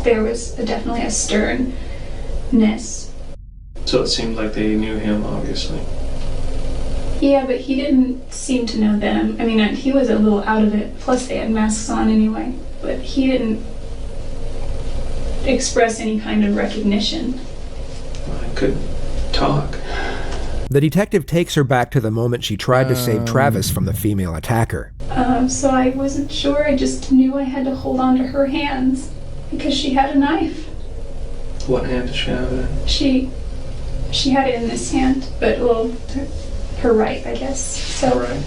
there was definitely a sternness. So it seemed like they knew him, obviously. Yeah, but he didn't seem to know them. I mean, he was a little out of it, plus they had masks on anyway, but he didn't express any kind of recognition. I couldn't talk. The detective takes her back to the moment she tried to save Travis from the female attacker. So I wasn't sure. I just knew I had to hold on to her hands because she had a knife. What hand did she have it in? She had it in this hand, but well, her right, I guess. So. Right.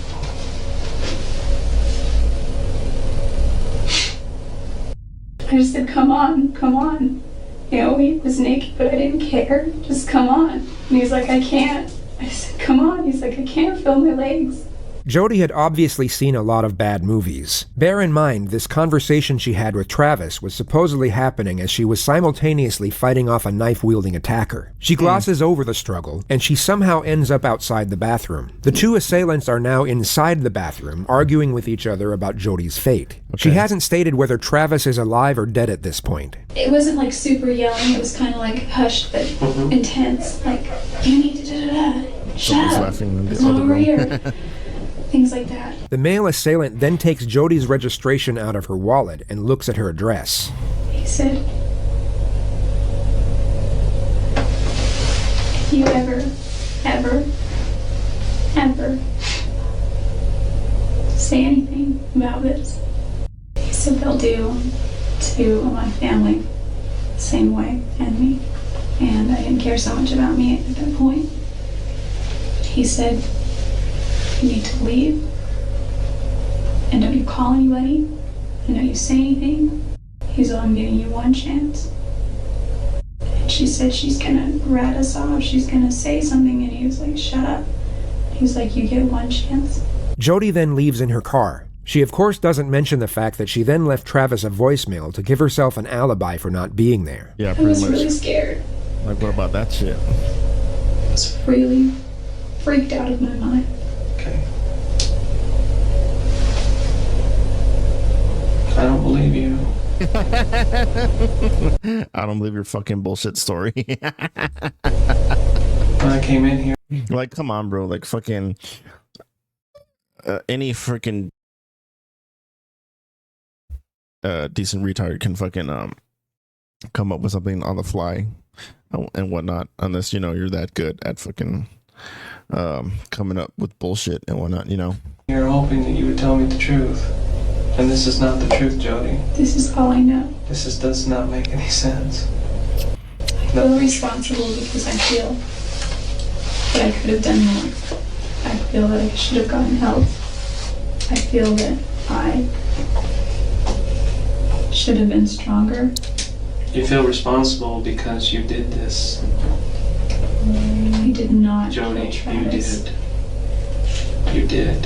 I just said, come on, come on. You know, he was naked, but I didn't care. Just come on. And he was like, I can't. I said, come on. He's like, I can't feel my legs. Jodi had obviously seen a lot of bad movies. Bear in mind, this conversation she had with Travis was supposedly happening as she was simultaneously fighting off a knife-wielding attacker. She glosses over the struggle, and she somehow ends up outside the bathroom. The two assailants are now inside the bathroom, arguing with each other about Jodi's fate. Okay. She hasn't stated whether Travis is alive or dead at this point. It wasn't like super yelling, it was kind of like hushed but intense. Like, you need to da-da-da. Shut up. It's not over here. Things like that. The male assailant then takes Jodi's registration out of her wallet and looks at her address. He said, if you ever say anything about this, he said they'll do to my family the same way and me. And I didn't care so much about me at that point. He said, you need to leave, and don't you call anybody, and don't you say anything. He's all, I'm giving you one chance. And she said she's gonna rat us off, she's gonna say something, and he was like, shut up. He was like, you get one chance. Jodi then leaves in her car. She of course doesn't mention the fact that she then left Travis a voicemail to give herself an alibi for not being there. Yeah, I was really scared. Like, what about that shit? I was really freaked out of my mind. Okay. I don't believe you. I don't believe your fucking bullshit story. When I came in here, like, come on, bro. Like, fucking any freaking decent retard can fucking come up with something on the fly and whatnot, unless you know you're that good at fucking coming up with bullshit and whatnot, you know. you're hoping that you would tell me the truth. And this is not the truth, Jodi. This is all I know. Does not make any sense. I feel responsible because I feel that I could have done more. I feel that I should have gotten help. I feel that I should have been stronger. You feel responsible because you did this. I did not. Jodi, you did. You did.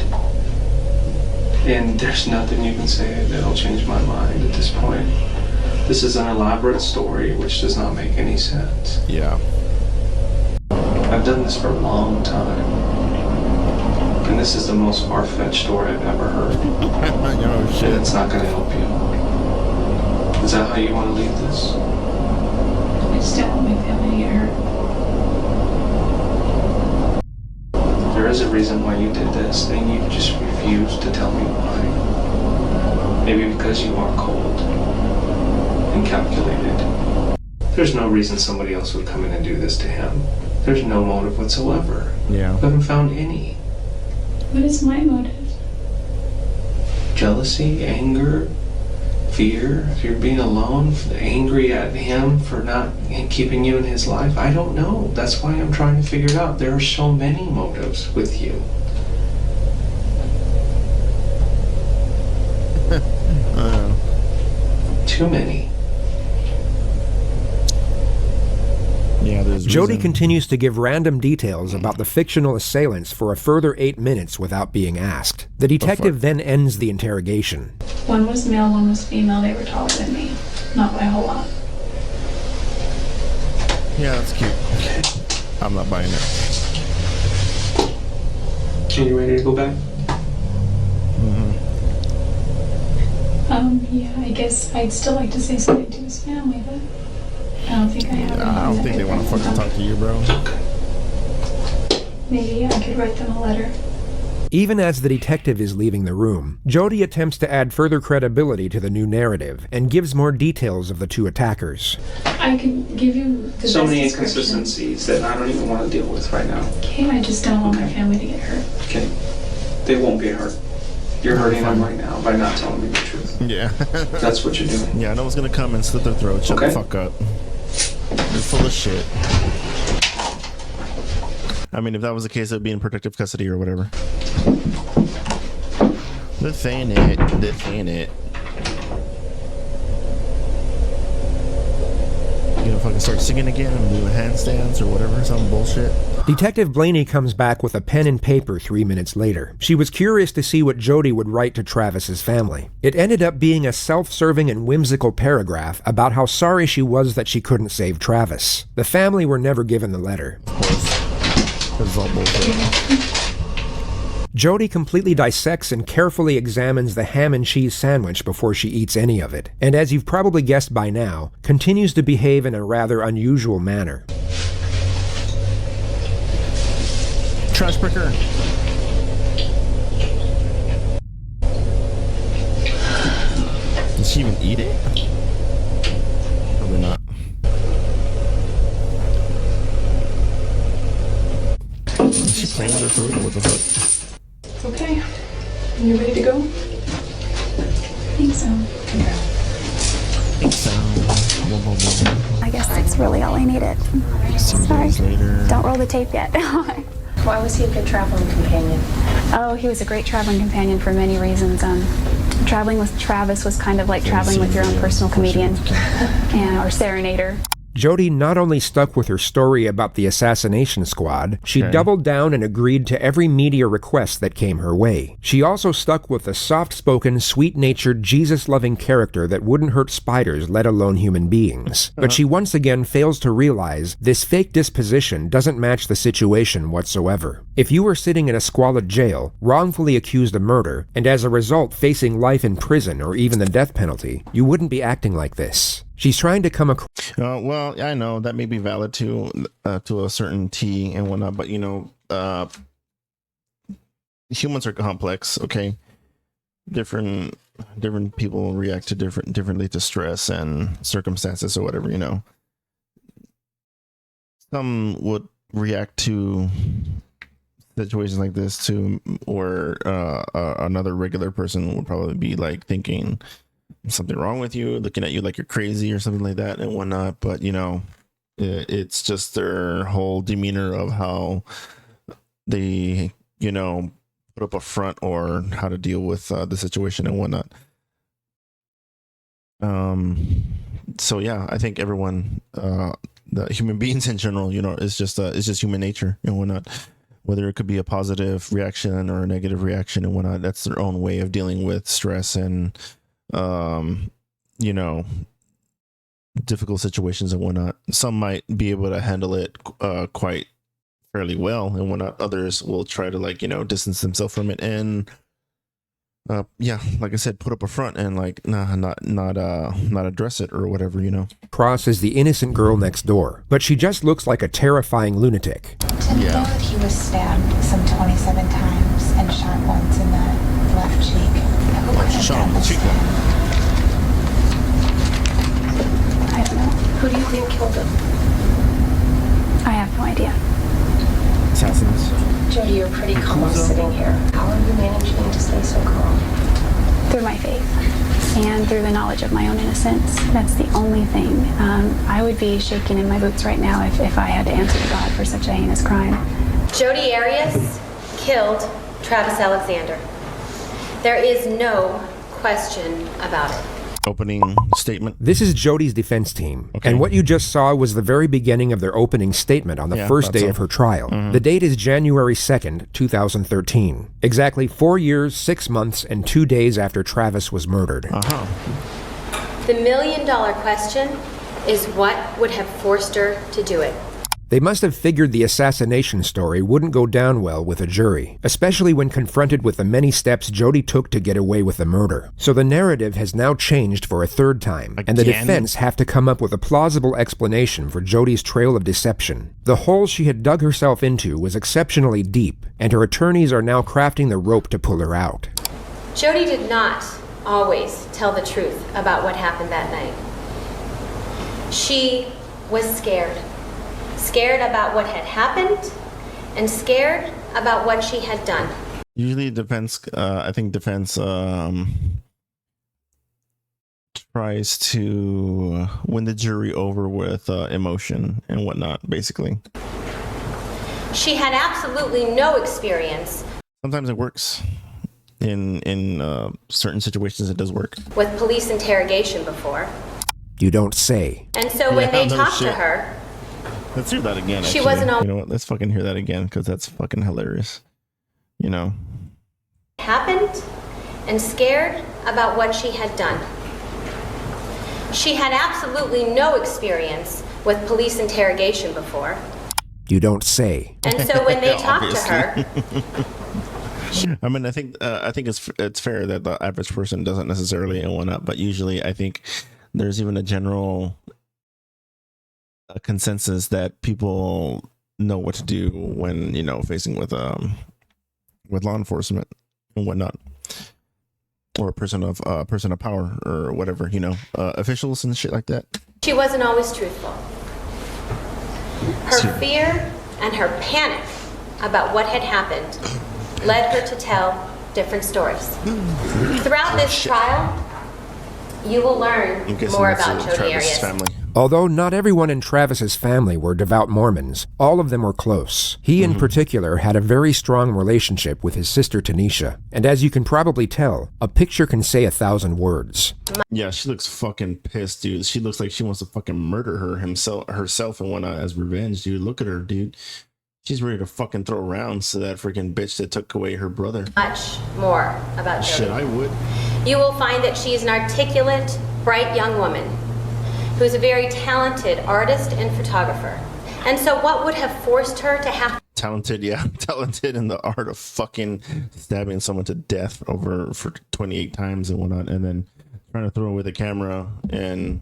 And there's nothing you can say that'll change my mind at this point. This is an elaborate story which does not make any sense. Yeah. I've done this for a long time. And this is the most far-fetched story I've ever heard. Oh, shit. And it's not going to help you. Is that how you want to leave this? I just don't want my family to get hurt. There is a reason why you did this, and you just refused to tell me why. Maybe because you are cold and calculated. There's no reason somebody else would come in and do this to him. There's no motive whatsoever. Yeah. I haven't found any. What is my motive? Jealousy, anger, fear, if you're being alone, angry at him for not keeping you in his life. I don't know. That's why I'm trying to figure it out. There are so many motives with you. Too many. Yeah, there's Jodi reason. continues to give random details about the fictional assailants for a further 8 minutes without being asked. The detective then ends the interrogation. One was male, one was female. They were taller than me. Not by a whole lot. Yeah, that's cute. Okay. I'm not buying it. Are you ready to go back? Yeah, I guess I'd still like to say something to his family, but I don't think I have. I don't think they want to fucking talk to you, bro. Maybe I could write them a letter. Even as the detective is leaving the room, Jodi attempts to add further credibility to the new narrative and gives more details of the two attackers. I could give you the So best many description. inconsistencies that I don't even want to deal with right now. Okay, I just don't want my family to get hurt. Okay. They won't get hurt. You're hurting them right now by not telling me the truth. Yeah. That's what you're doing. Yeah, no one's gonna come and slit their throat. Shut the Okay. fuck up. You're full of shit. I mean, if that was the case, it would be in protective custody or whatever. This ain't it. This ain't it. You gonna fucking start singing again and doing handstands or whatever, some bullshit? Detective Blaney comes back with a pen and paper 3 minutes later. She was curious to see what Jodi would write to Travis's family. It ended up being a self-serving and whimsical paragraph about how sorry she was that she couldn't save Travis. The family were never given the letter. Of course. That's all bullshit. Jodi completely dissects and carefully examines the ham and cheese sandwich before she eats any of it, and as you've probably guessed by now, continues to behave in a rather unusual manner. Trash picker. Did she even eat it? Probably not. Is she playing with her food or what the fuck? It's okay. You ready to go? I think so. I guess that's really all I needed. Sorry. Don't roll the tape yet. Why was he a good traveling companion? Oh, he was a great traveling companion for many reasons. Traveling with Travis was kind of like traveling with your own personal comedian or serenader. Jodi not only stuck with her story about the assassination squad, she doubled down and agreed to every media request that came her way. She also stuck with a soft-spoken, sweet-natured, Jesus-loving character that wouldn't hurt spiders, let alone human beings. But she once again fails to realize this fake disposition doesn't match the situation whatsoever. If you were sitting in a squalid jail, wrongfully accused of murder, and as a result facing life in prison or even the death penalty, you wouldn't be acting like this. She's trying to come across. Well, I know that may be valid to a certain T and whatnot, but humans are complex. Okay, different people react to differently to stress and circumstances or whatever. Some would react to situations like this or another regular person would probably be like thinking something wrong with you, looking at you like you're crazy or something like that and whatnot. But it's just their whole demeanor of how they put up a front or how to deal with the situation and whatnot. So yeah, I think everyone, the human beings in general, it's just human nature and whatnot. Whether it could be a positive reaction or a negative reaction and whatnot, that's their own way of dealing with stress and difficult situations and whatnot. Some might be able to handle it quite fairly well and whatnot. Others will try to distance themselves from it and like I said, put up a front and not address it or whatever. Cross is the innocent girl next door, but she just looks like a terrifying lunatic. To know that he was stabbed some 27 times and shot once in the left cheek. Who could have done this to him? I don't know. Who do you think killed him? I have no idea. Assassins. Jodi, you're pretty calm sitting here. How are you managing to stay so calm? Through my faith and through the knowledge of my own innocence. That's the only thing. I would be shaking in my boots right now if I had to answer to God for such a heinous crime. Jodi Arias killed Travis Alexander. There is no question about it. Opening statement. This is Jodi's defense team, okay. And what you just saw was the very beginning of their opening statement on the first day of her trial. Mm-hmm. The date is January 2nd, 2013. Exactly 4 years, 6 months, and 2 days after Travis was murdered. The $1 million question is what would have forced her to do it. They must have figured the assassination story wouldn't go down well with a jury, especially when confronted with the many steps Jodi took to get away with the murder. So the narrative has now changed for a third time, and the defense have to come up with a plausible explanation for Jodi's trail of deception. The hole she had dug herself into was exceptionally deep, and her attorneys are now crafting the rope to pull her out. Jodi did not always tell the truth about what happened that night. She was scared. Scared about what had happened and scared about what she had done. Usually defense, I think defense tries to win the jury over with emotion and whatnot, basically. She had absolutely no experience. Sometimes it works. In certain situations, it does work. With police interrogation before. You don't say. And so when they talked to her, Let's hear that again. She actually. wasn't all You know what? Let's fucking hear that again because that's fucking hilarious. You know. happened and scared about what she had done. She had absolutely no experience with police interrogation before. You don't say. And so when they talked to her, I mean, I think it's fair that the average person doesn't necessarily and whatnot, but usually I think there's even a general consensus that people know what to do when, you know, facing with law enforcement and whatnot, or a person of power or whatever, you know, officials and shit like that. she wasn't always truthful. Her fear and her panic about what had happened led her to tell different stories. Throughout this trial, you will learn more about Jodi Arias. Family. Although not everyone in Travis's family were devout Mormons, all of them were close. He in particular had a very strong relationship with his sister Tanisha. And as you can probably tell, a picture can say 1,000 words. Yeah, she looks fucking pissed, dude. She looks like she wants to fucking murder herself and whatnot as revenge, dude. Look at her, dude. She's ready to fucking throw rounds to that freaking bitch that took away her brother. Much more about Jodi. Shit, I would. You will find that she is an articulate, bright young woman who is a very talented artist and photographer. And so what would have forced her to have Talented in the art of fucking stabbing someone to death for 28 times and whatnot, and then trying to throw away the camera and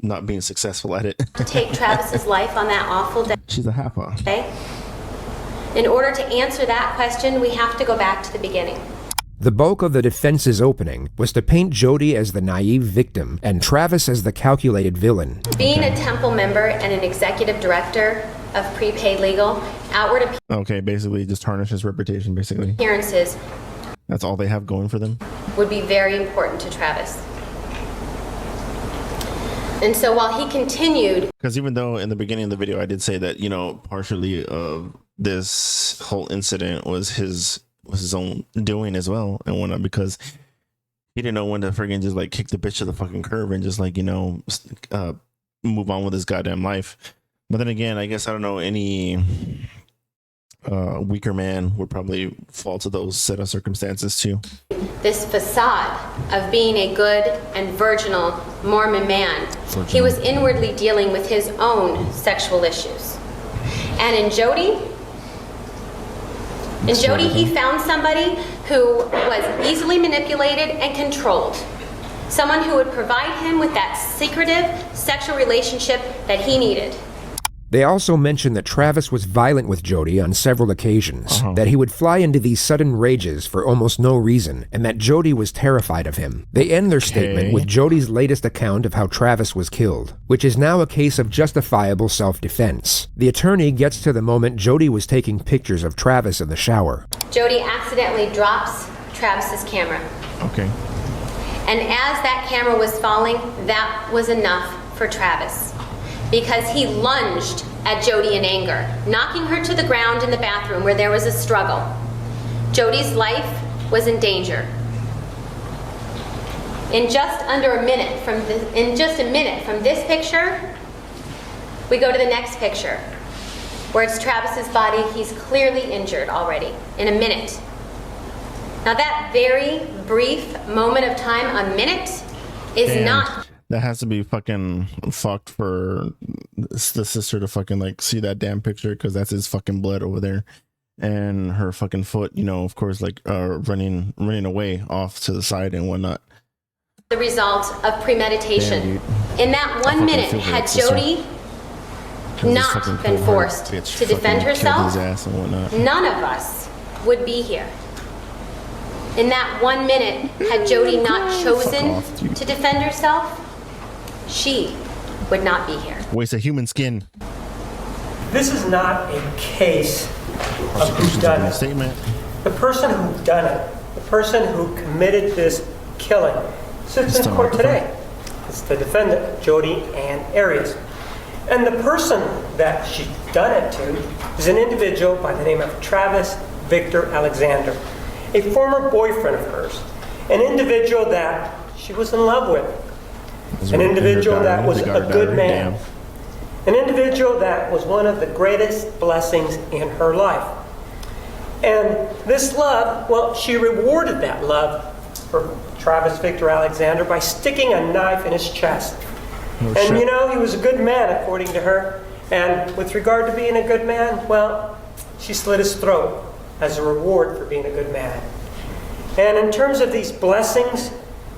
not being successful at it. to take Travis's life on that awful day? She's a half-a. In order to answer that question, we have to go back to the beginning. The bulk of the defense's opening was to paint Jodi as the naive victim and Travis as the calculated villain. Being a temple member and an executive director of prepaid legal, outward Okay, basically just tarnish his reputation, basically. appearances That's all they have going for them. would be very important to Travis. And so while he continued, Because even though in the beginning of the video I did say that, you know, partially of this whole incident was his own doing as well and whatnot, because he didn't know when to friggin' just like kick the bitch to the fucking curb and just like, you know, move on with his goddamn life. But then again, I guess I don't know, any weaker man would probably fall to those set of circumstances too. this facade of being a good and virginal Mormon man, he was inwardly dealing with his own sexual issues. And in Jodi, he found somebody who was easily manipulated and controlled. Someone who would provide him with that secretive sexual relationship that he needed. They also mentioned that Travis was violent with Jodi on several occasions, that he would fly into these sudden rages for almost no reason, and that Jodi was terrified of him. They end their statement with Jodi's latest account of how Travis was killed, which is now a case of justifiable self-defense. The attorney gets to the moment Jodi was taking pictures of Travis in the shower. Jodi accidentally drops Travis's camera. Okay. And as that camera was falling, that was enough for Travis, because he lunged at Jodi in anger, knocking her to the ground in the bathroom where there was a struggle. Jodi's life was in danger. In just a minute from this picture, we go to the next picture, where it's Travis's body. He's clearly injured already in a minute. Now that very brief moment of time, a minute, is not. That has to be fucking fucked for the sister to fucking like see that damn picture, because that's his fucking blood over there, and her fucking foot, you know, of course, like running away off to the side and whatnot. The result of premeditation. Damn, in that 1 minute, had Jodi not been forced to defend herself, none of us would be here. In that 1 minute, had Jodi not chosen to defend herself, she would not be here. Waste of human skin. This is not a case of who's done it. The person who done it, the person who committed this killing, sits in court today. It's the defendant, Jodi Ann Arias. And the person that she's done it to is an individual by the name of Travis Victor Alexander, a former boyfriend of hers, an individual that she was in love with, an individual that was a good man, an individual that was one of the greatest blessings in her life. And this love, well, she rewarded that love for Travis Victor Alexander by sticking a knife in his chest. And you know, he was a good man, according to her. And with regard to being a good man, well, she slit his throat as a reward for being a good man. And in terms of these blessings,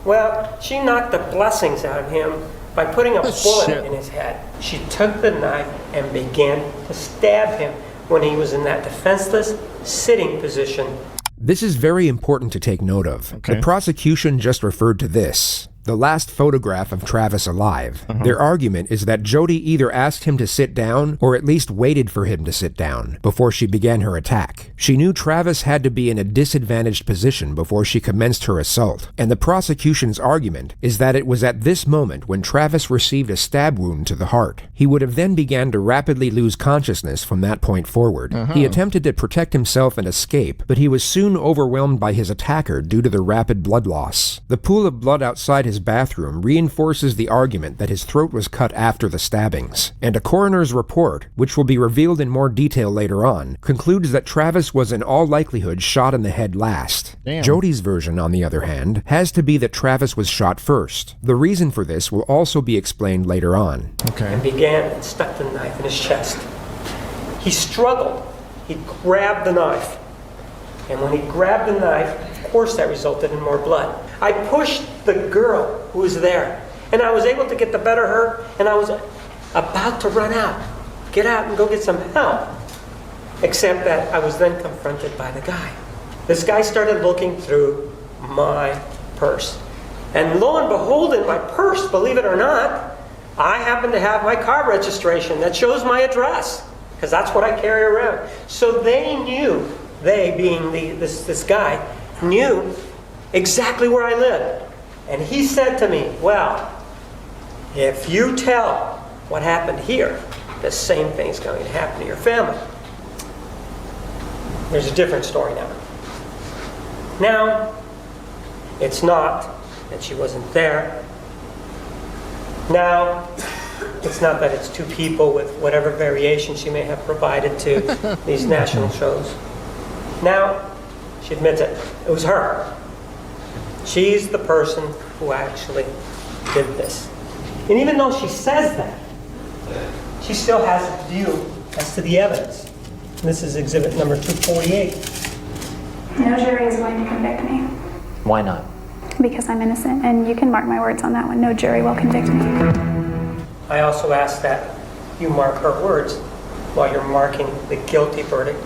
well, she knocked the blessings out of him by putting a bullet in his head. She took the knife and began to stab him when he was in that defenseless sitting position. This is very important to take note of. Okay. The prosecution just referred to this, the last photograph of Travis alive. Their argument is that Jodi either asked him to sit down or at least waited for him to sit down before she began her attack. She knew Travis had to be in a disadvantaged position before she commenced her assault, and the prosecution's argument is that it was at this moment when Travis received a stab wound to the heart. He would have then began to rapidly lose consciousness from that point forward. He attempted to protect himself and escape, but he was soon overwhelmed by his attacker due to the rapid blood loss. The pool of blood outside his bathroom reinforces the argument that his throat was cut after the stabbings, and a coroner's report, which will be revealed in more detail later on, concludes that Travis was in all likelihood shot in the head last. Damn. Jodi's version, on the other hand, has to be that Travis was shot first. The reason for this will also be explained later on. And began and stuck the knife in his chest. He struggled. He grabbed the knife. And when he grabbed the knife, of course that resulted in more blood. I pushed the girl who was there, and I was able to get the better of her, and I was about to run out, get out and go get some help. Except that I was then confronted by the guy. This guy started looking through my purse. And lo and behold, in my purse, believe it or not, I happen to have my car registration that shows my address, because that's what I carry around. So they knew, they being this guy, knew exactly where I lived. And he said to me, well, if you tell what happened here, the same thing's going to happen to your family. There's a different story now. Now, it's not that she wasn't there. Now, it's not that it's two people with whatever variation she may have provided to these national shows. Now, she admits it. It was her. She's the person who actually did this. And even though she says that, she still has a view as to the evidence. This is exhibit number 248. No jury is going to convict me. Why not? Because I'm innocent, and you can mark my words on that one. No jury will convict me. I also ask that you mark her words while you're marking the guilty verdict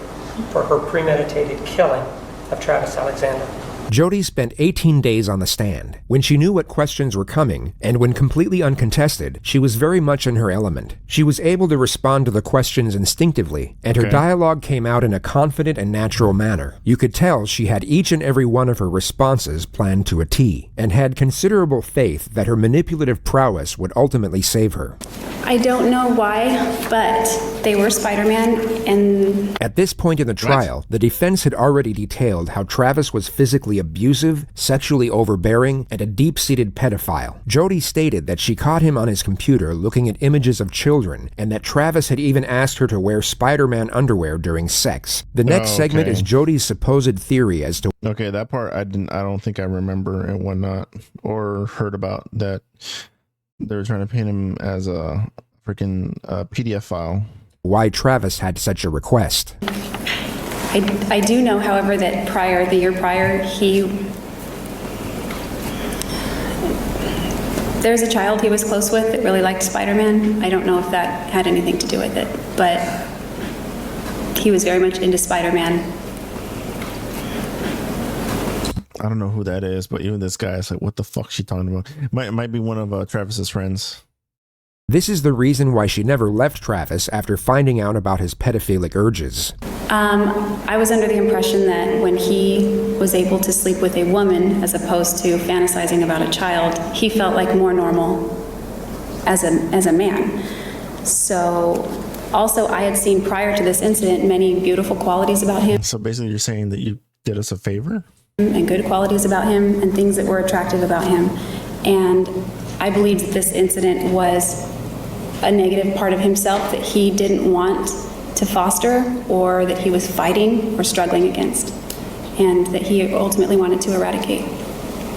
for her premeditated killing of Travis Alexander. Jodi spent 18 days on the stand. When she knew what questions were coming, and when completely uncontested, she was very much in her element. She was able to respond to the questions instinctively, and her dialogue came out in a confident and natural manner. You could tell she had each and every one of her responses planned to a T, and had considerable faith that her manipulative prowess would ultimately save her. I don't know why, but they were Spider-Man, and... At this point in the trial, the defense had already detailed how Travis was physically abusive, sexually overbearing, and a deep-seated pedophile. Jodi stated that she caught him on his computer looking at images of children, and that Travis had even asked her to wear Spider-Man underwear during sex. The next segment is Jodi's supposed theory as to... Okay, that part I don't think I remember and whatnot, or heard about that. They were trying to paint him as a freaking PDF file. Why Travis had such a request. I do know, however, that the year prior, there's a child he was close with that really liked Spider-Man. I don't know if that had anything to do with it, but he was very much into Spider-Man. I don't know who that is, but even this guy is like, what the fuck is she talking about? Might be one of Travis's friends. This is the reason why she never left Travis after finding out about his pedophilic urges. I was under the impression that when he was able to sleep with a woman as opposed to fantasizing about a child, he felt like more normal as a man. So also I had seen prior to this incident many beautiful qualities about him. So basically you're saying that you did us a favor? And good qualities about him and things that were attractive about him. And I believed that this incident was a negative part of himself that he didn't want to foster, or that he was fighting or struggling against, and that he ultimately wanted to eradicate.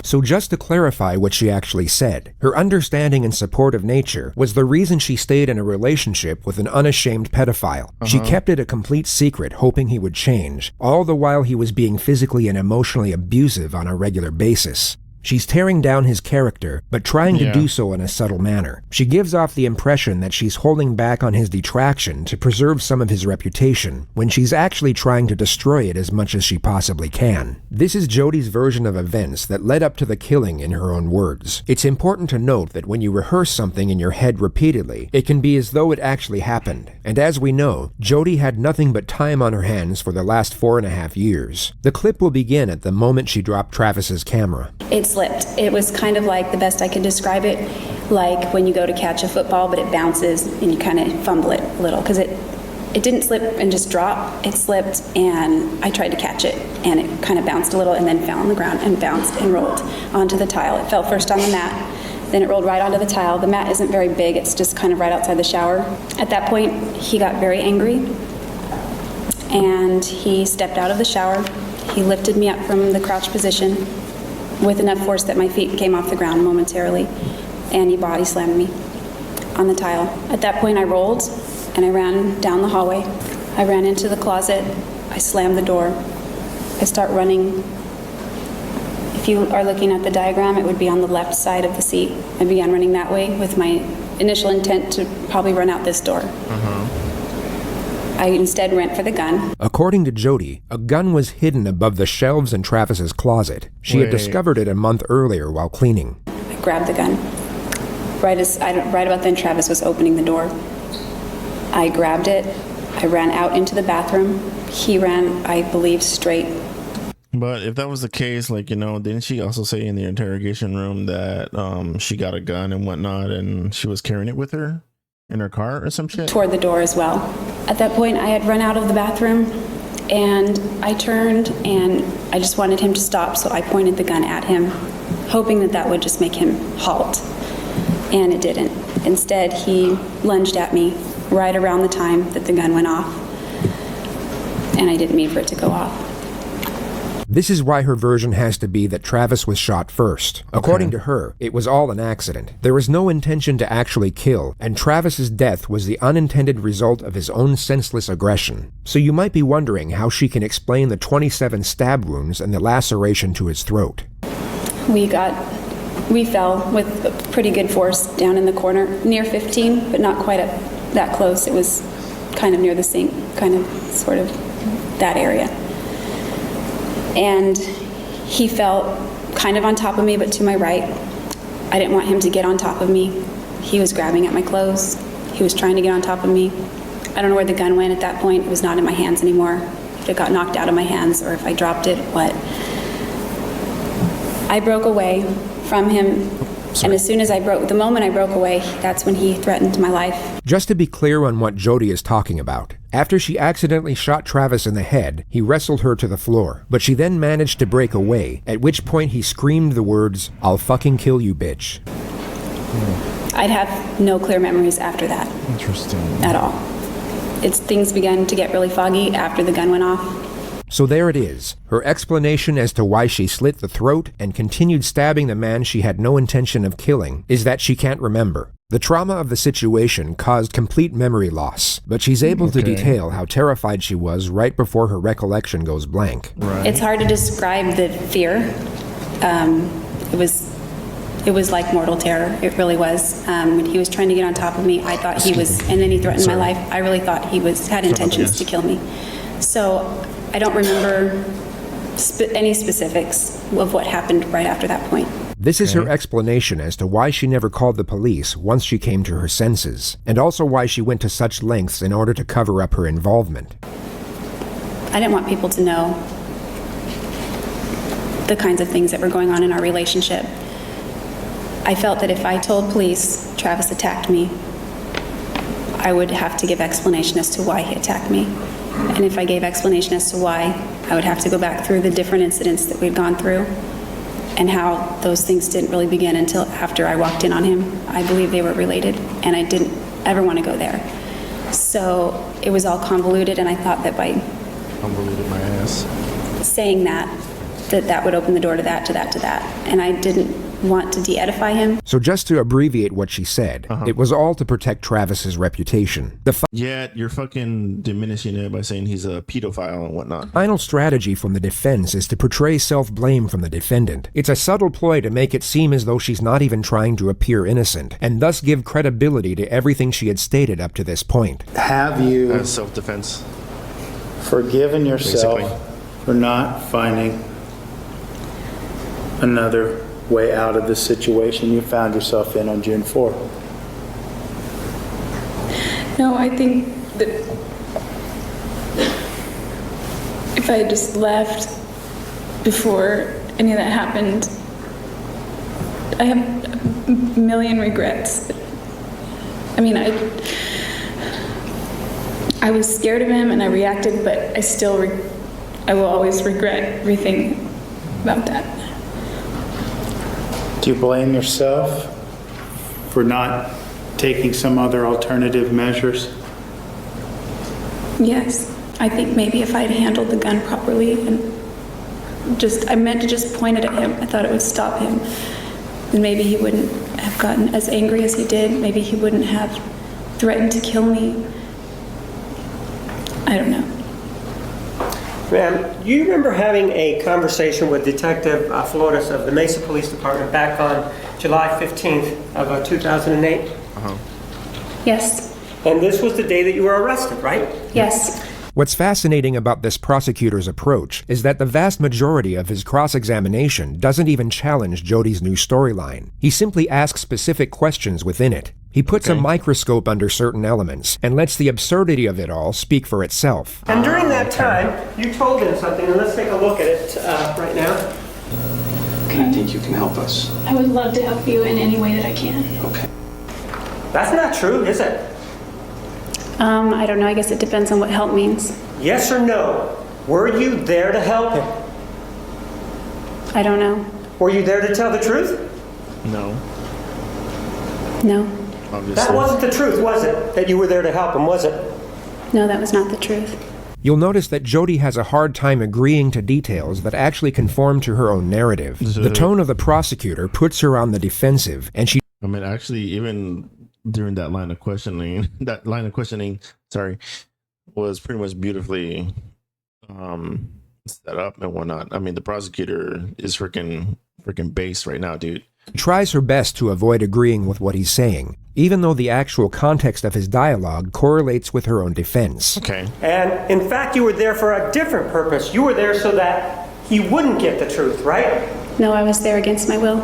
So just to clarify what she actually said, her understanding and support of nature was the reason she stayed in a relationship with an unashamed pedophile. She kept it a complete secret, hoping he would change, all the while he was being physically and emotionally abusive on a regular basis. She's tearing down his character, but trying to do so in a subtle manner. She gives off the impression that she's holding back on his detraction to preserve some of his reputation, when she's actually trying to destroy it as much as she possibly can. This is Jodi's version of events that led up to the killing, in her own words. It's important to note that when you rehearse something in your head repeatedly, it can be as though it actually happened. And as we know, Jodi had nothing but time on her hands for the last 4.5 years. The clip will begin at the moment she dropped Travis's camera. It slipped. It was kind of like, the best I could describe it, like when you go to catch a football but it bounces and you kind of fumble it a little, because it didn't slip and just drop. It slipped and I tried to catch it and it kind of bounced a little and then fell on the ground and bounced and rolled onto the tile. It fell first on the mat, then it rolled right onto the tile. The mat isn't very big, it's just kind of right outside the shower. At that point, he got very angry and he stepped out of the shower. He lifted me up from the crouch position with enough force that my feet came off the ground momentarily, and he body slammed me on the tile. At that point I rolled and I ran down the hallway. I ran into the closet, I slammed the door. I start running. If you are looking at the diagram, it would be on the left side of the seat. I began running that way with my initial intent to probably run out this door. I instead went for the gun. According to Jodi, a gun was hidden above the shelves in Travis's closet. She had discovered it a month earlier while cleaning. I grabbed the gun. Right about then, Travis was opening the door. I grabbed it. I ran out into the bathroom. He ran, I believe, straight. But if that was the case, like, you know, didn't she also say in the interrogation room that she got a gun and whatnot and she was carrying it with her in her car or some shit? Toward the door as well. At that point, I had run out of the bathroom and I turned and I just wanted him to stop, so I pointed the gun at him, hoping that that would just make him halt. And it didn't. Instead, he lunged at me right around the time that the gun went off. And I didn't mean for it to go off. This is why her version has to be that Travis was shot first. According to her, it was all an accident. There was no intention to actually kill, and Travis's death was the unintended result of his own senseless aggression. So you might be wondering how she can explain the 27 stab wounds and the laceration to his throat. We fell with pretty good force down in the corner, near 15, but not quite that close. It was kind of near the sink, kind of, sort of that area. And he fell kind of on top of me, but to my right. I didn't want him to get on top of me. He was grabbing at my clothes. He was trying to get on top of me. I don't know where the gun went at that point. It was not in my hands anymore. If it got knocked out of my hands or if I dropped it, what. I broke away from him. And as soon as the moment I broke away, that's when he threatened my life. Just to be clear on what Jodi is talking about, after she accidentally shot Travis in the head, he wrestled her to the floor, but she then managed to break away, at which point he screamed the words, "I'll fucking kill you, bitch." I'd have no clear memories after that. Interesting. At all. Things began to get really foggy after the gun went off. So there it is, her explanation as to why she slit the throat and continued stabbing the man she had no intention of killing is that she can't remember. The trauma of the situation caused complete memory loss, but she's able to detail how terrified she was right before her recollection goes blank. Right. It's hard to describe the fear. It was like mortal terror. It really was. When he was trying to get on top of me, I thought he was, and then he threatened my life. I really thought he had intentions to kill me. So I don't remember any specifics of what happened right after that point. This is her explanation as to why she never called the police once she came to her senses, and also why she went to such lengths in order to cover up her involvement. I didn't want people to know the kinds of things that were going on in our relationship. I felt that if I told police Travis attacked me, I would have to give explanation as to why he attacked me. And if I gave explanation as to why, I would have to go back through the different incidents that we'd gone through and how those things didn't really begin until after I walked in on him. I believe they were related, and I didn't ever want to go there. So it was all convoluted, and I thought that by Convoluted my ass. saying that would open the door to that, to that, to that. And I didn't want to de-edify him. So just to abbreviate what she said, it was all to protect Travis's reputation. The Yet you're fucking diminishing it by saying he's a pedophile and whatnot. final strategy from the defense is to portray self-blame from the defendant. It's a subtle ploy to make it seem as though she's not even trying to appear innocent, and thus give credibility to everything she had stated up to this point. Have you Self-defense. forgiven yourself for not finding another way out of the situation you found yourself in on June 4th? No, I think that if I had just left before any of that happened, I have a million regrets. I mean, I was scared of him and I reacted, but I will always regret everything about that. Do you blame yourself for not taking some other alternative measures? Yes, I think maybe if I had handled the gun properly and I meant to just point it at him, I thought it would stop him. And maybe he wouldn't have gotten as angry as he did. Maybe he wouldn't have threatened to kill me. I don't know. Ma'am, you remember having a conversation with Detective Flores of the Mesa Police Department back on July 15th of 2008? Yes. And this was the day that you were arrested, right? Yes. What's fascinating about this prosecutor's approach is that the vast majority of his cross-examination doesn't even challenge Jodi's new storyline. He simply asks specific questions within it. He puts a microscope under certain elements and lets the absurdity of it all speak for itself. And during that time, you told him something, and let's take a look at it right now. I think you can help us. I would love to help you in any way that I can. Okay. That's not true, is it? I don't know. I guess it depends on what help means. Yes or no? Were you there to help him? I don't know. Were you there to tell the truth? No. No. Obviously. That wasn't the truth, was it? That you were there to help him, was it? No, that was not the truth. You'll notice that Jodi has a hard time agreeing to details that actually conform to her own narrative. The tone of the prosecutor puts her on the defensive, and she... I mean, actually, even during that line of questioning, was pretty much beautifully set up and whatnot. I mean, the prosecutor is freaking based right now, dude. tries her best to avoid agreeing with what he's saying, even though the actual context of his dialogue correlates with her own defense. Okay. And in fact, you were there for a different purpose. You were there so that he wouldn't get the truth, right? No, I was there against my will.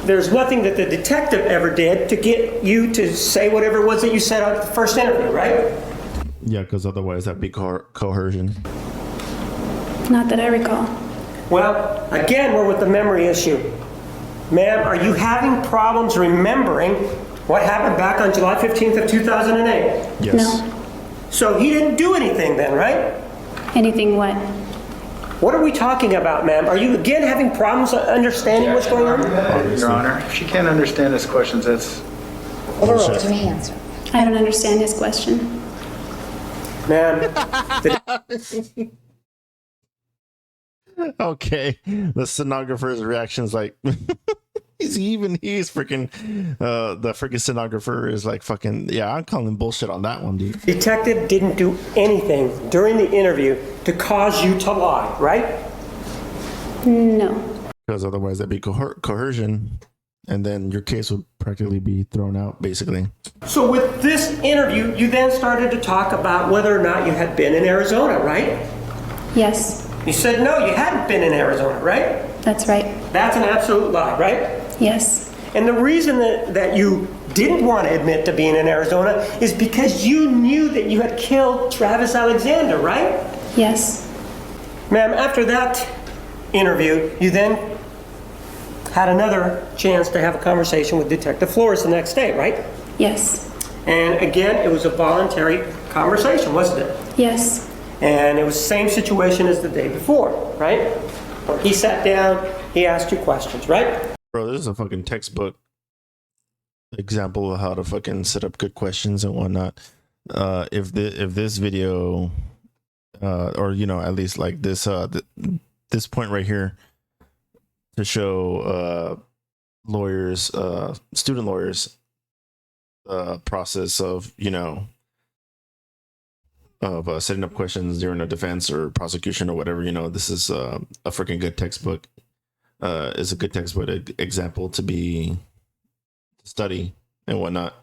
There's nothing that the detective ever did to get you to say whatever it was that you said at the first interview, right? Yeah, because otherwise that'd be coercion. Not that I recall. Well, again, we're with the memory issue. Ma'am, are you having problems remembering what happened back on July 15th of 2008? Yes. No. So he didn't do anything then, right? Anything what? What are we talking about, ma'am? Are you again having problems understanding what's going on? Your Honor, if she can't understand his questions, that's... Let me answer. I don't understand his question. Ma'am, Okay. The stenographer's reaction is like, he's freaking, the freaking stenographer is like fucking, yeah, I'm calling bullshit on that one, dude. detective didn't do anything during the interview to cause you to lie, right? No. Because otherwise that'd be coercion, and then your case would practically be thrown out, basically. So with this interview, you then started to talk about whether or not you had been in Arizona, right? Yes. You said no, you hadn't been in Arizona, right? That's right. That's an absolute lie, right? Yes. And the reason that you didn't want to admit to being in Arizona is because you knew that you had killed Travis Alexander, right? Yes. Ma'am, after that interview, you then had another chance to have a conversation with Detective Flores the next day, right? Yes. And again, it was a voluntary conversation, wasn't it? Yes. And it was the same situation as the day before, right? He sat down, he asked you questions, right? Bro, this is a fucking textbook example of how to fucking set up good questions and whatnot. If this video, or at least like this this point right here, to show lawyers, student lawyers, process of of setting up questions during a defense or prosecution or whatever. This is a freaking good textbook. Is a good textbook example to study and whatnot.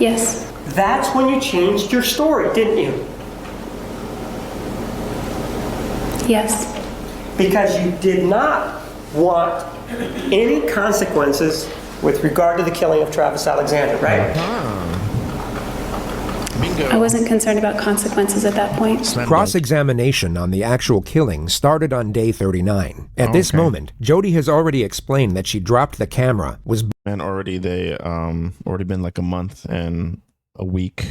Yes. That's when you changed your story, didn't you? Yes. Because you did not want any consequences with regard to the killing of Travis Alexander, right? I wasn't concerned about consequences at that point. Cross-examination on the actual killing started on day 39. At this moment, Jodi has already explained that she dropped the camera, and already been like a month and a week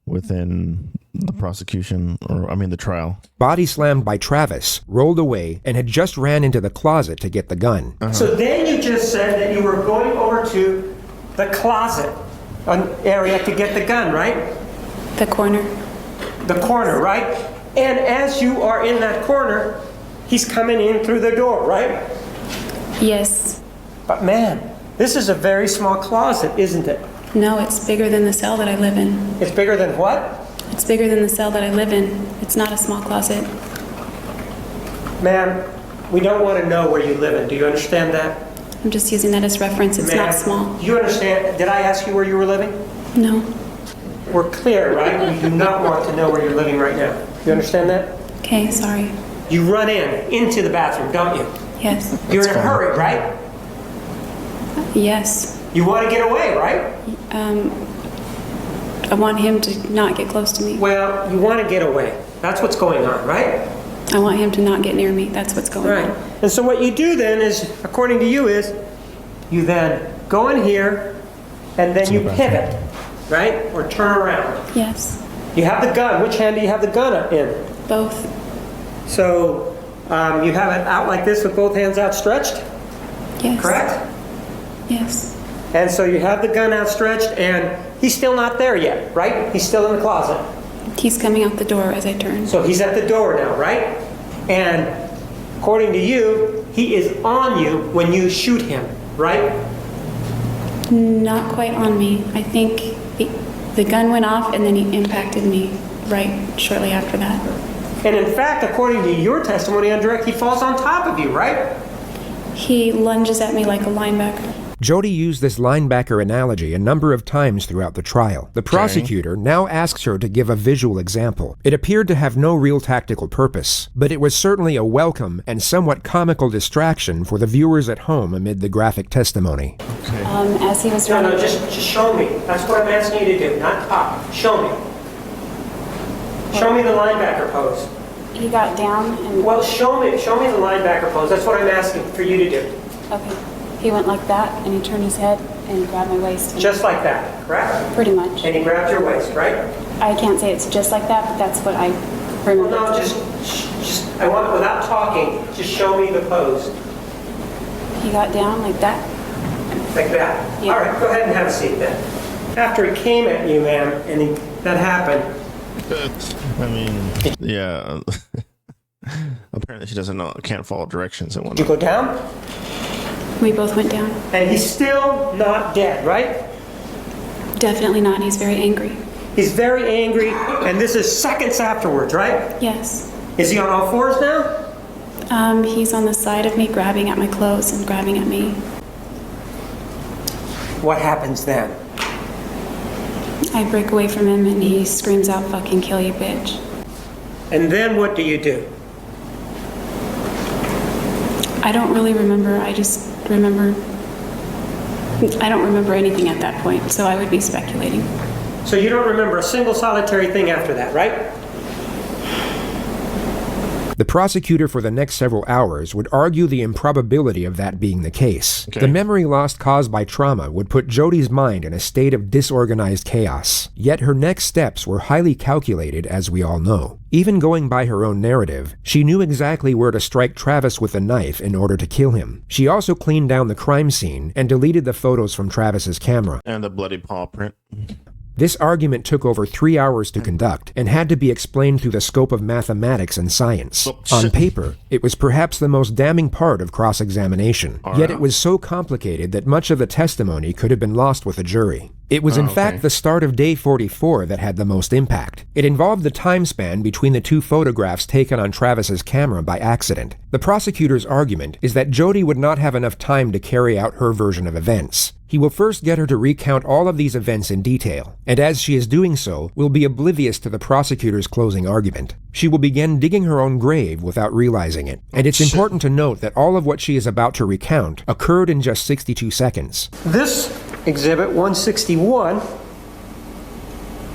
within the prosecution, or the trial. Body slammed by Travis, rolled away, and had just ran into the closet to get the gun. So then you just said that you were going over to the closet area to get the gun, right? The corner. The corner, right? And as you are in that corner, he's coming in through the door, right? Yes. But man, this is a very small closet, isn't it? No, it's bigger than the cell that I live in. It's bigger than what? It's bigger than the cell that I live in. It's not a small closet. Ma'am, we don't want to know where you live in. Do you understand that? I'm just using that as reference. It's not small. Do you understand? Did I ask you where you were living? No. We're clear, right? We do not want to know where you're living right now. You understand that? Okay, sorry. You run into the bathroom, don't you? Yes. You're in a hurry, right? Yes. You want to get away, right? I want him to not get close to me. Well, you want to get away. That's what's going on, right? I want him to not get near me. That's what's going on. And so what you do then is, according to you, is you then go in here and then you pivot, right? Or turn around. Yes. You have the gun. Which hand do you have the gun in? Both. So you have it out like this with both hands outstretched? Yes. Correct? Yes. And so you have the gun outstretched and he's still not there yet, right? He's still in the closet. He's coming out the door as I turn. So he's at the door now, right? And according to you, he is on you when you shoot him, right? Not quite on me. I think the gun went off and then he impacted me right shortly after that. And in fact, according to your testimony on direct, he falls on top of you, right? He lunges at me like a linebacker. Jodi used this linebacker analogy a number of times throughout the trial. The prosecutor now asks her to give a visual example. It appeared to have no real tactical purpose, but it was certainly a welcome and somewhat comical distraction for the viewers at home amid the graphic testimony. As he was running... No, just show me. That's what I'm asking you to do, not talk. Show me. Show me the linebacker pose. He got down and... Well, show me the linebacker pose. That's what I'm asking for you to do. Okay. He went like that, and he turned his head and grabbed my waist. Just like that, correct? Pretty much. And he grabbed your waist, right? I can't say it's just like that, but that's what I remember. Well, no, just I want, without talking, just show me the pose. He got down like that. Like that? Yeah. All right, go ahead and have a seat then. After he came at you, ma'am, and that happened. Yeah. Apparently she can't follow directions and whatnot. Did you go down? We both went down. And he's still not dead, right? Definitely not. He's very angry. He's very angry, and this is seconds afterwards, right? Yes. Is he on all fours now? He's on the side of me, grabbing at my clothes and grabbing at me. What happens then? I break away from him, and he screams out, "Fucking kill you, bitch." And then what do you do? I don't really remember. I just remember... I don't remember anything at that point, so I would be speculating. So you don't remember a single solitary thing after that, right? The prosecutor for the next several hours would argue the improbability of that being the case. Okay. The memory loss caused by trauma would put Jodi's mind in a state of disorganized chaos. Yet her next steps were highly calculated, as we all know. Even going by her own narrative, she knew exactly where to strike Travis with a knife in order to kill him. She also cleaned down the crime scene and deleted the photos from Travis's camera. And the bloody paw print. This argument took over 3 hours to conduct and had to be explained through the scope of mathematics and science. On paper, it was perhaps the most damning part of cross-examination. Yet it was so complicated that much of the testimony could have been lost with a jury. It was in fact the start of day 44 that had the most impact. It involved the time span between the two photographs taken on Travis's camera by accident. The prosecutor's argument is that Jodi would not have enough time to carry out her version of events. He will first get her to recount all of these events in detail, and as she is doing so, will be oblivious to the prosecutor's closing argument. She will begin digging her own grave without realizing it, and it's important to note that all of what she is about to recount occurred in just 62 seconds. This Exhibit 161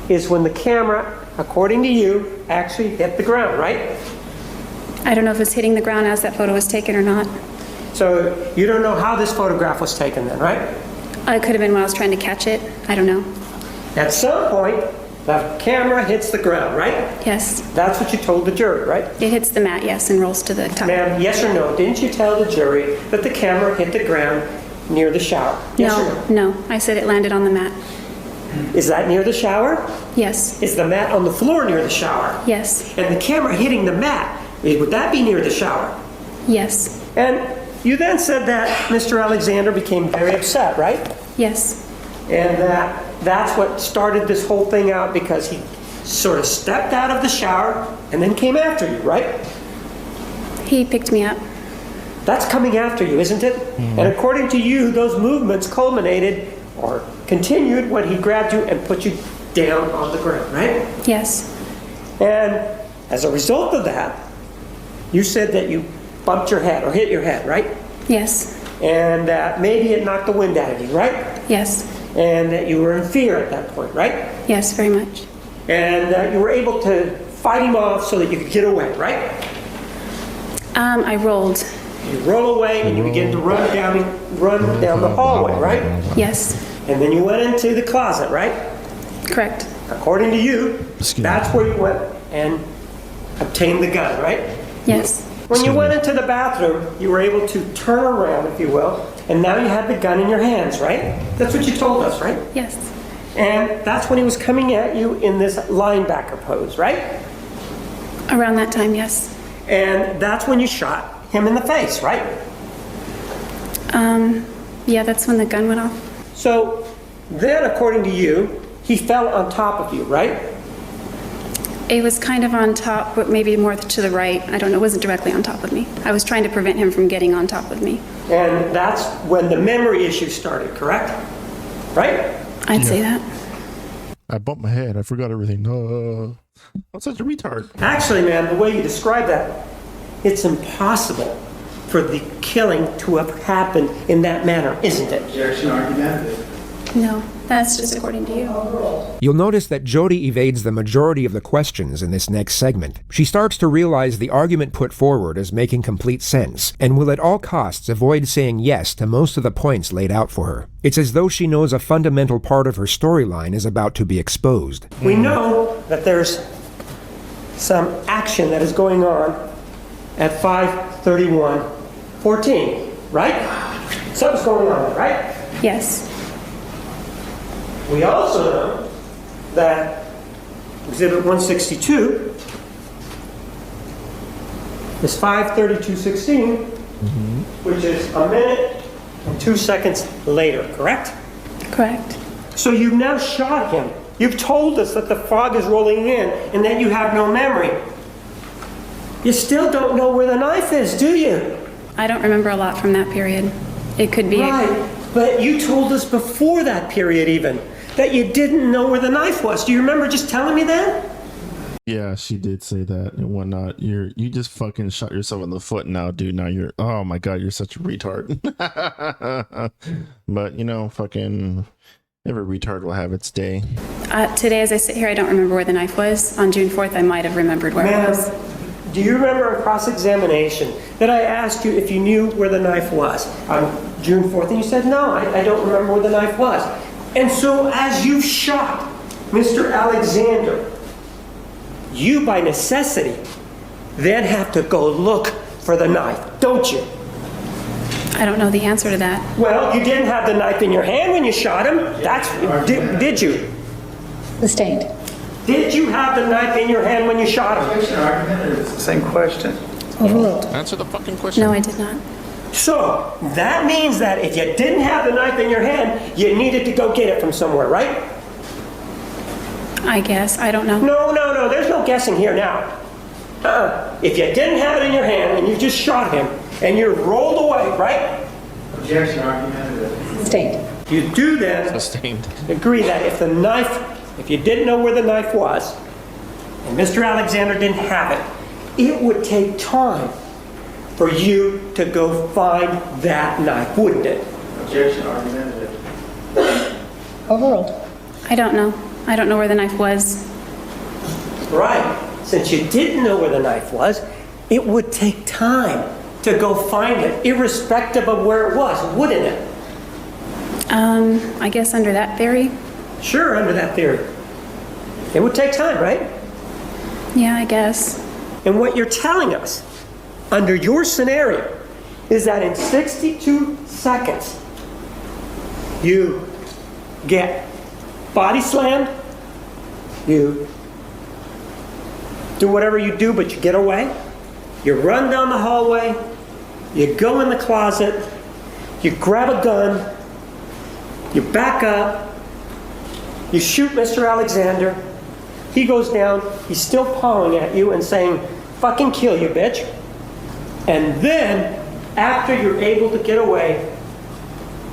is when the camera, according to you, actually hit the ground, right? I don't know if it's hitting the ground as that photo was taken or not. So you don't know how this photograph was taken then, right? It could have been when I was trying to catch it. I don't know. At some point, the camera hits the ground, right? Yes. That's what you told the jury, right? It hits the mat, yes, and rolls to the top. Ma'am, yes or no? Didn't you tell the jury that the camera hit the ground near the shower? Yes or no? No. I said it landed on the mat. Is that near the shower? Yes. Is the mat on the floor near the shower? Yes. And the camera hitting the mat, would that be near the shower? Yes. And you then said that Mr. Alexander became very upset, right? Yes. And that's what started this whole thing out, because he sort of stepped out of the shower and then came after you, right? He picked me up. That's coming after you, isn't it? Mm-hmm. And according to you, those movements culminated or continued when he grabbed you and put you down on the ground, right? Yes. And as a result of that, you said that you bumped your head or hit your head, right? Yes. And maybe it knocked the wind out of you, right? Yes. And that you were in fear at that point, right? Yes, very much. And you were able to fight him off so that you could get away, right? I rolled. You roll away and you begin to run down the hallway, right? Yes. And then you went into the closet, right? Correct. According to you, that's where you went and obtained the gun, right? Yes. When you went into the bathroom, you were able to turn around, if you will, and now you had the gun in your hands, right? That's what you told us, right? Yes. And that's when he was coming at you in this linebacker pose, right? Around that time, yes. And that's when you shot him in the face, right? Yeah, that's when the gun went off. So then, according to you, he fell on top of you, right? It was kind of on top, but maybe more to the right. I don't know. It wasn't directly on top of me. I was trying to prevent him from getting on top of me. And that's when the memory issue started, correct? Right? I'd say that. I bumped my head. I forgot everything. I'm such a retard. Actually, man, the way you describe that, it's impossible for the killing to have happened in that manner, isn't it? Objection argumentative. No, that's just according to you. You'll notice that Jodi evades the majority of the questions in this next segment. She starts to realize the argument put forward is making complete sense, and will at all costs avoid saying yes to most of the points laid out for her. It's as though she knows a fundamental part of her storyline is about to be exposed. We know that there's some action that is going on at 5:31:14, right? Something's going on there, right? Yes. We also know that Exhibit 162 is 5:32:16, which is a minute and 2 seconds later, correct? Correct. So you've now shot him. You've told us that the fog is rolling in and that you have no memory. You still don't know where the knife is, do you? I don't remember a lot from that period. It could be. Right, but you told us before that period even that you didn't know where the knife was. Do you remember just telling me that? Yeah, she did say that and whatnot. You just fucking shot yourself in the foot now, dude. Now oh my god, you're such a retard. But fucking every retard will have its day. Today, as I sit here, I don't remember where the knife was. On June 4th, I might have remembered where it was. Do you remember in cross-examination that I asked you if you knew where the knife was on June 4th? And you said, no, I don't remember where the knife was. And so as you shot Mr. Alexander, you by necessity then have to go look for the knife, don't you? I don't know the answer to that. Well, you didn't have the knife in your hand when you shot him. Did you? Sustained. Did you have the knife in your hand when you shot him? It's the same question. Overruled. Answer the fucking question. No, I did not. So, that means that if you didn't have the knife in your hand, you needed to go get it from somewhere, right? I guess. I don't know. No, there's no guessing here now. If you didn't have it in your hand and you just shot him and you rolled away, right? Objection, argumentative. Sustained. You do then Sustained. agree that if you didn't know where the knife was and Mr. Alexander didn't have it, it would take time for you to go find that knife, wouldn't it? Objection, argumentative. Overruled. I don't know. I don't know where the knife was. Right. Since you didn't know where the knife was, it would take time to go find it, irrespective of where it was, wouldn't it? I guess under that theory. Sure, under that theory. It would take time, right? Yeah, I guess. And what you're telling us, under your scenario, is that in 62 seconds, you get body slammed, you do whatever you do, but you get away, you run down the hallway, you go in the closet, you grab a gun, you back up, you shoot Mr. Alexander, he goes down, he's still pawing at you and saying, fucking kill you, bitch. And then, after you're able to get away,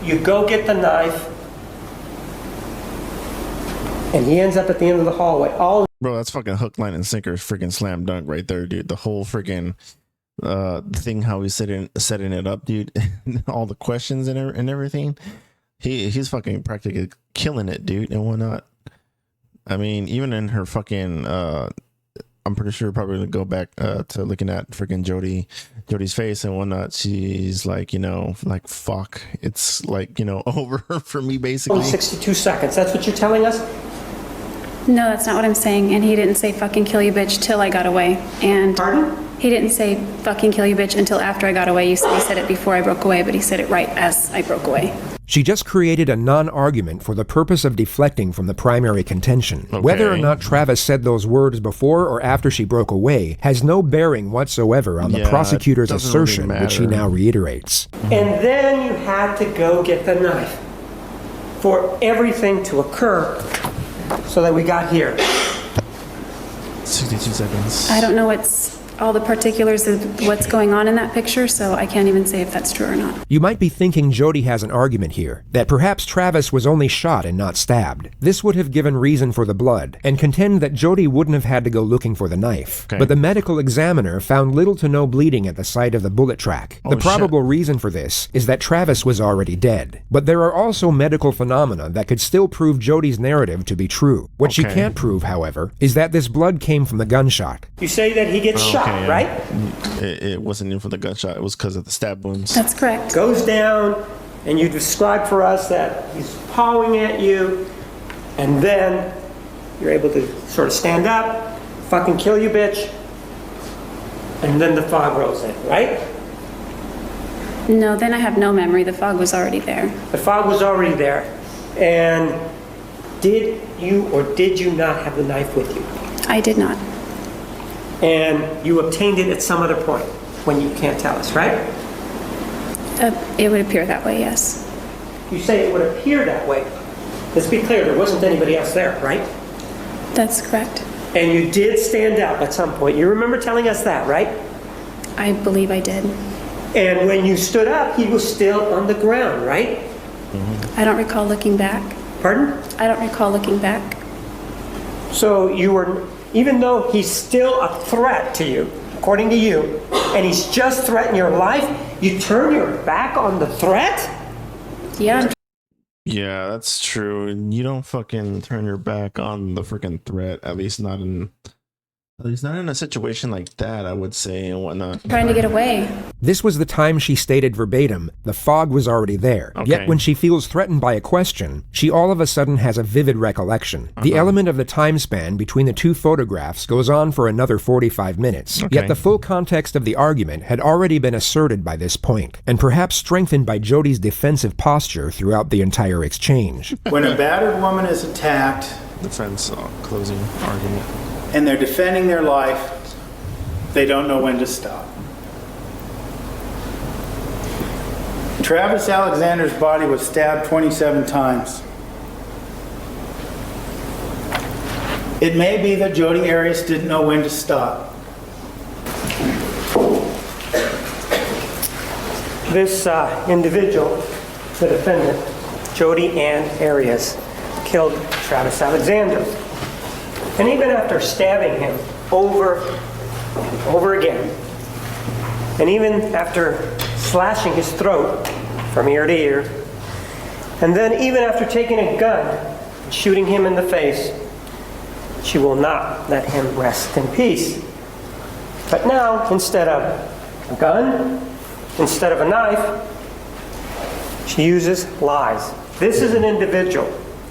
you go get the knife, and he ends up at the end of the hallway. Bro, that's fucking hook, line, and sinker, freaking slam dunk right there, dude. The whole freaking thing, how he's setting it up, dude. All the questions and everything. He's fucking practically killing it, dude, and whatnot. I mean, even in her fucking, I'm pretty sure probably gonna go back to looking at freaking Jodi's face and whatnot. She's like, like fuck. It's like, over for me basically. 62 seconds. That's what you're telling us? No, that's not what I'm saying. And he didn't say fucking kill you bitch till I got away. And Pardon? He didn't say fucking kill you bitch until after I got away. You said he said it before I broke away, but he said it right as I broke away. She just created a non-argument for the purpose of deflecting from the primary contention. Okay. Whether or not Travis said those words before or after she broke away has no bearing whatsoever on the prosecutor's assertion, really which she now reiterates. And then you had to go get the knife for everything to occur so that we got here. 62 seconds. I don't know all the particulars of what's going on in that picture, so I can't even say if that's true or not. You might be thinking Jodi has an argument here, that perhaps Travis was only shot and not stabbed. This would have given reason for the blood, and contend that Jodi wouldn't have had to go looking for the knife. Okay. But the medical examiner found little to no bleeding at the site of the bullet track. The probable reason for this is that Travis was already dead. But there are also medical phenomena that could still prove Jodi's narrative to be true. What she can't prove, however, is that this blood came from the gunshot. You say that he gets shot, right? It wasn't even for the gunshot. It was because of the stab wounds. That's correct. Goes down, and you describe for us that he's pawing at you, and then you're able to sort of stand up, fucking kill you, bitch, and then the fog rolls in, right? No, then I have no memory. The fog was already there. The fog was already there. And did you or did you not have the knife with you? I did not. And you obtained it at some other point when you can't tell us, right? It would appear that way, yes. You say it would appear that way. Let's be clear, there wasn't anybody else there, right? That's correct. And you did stand up at some point. You remember telling us that, right? I believe I did. And when you stood up, he was still on the ground, right? I don't recall looking back. Pardon? I don't recall looking back. So you were, even though he's still a threat to you, according to you, and he's just threatened your life, you turn your back on the threat? Yeah. Yeah, that's true. You don't fucking turn your back on the freaking threat, at least not in He's not in a situation like that, I would say, and whatnot. Trying to get away. This was the time she stated verbatim, the fog was already there. Okay. Yet when she feels threatened by a question, she all of a sudden has a vivid recollection. The element of the time span between the two photographs goes on for another 45 minutes. Okay. Yet the full context of the argument had already been asserted by this point, and perhaps strengthened by Jodi's defensive posture throughout the entire exchange. When a battered woman is attacked, Defense closing argument. and they're defending their life, they don't know when to stop. Travis Alexander's body was stabbed 27 times. It may be that Jodi Arias didn't know when to stop. This individual, the defendant, Jodi Ann Arias, killed Travis Alexander. And even after stabbing him over and over again, and even after slashing his throat from ear to ear, and then even after taking a gun and shooting him in the face, she will not let him rest in peace. But now, instead of a gun, instead of a knife, she uses lies. This is an individual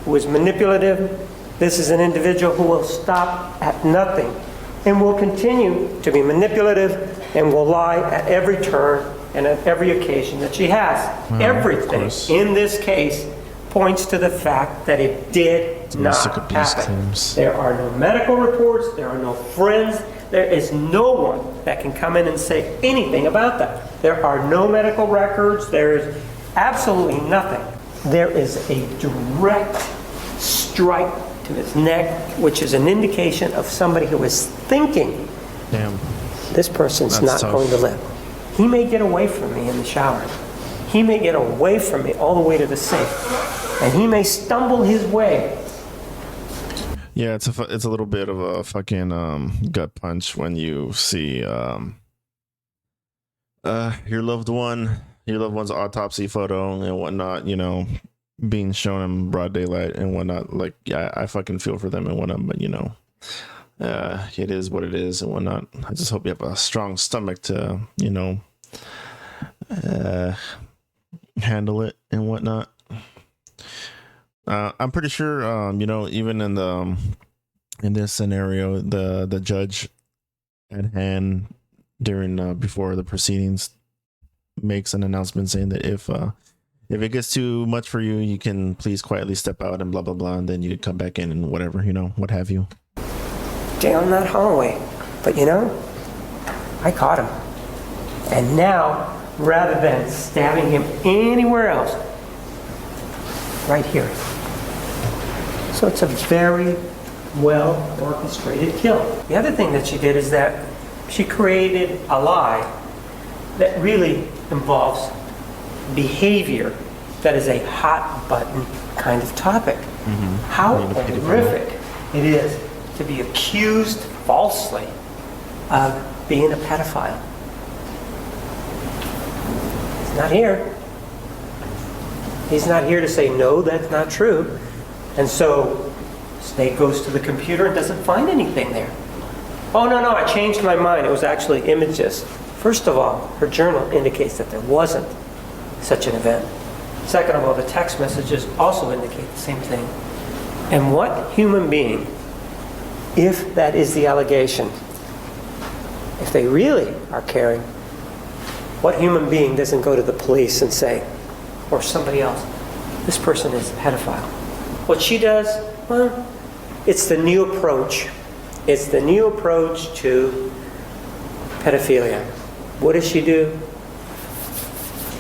who is manipulative. This is an individual who will stop at nothing and will continue to be manipulative and will lie at every turn and at every occasion that she has. Everything in this case points to the fact that it did not happen. There are no medical reports, there are no friends, there is no one that can come in and say anything about that. There are no medical records, there is absolutely nothing. There is a direct strike to his neck, which is an indication of somebody who is thinking, damn, this person's not going to live. He may get away from me in the shower. He may get away from me all the way to the sink. And he may stumble his way. Yeah, it's a little bit of a fucking gut punch when you see your loved one's autopsy photo and whatnot, you know, being shown in broad daylight and whatnot. Like, yeah, I fucking feel for them and whatnot, but you know, it is what it is and whatnot. I just hope you have a strong stomach to, you know, handle it and whatnot. I'm pretty sure, you know, even in this scenario, the judge at hand during before the proceedings makes an announcement saying that if it gets too much for you, you can please quietly step out and blah blah blah, and then you come back in and whatever, you know, what have you. Down that hallway, but you know, I caught him, and now rather than stabbing him anywhere else, right here. So it's a very well orchestrated kill. The other thing that she did is that she created a lie that really involves behavior that is a hot button kind of topic. How horrific it is to be accused falsely of being a pedophile. He's not here. He's not here to say, no, that's not true. And so Snake goes to the computer and doesn't find anything there. Oh, no, I changed my mind. It was actually images. First of all, her journal indicates that there wasn't such an event. Second of all, the text messages also indicate the same thing. And what human being, if that is the allegation, if they really are caring, what human being doesn't go to the police and say, or somebody else, this person is a pedophile? What she does, well, it's the new approach. It's the new approach to pedophilia. What does she do?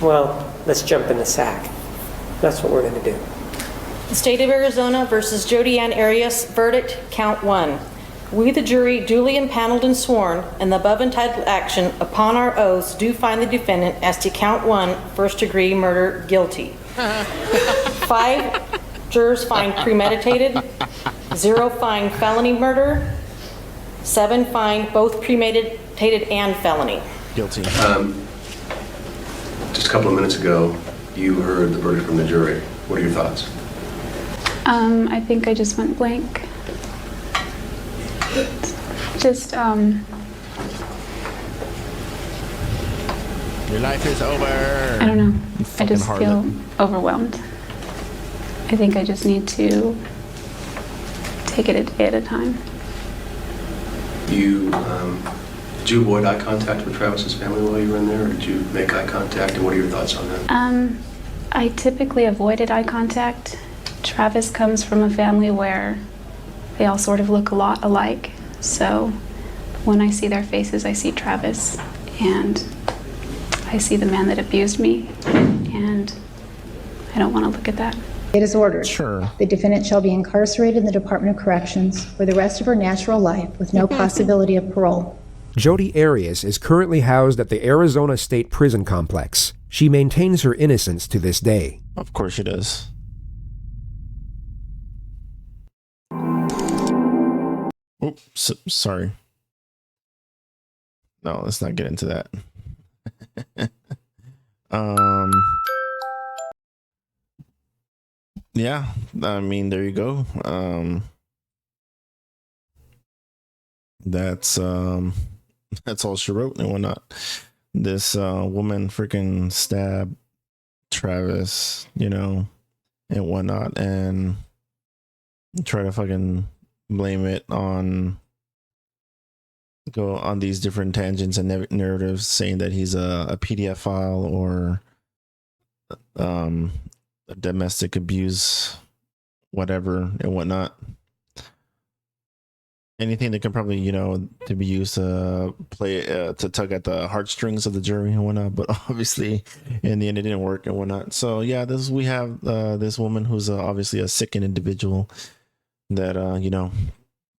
Well, let's jump in the sack. That's what we're going to do. The State of Arizona versus Jodi Ann Arias, verdict, count 1. We, the jury, duly impaneled and sworn, in the above entitled action, upon our oaths, do find the defendant as to count 1, first-degree murder, guilty. 5 jurors find premeditated, 0 find felony murder, 7 find both premeditated and felony. Guilty. Just a couple of minutes ago, you heard the verdict from the jury. What are your thoughts? I think I just went blank. Just, Your life is over. I don't know. I Fucking just feel harlot. overwhelmed. I think I just need to take it a day at a time. Did you avoid eye contact with Travis's family while you were in there, or did you make eye contact, and what are your thoughts on that? I typically avoided eye contact. Travis comes from a family where they all sort of look a lot alike. So when I see their faces, I see Travis, and I see the man that abused me, and I don't want to look at that. It is ordered. Sure. The defendant shall be incarcerated in the Department of Corrections for the rest of her natural life with no possibility of parole. Jodi Arias is currently housed at the Arizona State Prison Complex. She maintains her innocence to this day. Of course she does. Oops, sorry. No, let's not get into that. Yeah, I mean, there you go. That's all she wrote and whatnot. This woman freaking stabbed Travis, and whatnot, and try to fucking blame it on, go on these different tangents and narratives, saying that he's a PDF file or a domestic abuse, whatever and whatnot. Anything that can probably, to be used to play, to tug at the heartstrings of the jury and whatnot. But obviously, in the end, it didn't work and whatnot. So yeah, we have this woman who's obviously a sickened individual that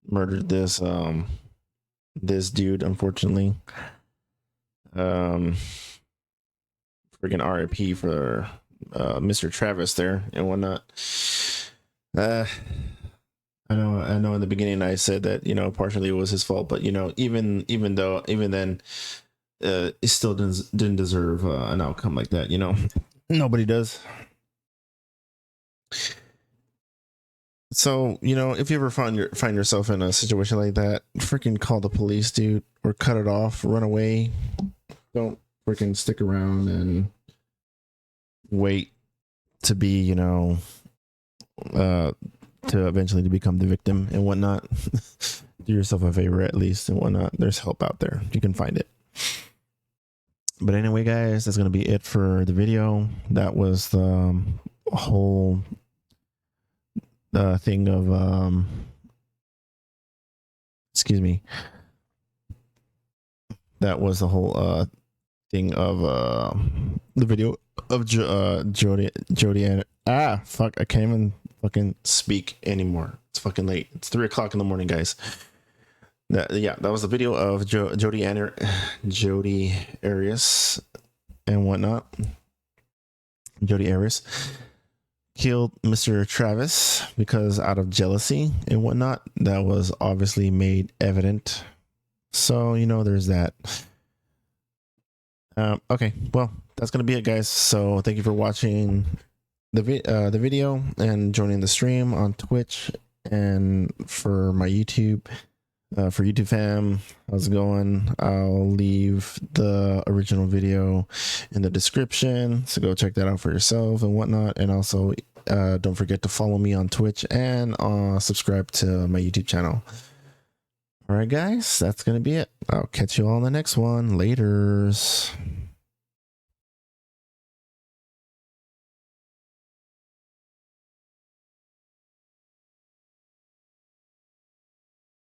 murdered this this dude. Unfortunately, freaking RIP for Mr. Travis there and whatnot. I know in the beginning I said that, partially it was his fault, but even then, it still didn't deserve an outcome like that. Nobody does. So, if you ever find yourself in a situation like that, freaking call the police, dude, or cut it off, run away. Don't freaking stick around and wait to be, to eventually to become the victim and whatnot. Do yourself a favor at least and whatnot. There's help out there. You can find it. But anyway, guys, that's going to be it for the video. That was the whole thing of, excuse me. That was the whole thing of the video of Jodi and fuck, I can't even fucking speak anymore. It's fucking late. It's 3 o'clock in the morning, guys. That was the video of Jodi Arias and whatnot. Jodi Arias killed Mr. Travis because out of jealousy and whatnot. That was obviously made evident. So there's that. Okay, well, that's gonna be it, guys. So thank you for watching the video and joining the stream on Twitch, and for my YouTube, for YouTube fam, how's it going? I'll leave the original video in the description, so go check that out for yourself and whatnot. And also don't forget to follow me on Twitch and subscribe to my YouTube channel. All right, guys, that's gonna be it. I'll catch you all in the next one. Laters.